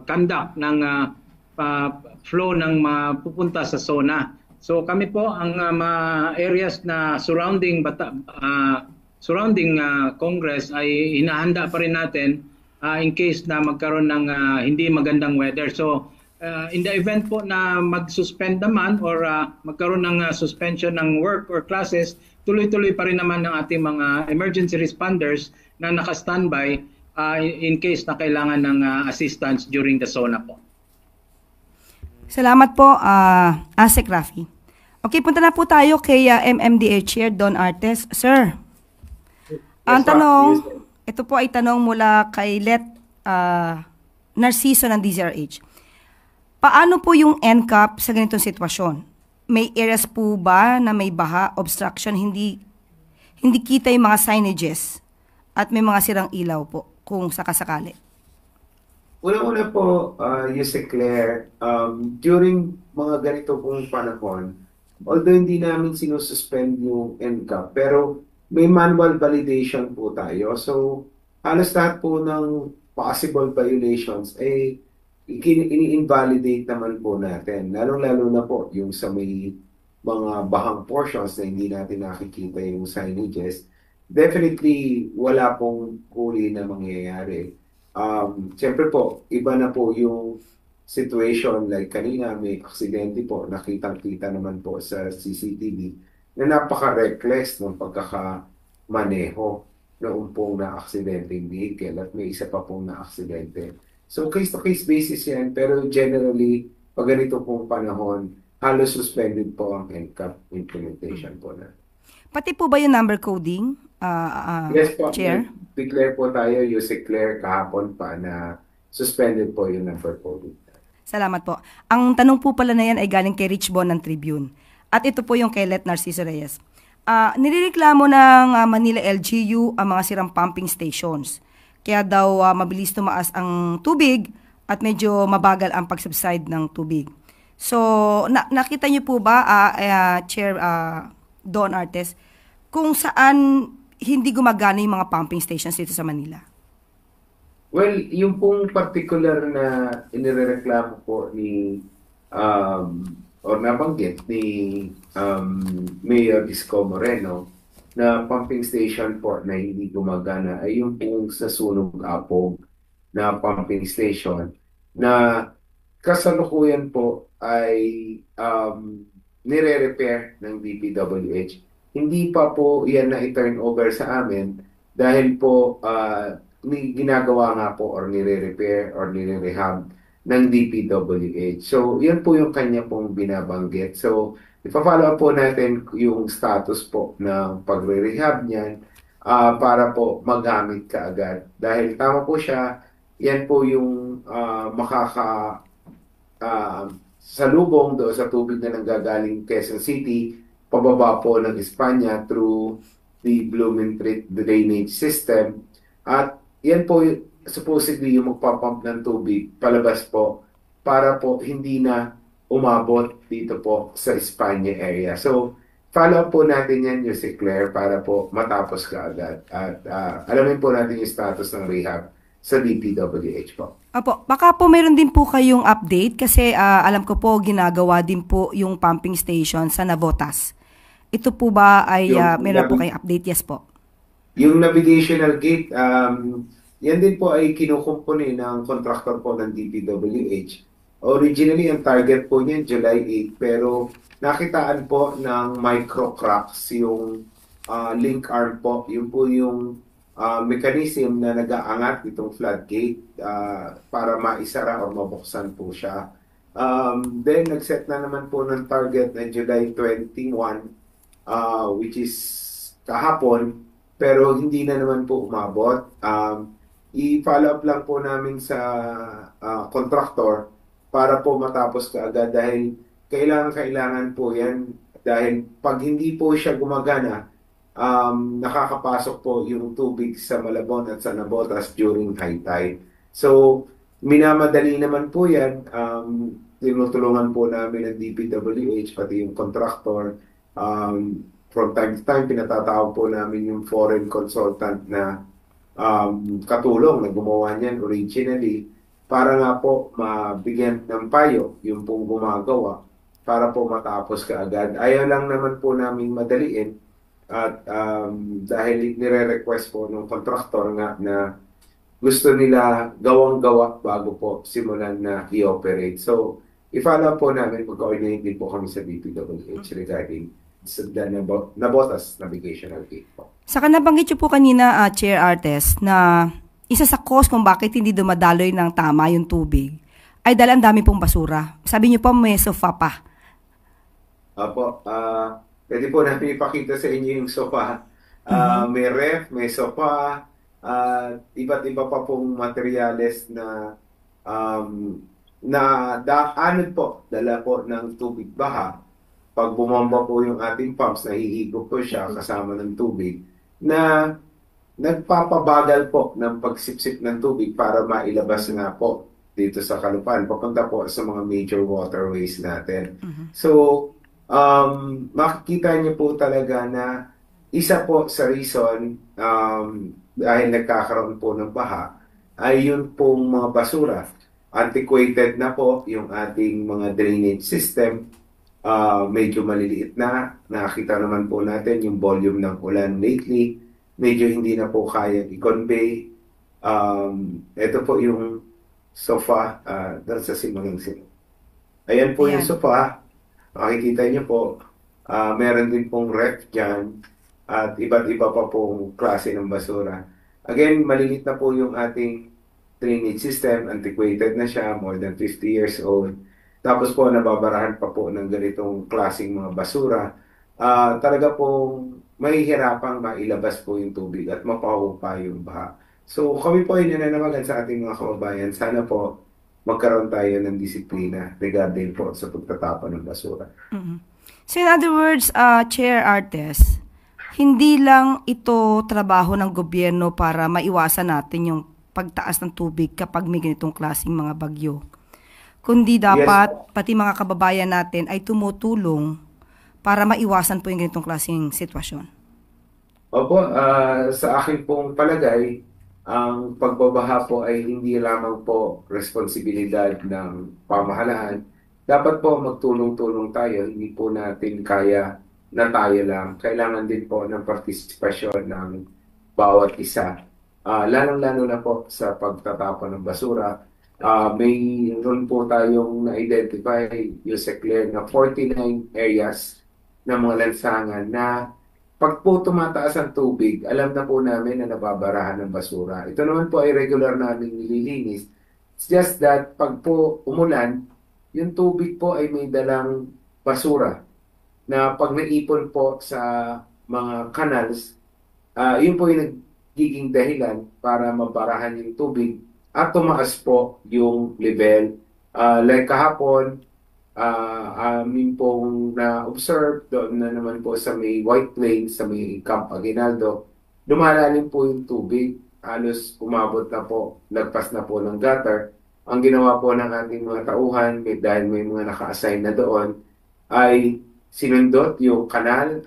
conduct ng flow ng mapupunta sa SONA. So kami po, ang areas na surrounding Congress ay hinahanda pa rin natin in case na magkaroon ng hindi magandang weather. So in the event po na mag-suspend naman or magkaroon ng suspension ng work or classes, tuloy-tuloy pa rin naman ng ating mga emergency responders na naka-standby in case na kailangan ng assistance during the SONA po. Salamat po, ASEC Rafi. Okay, punta na po tayo kay MMDA Chair Don Artes. Sir, ang tanong, ito po ay tanong mula kay Let Narciso ng DZRH. Paano po yung NCAP sa ganitong sitwasyon? May areas po ba na may baha, obstruction, hindi kita yung mga signages at may mga sirang ilaw po kung sakasakali? Una-una po, Yusek Claire, during mga ganito pong panahon, although hindi namin sinususpend yung NCAP, pero may manual validation po tayo. So, halos lahat po ng possible violations ay ini-invalidate naman po natin. Lalong-lalo na po yung sa may mga bahang portions na hindi natin nakikita yung signages. Definitely, wala pong huli na mangyayari. Siyempre po, iba na po yung situation. Like kanina, may aksidente po. Nakitang-kita naman po sa CCTV na napaka-reckless ng pagkakamaneho noong pong na-aksidenteng vehicle at may isa pa pong na-aksidente. So, case-to-case basis yan, pero generally, pag ganito pong panahon, halos suspended po ang NCAP implementation po na. Pati po ba yung number coding, yes po, Chair? Declare po tayo, Yusek Claire, kahapon pa na suspended po yung number coding. Salamat po. Ang tanong po pala na yan ay galing kay Rich Bon ng Tribune. At ito po yung kay Let Narciso Reyes. Nirereklamo ng Manila LGU ang mga sirang pumping stations. Kaya daw mabilis tumaas ang tubig at medyo mabagal ang pag-subside ng tubig. So, nakita niyo po ba, Chair Don Artes, kung saan hindi gumagana yung mga pumping stations dito sa Manila? Well, yung pong particular na inireklamo po ni or nabanggit ni Mayor Isko Moreno na pumping station po na hindi gumagana ay yung pong sa Sunog Apog na pumping station na kasalukuyan po ay nire-repair ng DPWH. Hindi pa po yan na i-turn over sa amin dahil po ginagawa nga po or nire-repair or nire-rehab ng DPWH. So, yan po yung kanya pong binabanggit. So, ipa-follow up po natin yung status po ng pagre-rehab niyan para po magamit kaagad. Dahil tama po siya, yan po yung salubong doon sa tubig na nanggagaling Quezon City, pababa po ng Espanya through the Blumentritt drainage system. At yan po supposedly yung magpapump ng tubig palabas po para po hindi na umabot dito po sa Espanya area. So, follow up po natin yan, Yusek Claire, para po matapos kaagad. At alamin po natin yung status ng rehab sa DPWH po. Apo, baka po meron din po kayong update kasi alam ko po ginagawa din po yung pumping station sa Navotas. Ito po ba ay meron po kayong update? Yes po. Yung navigational gate, yan din po ay kinukumpuni ng contractor po ng DPWH. Originally, ang target po niyan July 8, pero nakitaan po ng micro cracks yung link arm po. Yun po yung mechanism na nag-aangat itong floodgate para maisara o mabuksan po siya. Then, nag-set na naman po ng target na July 21, which is kahapon, pero hindi na naman po umabot. I-follow up lang po namin sa contractor para po matapos kaagad dahil kailangan po yan dahil pag hindi po siya gumagana, nakakapasok po yung tubig sa Malabon at sa Navotas during high tide. So, minamadali naman po yan. Tinutulungan po namin ng DPWH, pati yung contractor. From time to time, pinatatawag po namin yung foreign consultant na katulong na gumawa niyan originally para nga po mabigyan ng payo yung pong gumagawa para po matapos kaagad. Ayaw lang naman po namin madaliin at dahil nire-request po ng contractor nga na gusto nila gawang-gawa bago po simulan na i-operate. So, i-follow po namin, mag-coordinate din po kami sa DPWH regarding sa Navotas Navigational Gate po. Saka nabanggit niyo po kanina, Chair Artes, na isa sa cause kung bakit hindi dumadaloy ng tama yung tubig ay dahil ang dami pong basura. Sabi niyo po may sofa pa. Apo, pwede po namin ipakita sa inyo yung sofa. May ref, may sofa, iba't iba pa pong materyales na anod po, dala po ng tubig baha. Pag bumamba po yung ating pumps, nahihigop po siya kasama ng tubig na nagpapabagal po ng pagsipsip ng tubig para mailabas nga po dito sa Caloocan, papunta po sa mga major waterways natin. So, makikita niyo po talaga na isa po sa reason dahil nagkakaroon po ng baha ay yun pong mga basura. Antiquated na po yung ating mga drainage system. Medyo maliliit na. Nakita naman po natin yung volume ng ulan lately. Medyo hindi na po kaya i-convey. Ito po yung sofa dahil sa simulang sila. Ayan po yung sofa. Makikita niyo po, meron din pong ref dyan at iba't iba pa pong klase ng basura. Again, malilit na po yung ating drainage system. Antiquated na siya, more than 50 years old. Tapos po, nababarahan pa po ng ganitong klaseng mga basura. Talaga pong mahihirapang mailabas po yung tubig at mapahupa yung baha. So kami po ay nananawagan sa ating mga kababayan. Sana po magkaroon tayo ng disiplina regarding po sa pagtatapon ng basura. So in other words, Chair Artes, hindi lang ito trabaho ng gobyerno para maiwasan natin yung pagtaas ng tubig kapag may ganitong klaseng mga bagyo. Kundi dapat pati mga kababayan natin ay tumutulong para maiwasan po yung ganitong klaseng sitwasyon. Opo, sa akin pong palagay, ang pagbabaha po ay hindi lamang po responsibilidad ng pamahalaan. Dapat po magtulong-tulong tayo, hindi po natin kaya na tayo lang. Kailangan din po ng partisipasyon ng bawat isa. Lalong-lalo na po sa pagtatapon ng basura. Mayroon po tayong na-identify, Yusek Claire, na 49 areas ng mga lansangan na pag po tumataas ang tubig, alam na po namin na nababarahan ng basura. Ito naman po ay regular namin nililinis. It's just that pag po umulan, yung tubig po ay may dalang basura na pag naipon po sa mga canals, yun po yung nagiging dahilan para mabarahan yung tubig at tumaas po yung level. Like kahapon, amin pong na-observe doon na naman po sa may White Plains, sa may Camp Aguinaldo, lumalalim po yung tubig. Halos umabot na po, lagpas na po ng gutter. Ang ginawa po ng ating mga tauhan, dahil may mga naka-assign na doon, ay sinundot yung kanal,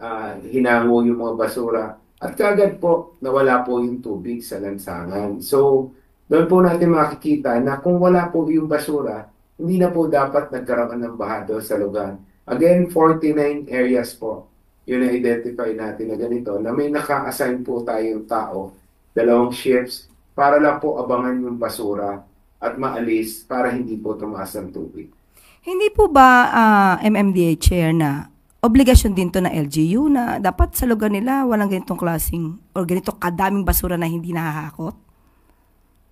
hinango yung mga basura, at kaagad po nawala po yung tubig sa lansangan. So, doon po natin makikita na kung wala po yung basura, hindi na po dapat nagkaroon ng baha doon sa lugar. Again, 49 areas po yung na-identify natin na ganito, na may naka-assign po tayong tao, 2 shifts, para lang po abangan yung basura at maalis para hindi po tumaas ang tubig. Hindi po ba, MMDA Chair, na obligasyon din to na LGU na dapat sa lugar nila walang ganitong klaseng o ganito kadaming basura na hindi nahahakot?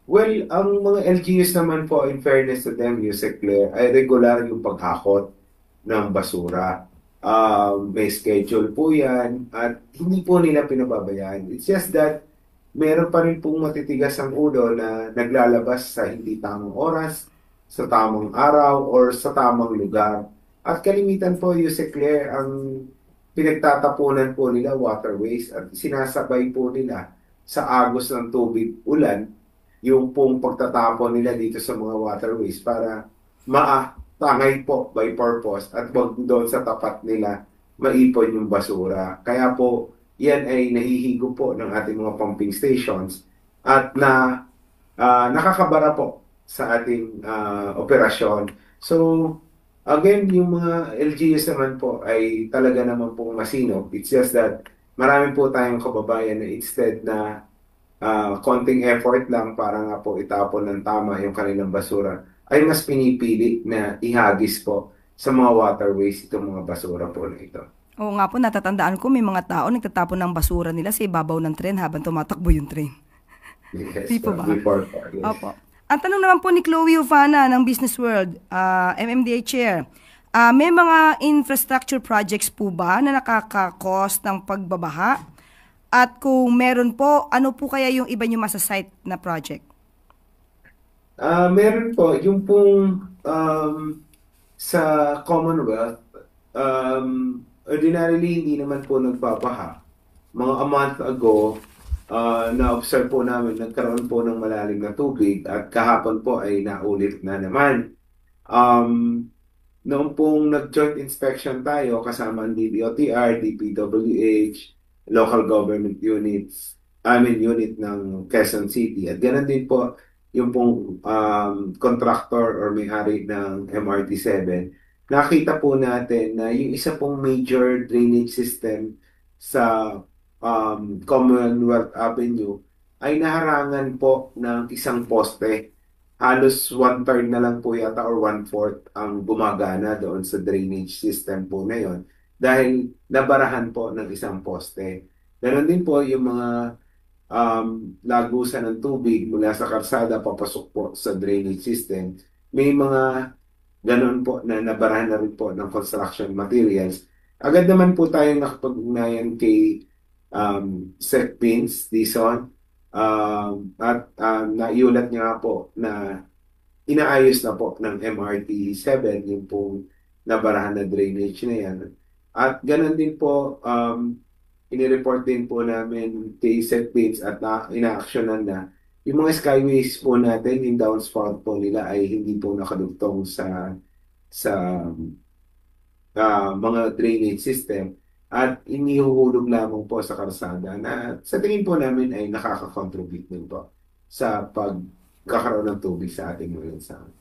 Well, ang mga LGUs naman po, in fairness to them, Yusek Claire, ay regular yung paghakot ng basura. May schedule po yan at hindi po nila pinababayaan. It's just that meron pa rin pong matitigas ang ulo na naglalabas sa hindi tamang oras, sa tamang araw, or sa tamang lugar. At kalimitan po, Yusek Claire, ang pinagtatapunan po nila waterways at sinasabay po nila sa agos ng tubig ulan yung pong pagtatapon nila dito sa mga waterways para maatangay po by purpose at wag doon sa tapat nila maipon yung basura. Kaya po, yan ay nahihigo po ng ating mga pumping stations at nakakabara po sa ating operasyon. So, again, yung mga LGUs naman po ay talaga naman po masino. It's just that marami po tayong kababayan na instead na konting effort lang para nga po itapon ng tama yung kanilang basura, ay mas pinipili na ihagis po sa mga waterways itong mga basura po na ito. Oo nga po, natatandaan ko may mga tao nagtatapon ng basura nila sa ibabaw ng tren habang tumatakbo yung tren. Yes, Di po ba? before, yes. Opo. Ang tanong naman po ni Chloe Ufana ng Business World, MMDA Chair, may mga infrastructure projects po ba na nakaka-cost ng pagbabaha? At kung meron po, ano po kaya yung iba nyo masasite na project? Meron po. Yung pong sa Commonwealth, ordinarily hindi naman po nagpapaha. Mga a month ago, na-observe po namin, nagkaroon po ng malalim na tubig at kahapon po ay naulit na naman. Noong pong nag-joint inspection tayo kasama ang DBOTR, DPWH, local government units, unit ng Quezon City. At ganoon din po yung pong contractor or may-ari ng MRT-7. Nakita po natin na yung isa pong major drainage system sa Commonwealth Avenue ay naharangan po ng isang poste. Halos 1/3 na lang po yata or 1/4 ang gumagana doon sa drainage system po na yon dahil nabarahan po ng isang poste. Ganon din po yung mga lagusan ng tubig mula sa karsada papasok po sa drainage system. May mga ganon po na nabarahan na rin po ng construction materials. Agad naman po tayong nakapag-ugnayan kay Sec Pins, Dison, at naiulat niya po na inaayos na po ng MRT-7 yung pong nabarahan na drainage na yan. At ganun din po, inireport din po namin kay Sec Pins at ina-actionan na yung mga skyways po natin, yung downspout po nila ay hindi po nakadugtong sa mga drainage system at inihuhulog lamang po sa karsada na sa tingin po namin ay nakaka-contribute din po sa pagkakaroon ng tubig sa ating mga lansangan.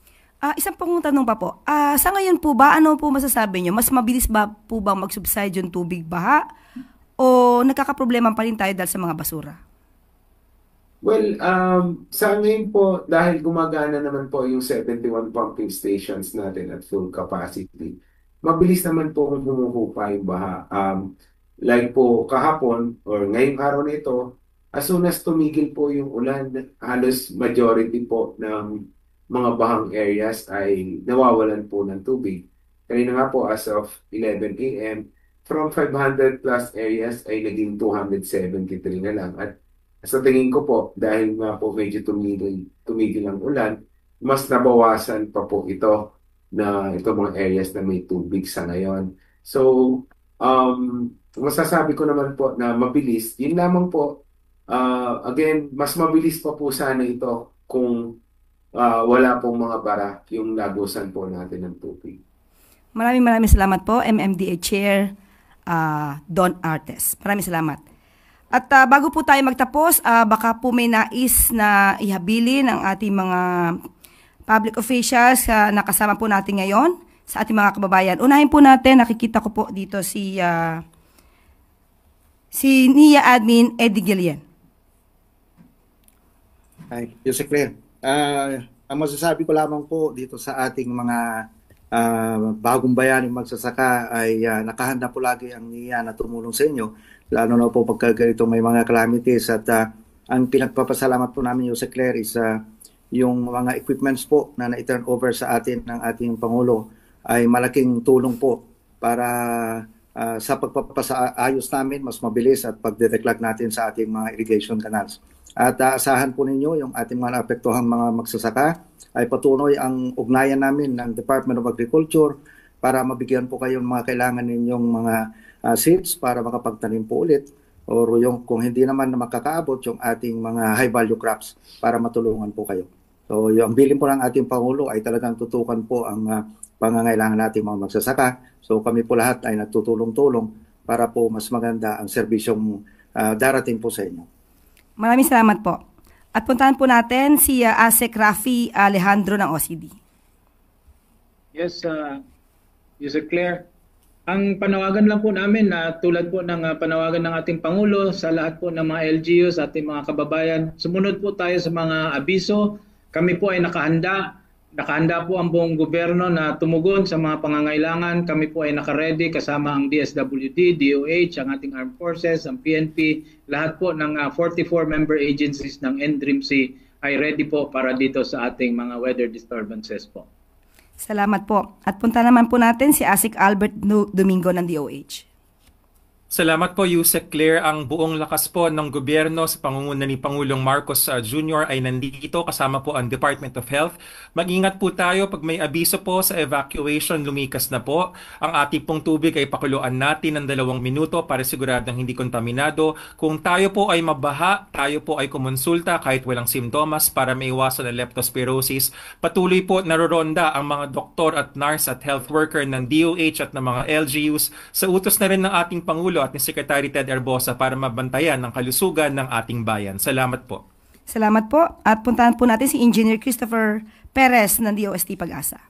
Isang pong tanong pa po. Sa ngayon po ba, ano po masasabi nyo? Mas mabilis ba po bang mag-subside yung tubig baha? O nagkakaproblema pa rin tayo dahil sa mga basura? Well, sa ngayon po, dahil gumagana naman po yung 71 pumping stations natin at full capacity, mabilis naman po kung humuhupa yung baha. Like po kahapon or ngayong araw na ito, as soon as tumigil po yung ulan, halos majority po ng mga bahang areas ay nawawalan po ng tubig. Kanina nga po as of 11 a.m., from 500 plus areas ay naging 273 na lang. At sa tingin ko po, dahil nga po medyo tumigil ang ulan, mas nabawasan pa po ito na itong mga areas na may tubig sa ngayon. So, masasabi ko naman po na mabilis. Yun lamang po, again, mas mabilis pa po sana ito kung wala pong mga bara yung lagusan po natin ng tubig. Maraming salamat po, MMDA Chair Don Artes. Maraming salamat. At bago po tayo magtapos, baka po may nais na ihabilin ang ating mga public officials na kasama po natin ngayon sa ating mga kababayan. Unahin po natin, nakikita ko po dito si NIA Admin Eddie Guillen. Hi, Yusek Claire. Ang masasabi ko lamang po dito sa ating mga bagong bayan yung magsasaka ay nakahanda po lagi ang NIA na tumulong sa inyo, lalo na po pagka ganito may mga calamities. At ang pinagpapasalamat po namin, Yusek Claire, is yung mga equipments po na na-turn over sa atin ng ating Pangulo ay malaking tulong po para sa pagpapasaayos namin, mas mabilis at pagdedeclag natin sa ating mga irrigation canals. At asahan po ninyo yung ating mga naapektuhang mga magsasaka ay patuloy ang ugnayan namin ng Department of Agriculture para mabigyan po kayo ng mga kailangan ninyong mga seeds para makapagtanim po ulit, o yung kung hindi naman na makakaabot yung ating mga high value crops para matulungan po kayo. So yung bilin po ng ating Pangulo ay talagang tutukan po ang pangangailangan nating mga magsasaka. So kami po lahat ay nagtutulong-tulong para po mas maganda ang serbisyong darating po sa inyo. Maraming salamat po. At puntahan po natin si ASEC Rafi Alejandro ng OCD. Yes, Yusek Claire. Ang panawagan lang po namin na tulad po ng panawagan ng ating Pangulo sa lahat po ng mga LGUs, ating mga kababayan, sumunod po tayo sa mga abiso. Kami po ay nakahanda. Nakahanda po ang buong gobyerno na tumugon sa mga pangangailangan. Kami po ay nakaredy kasama ang DSWD, DOH, ang ating Armed Forces, ang PNP, lahat po ng 44 member agencies ng NDRIMC ay ready po para dito sa ating mga weather disturbances po. Salamat po. At punta naman po natin si ASIC Albert Domingo ng DOH. Salamat po, Yusek Claire. Ang buong lakas po ng gobyerno sa pangunguna ni Pangulong Marcos Jr. ay nandito, kasama po ang Department of Health. Mag-ingat po tayo pag may abiso po sa evacuation, lumikas na po. Ang ating pong tubig ay pakuluan natin ng 2 minuto para siguradong hindi kontaminado. Kung tayo po ay mabaha, tayo po ay kumonsulta kahit walang simptomas para maiwasan ang leptospirosis. Patuloy po naroronda ang mga doktor at nurse at health worker ng DOH at ng mga LGUs sa utos na rin ng ating Pangulo at ni Secretary Ted Erbosa para mabantayan ang kalusugan ng ating bayan. Salamat po. Salamat po. At puntahan po natin si Engineer Christopher Perez ng DOST Pag-asa.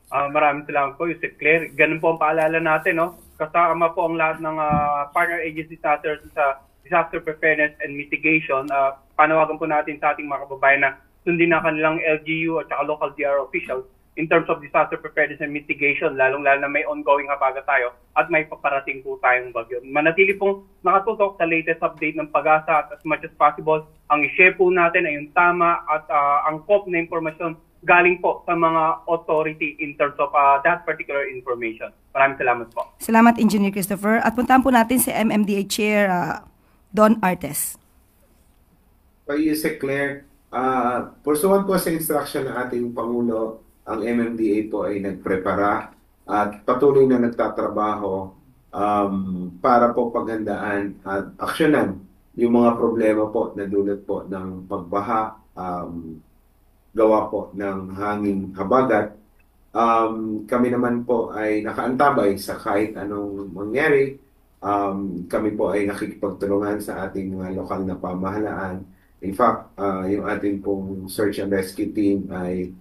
Maraming salamat po, Yusek Claire. Ganun po ang paalala natin, no? Kasama po ang lahat ng partner agencies natin sa disaster preparedness and mitigation. Panawagan po natin sa ating mga kababayan na sundin na kanilang LGU at saka local DR officials in terms of disaster preparedness and mitigation, lalong-lalo na may ongoing habaga tayo at may paparating po tayong bagyo. Manatili pong nakatutok sa latest update ng Pag-asa at as much as possible, ang i-share po natin ay yung tama at angkop na impormasyon galing po sa mga authority in terms of that particular information. Maraming salamat po. Salamat, Engineer Christopher. At puntahan po natin si MMDA Chair Don Artes. Yusek Claire, pursuant po sa instruction ng ating Pangulo, ang MMDA po ay nagprepara at patuloy na nagtatrabaho para po paghandaan at aksyonan yung mga problema po na dulot po ng pagbaha, gawa po ng hanging habagat. Kami naman po ay nakaantabay sa kahit anong mangyari. Kami po ay nakikipagtulungan sa ating mga lokal na pamahalaan. In fact, yung ating pong search and rescue team ay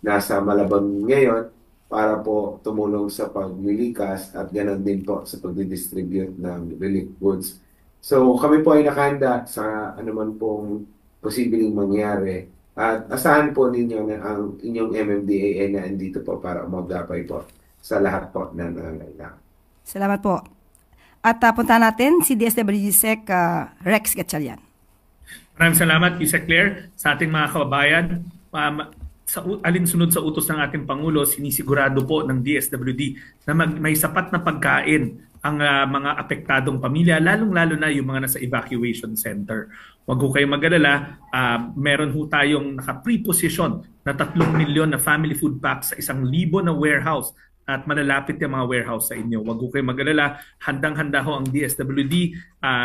nasa Malabon ngayon para po tumulong sa paglilikas at ganoon din po sa pagdidistribute ng relief goods. So kami po ay nakahanda sa anuman pong posibleng mangyari at asahan po ninyo na ang inyong MMDA ay nandito po para umagapay po sa lahat po na nangangailangan. Salamat po. At punta natin si DSWD-Sec Rex Gatchalian. Maraming salamat, Yusek Claire, sa ating mga kababayan. Sa alinsunod sa utos ng ating Pangulo, sinisigurado po ng DSWD na may sapat na pagkain ang mga apektadong pamilya, lalong-lalo na yung mga nasa evacuation center. Huwag ho kayong mag-alala, meron ho tayong naka-preposition na 3 milyon na family food packs sa 1,000 na warehouse at malalapit yung mga warehouse sa inyo. Huwag ho kayong mag-alala, handang-handa ho ang DSWD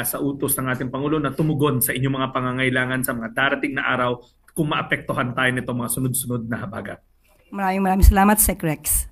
sa utos ng ating Pangulo na tumugon sa inyong mga pangangailangan sa mga darating na araw kung maapektuhan tayo nito mga sunod-sunod na habagat. Maraming salamat, Sec Rex.